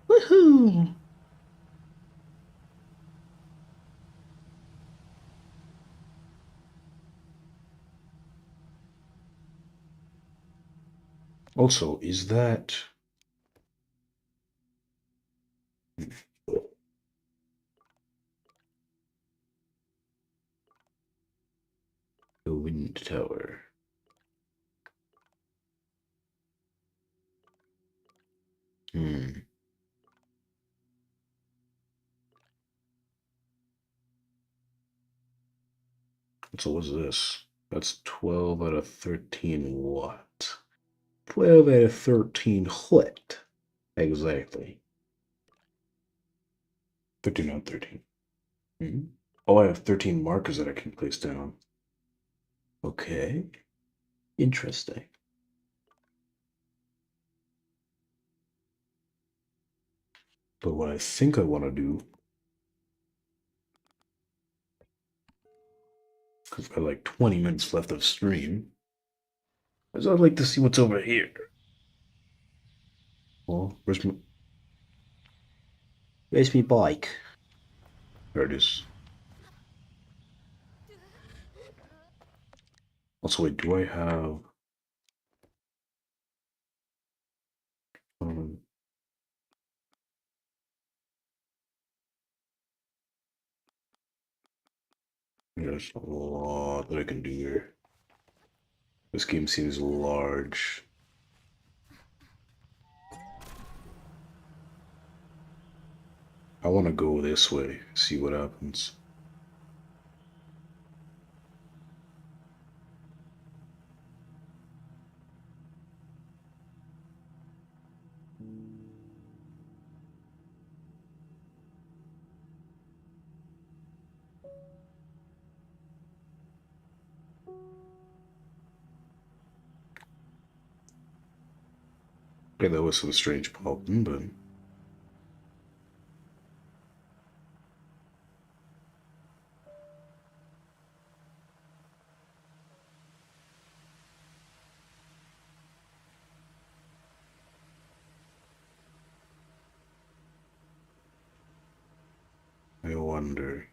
Speaker 1: Woohoo! Also, is that. The wind tower? Hmm. So what's this? That's 12 out of 13 what? 12 out of 13 what? Exactly. 13 out of 13. Hmm? Oh, I have 13 markers that I can place down. Okay. Interesting. But what I think I want to do, because I've got like 20 minutes left of stream, is I'd like to see what's over here. Oh, where's my bike? There it is. Also, wait, do I have? Um, there's a lot that I can do here. This game seems large. I want to go this way, see what happens. Okay, that was some strange popping, but wonder.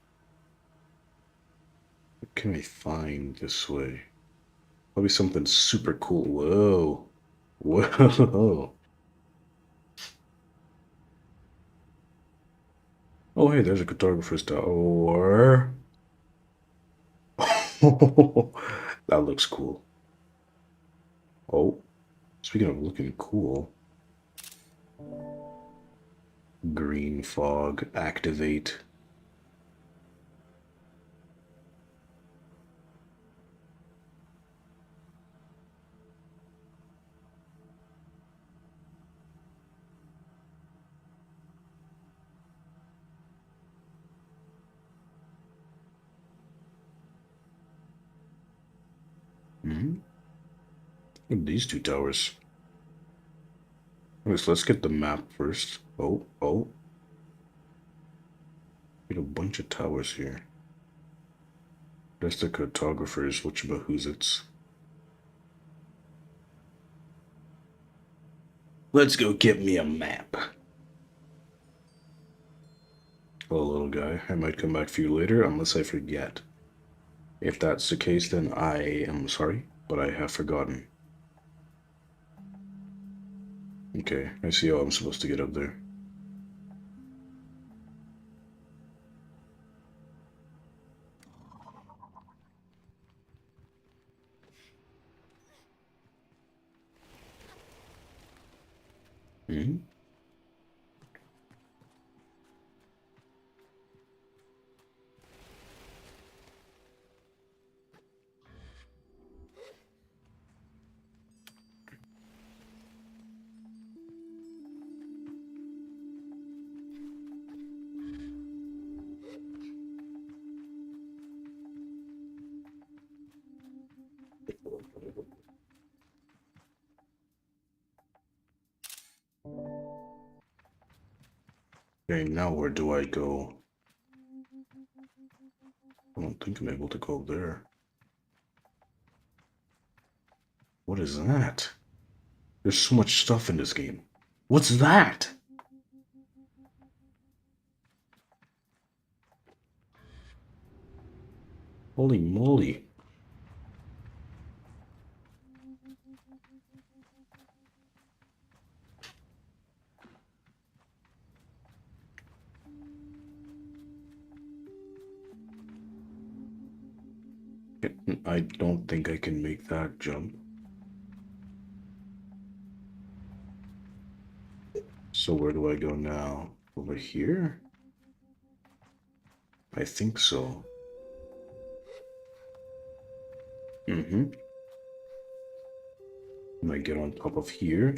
Speaker 1: What can I find this way? Probably something super cool. Whoa. Whoa. Oh, hey, there's a cartographer's tower. That looks cool. Oh, speaking of looking cool, green fog activate. Hmm? Look at these two towers. Let's get the map first. Oh. Get a bunch of towers here. That's the cartographers, whatchabahoozits. Let's go get me a map. Hello, little guy. I might come back for you later unless I forget. If that's the case, then I am sorry, but I have forgotten. Okay, I see how I'm supposed to get up there. Hmm? Okay, now where do I go? I don't think I'm able to go there. What is that? There's so much stuff in this game. What's that? Holy moly. I don't think I can make that jump. So where do I go now? Over here? I think so. Mm-hmm. I get on top of here?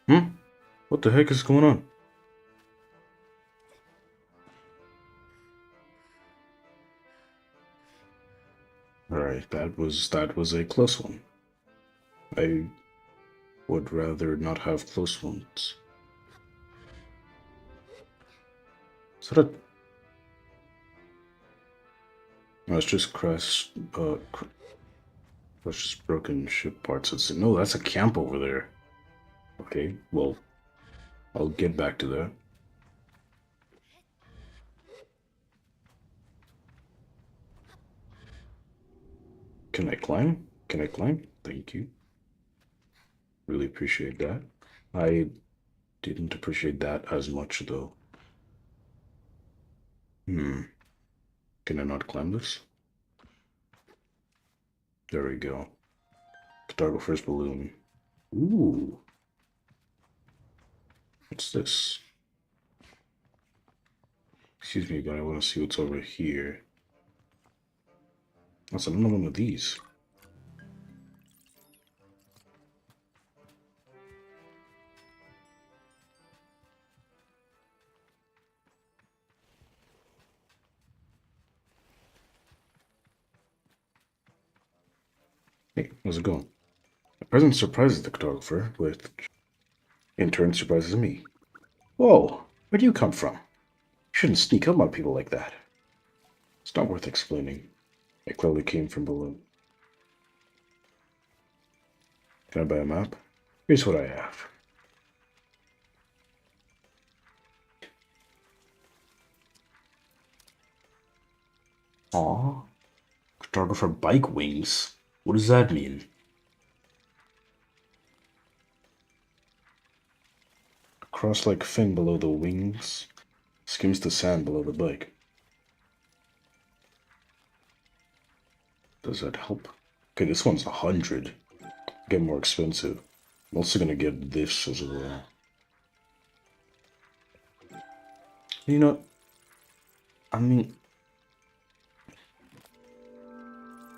Speaker 1: Hmm? What the heck is going on? Alright, that was a close one. I would rather not have close ones. Is that a... No, it's just that's just broken ship parts. No, that's a camp over there. Okay, well, I'll get back to that. Can I climb? Can I climb? Thank you. Really appreciate that. I didn't appreciate that as much, though. Can I not climb this? There we go. Cartographer's balloon. Ooh. What's this? Excuse me, but I want to see what's over here. That's another one of these. Hey, how's it going? The present surprises the cartographer with In turn, surprises me. Whoa, where do you come from? You shouldn't sneak up on people like that. It's not worth explaining. I clearly came from below. Can I buy a map? Here's what I have. Aw. Cartographer bike wings? What does that mean? Cross-like fin below the wings. Skims the sand below the bike. Does that help? Okay, this one's 100. Get more expensive. I'm also gonna get this as well. You know, I mean,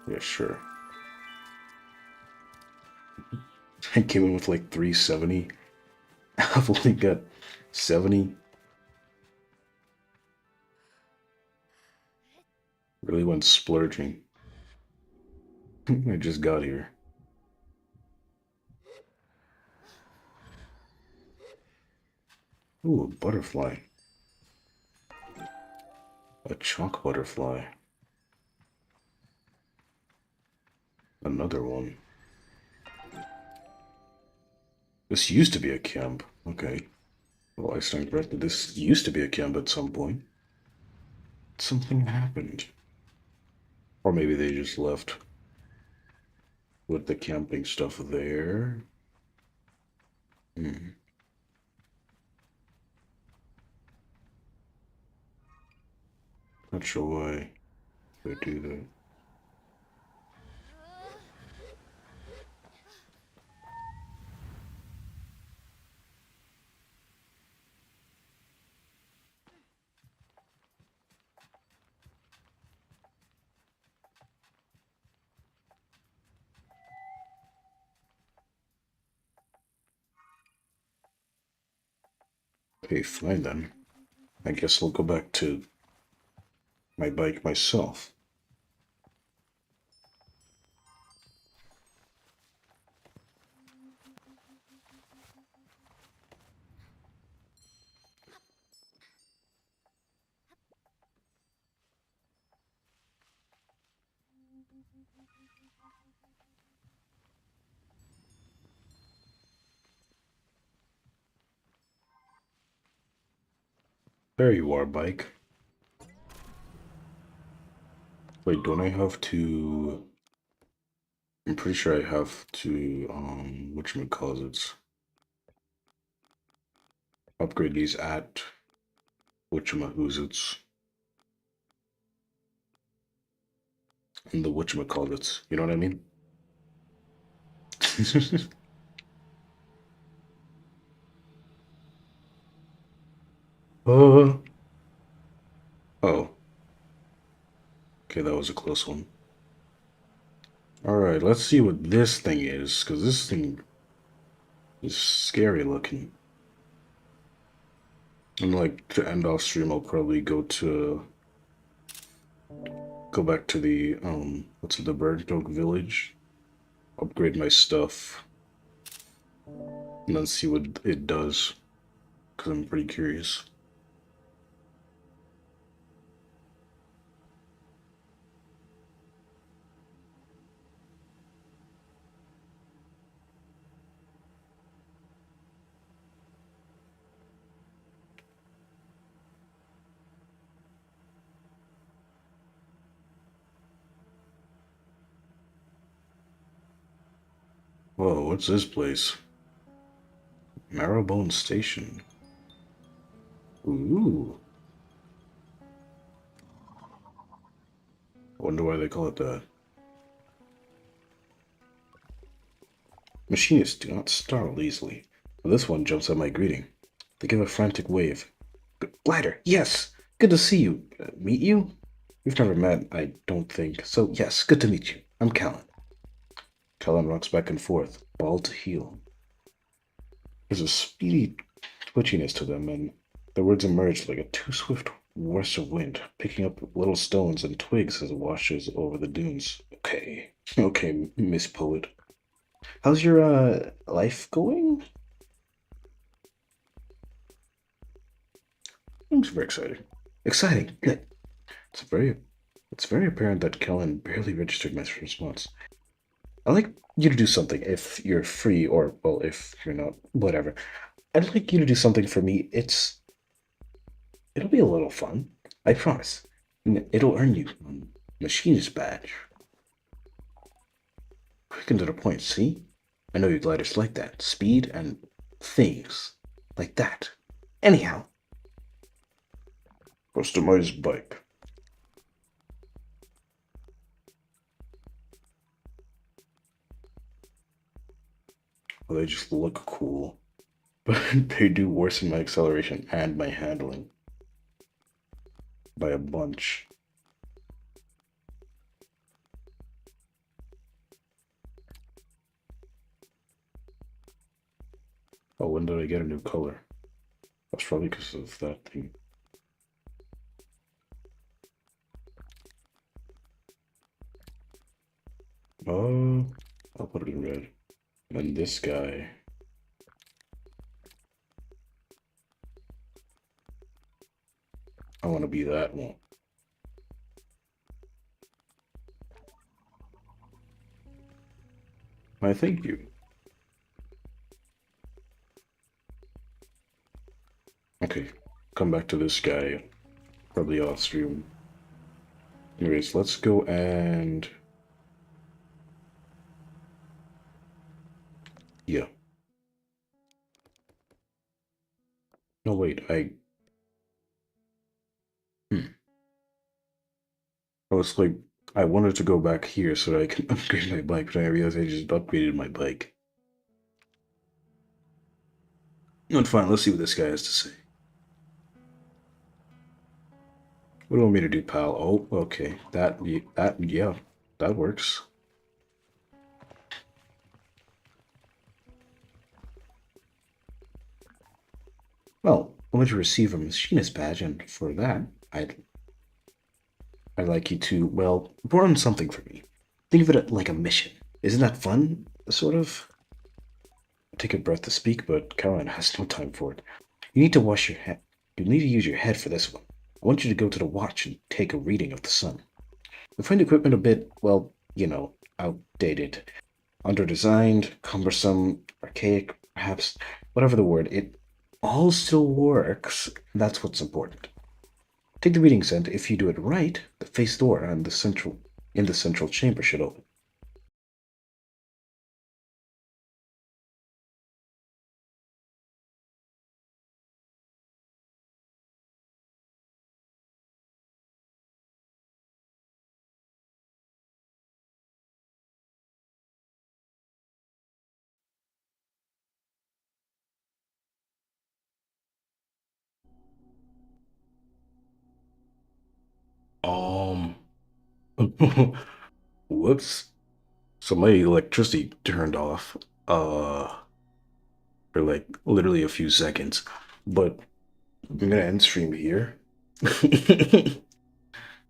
Speaker 1: yeah, sure. I came in with like 370. I've only got 70. Really went splurging. I just got here. Ooh, a butterfly. A chalk butterfly. Another one. This used to be a camp. Okay. Well, I stand corrected. This used to be a camp at some point. Something happened. Or maybe they just left with the camping stuff there. Hmm. Not sure why they do that. Okay, fine then. I guess I'll go back to my bike myself. There you are, bike. Wait, don't I have to... I'm pretty sure I have to, whatchamacallits, upgrade these at whatchamahoozits. And the whatchamacallits, you know what I mean? uh, oh. Okay, that was a close one. Alright, let's see what this thing is, because this thing is scary looking. And like, to end off stream, I'll probably go back to the, what's it, the Bird Dog Village, upgrade my stuff, and then see what it does, because I'm pretty curious. Whoa, what's this place? Marrowbone Station. Ooh. I wonder why they call it that. Machinists do not startle easily. But this one jumps at my greeting. They give a frantic wave. Glider, yes! Good to see you. Meet you? We've never met, I don't think. So, yes, good to meet you. I'm Callan. Callan rocks back and forth, ball to heel. There's a speedy twitchiness to them, and the words emerge like a too-swift rush of wind, picking up little stones and twigs as it washes over the dunes. Okay, okay, Miss Poet. How's your life going? It's very exciting.
Speaker 2: Exciting.
Speaker 1: It's very it's very apparent that Kellen barely registered my response.
Speaker 2: I'd like you to do something if you're free, or, well, if you're not, whatever. I'd like you to do something for me. It'll be a little fun. I promise. It'll earn you a machinist badge. Quick and to the point, see? I know you gliders like that. Speed and things. Like that. Anyhow.
Speaker 1: Customized bike. Well, they just look cool, but they do worsen my acceleration and my handling by a bunch. Oh, when did I get a new color? That's probably because of that thing. Oh, I'll put it in red. And this guy. I want to be that one. I thank you. Okay, come back to this guy. Probably off stream. Anyways, let's go and... Yeah. No, wait, I was like, I wanted to go back here so that I can upgrade my bike, but I realized I just upgraded my bike. No, fine, let's see what this guy has to say. What do you want me to do, pal? Oh, okay. Yeah, that works.
Speaker 2: Well, I want you to receive a machinist badge, and for that, I'd like you to, well, run something for me. Think of it like a mission. Isn't that fun? Sort of.
Speaker 1: Take a breath to speak, but Caroline has no time for it.
Speaker 2: You need to wash your head. You need to use your head for this one. I want you to go to the watch and take a reading of the sun. You'll find equipment a bit, well, outdated. Underdesigned, cumbersome, archaic, perhaps, whatever the word. It all still works. That's what's important. Take the reading set. If you do it right, the face door and in the central chamber should open.
Speaker 1: Um, whoops. So my electricity turned off, for like literally a few seconds. But I'm gonna end stream here.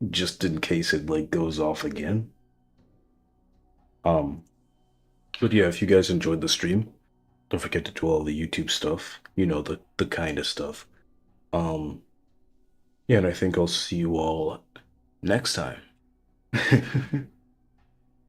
Speaker 1: Just in case it like goes off again. Um, but yeah, if you guys enjoyed the stream, don't forget to do all the YouTube stuff. You know, the kind of stuff. Um, yeah, and I think I'll see you all next time.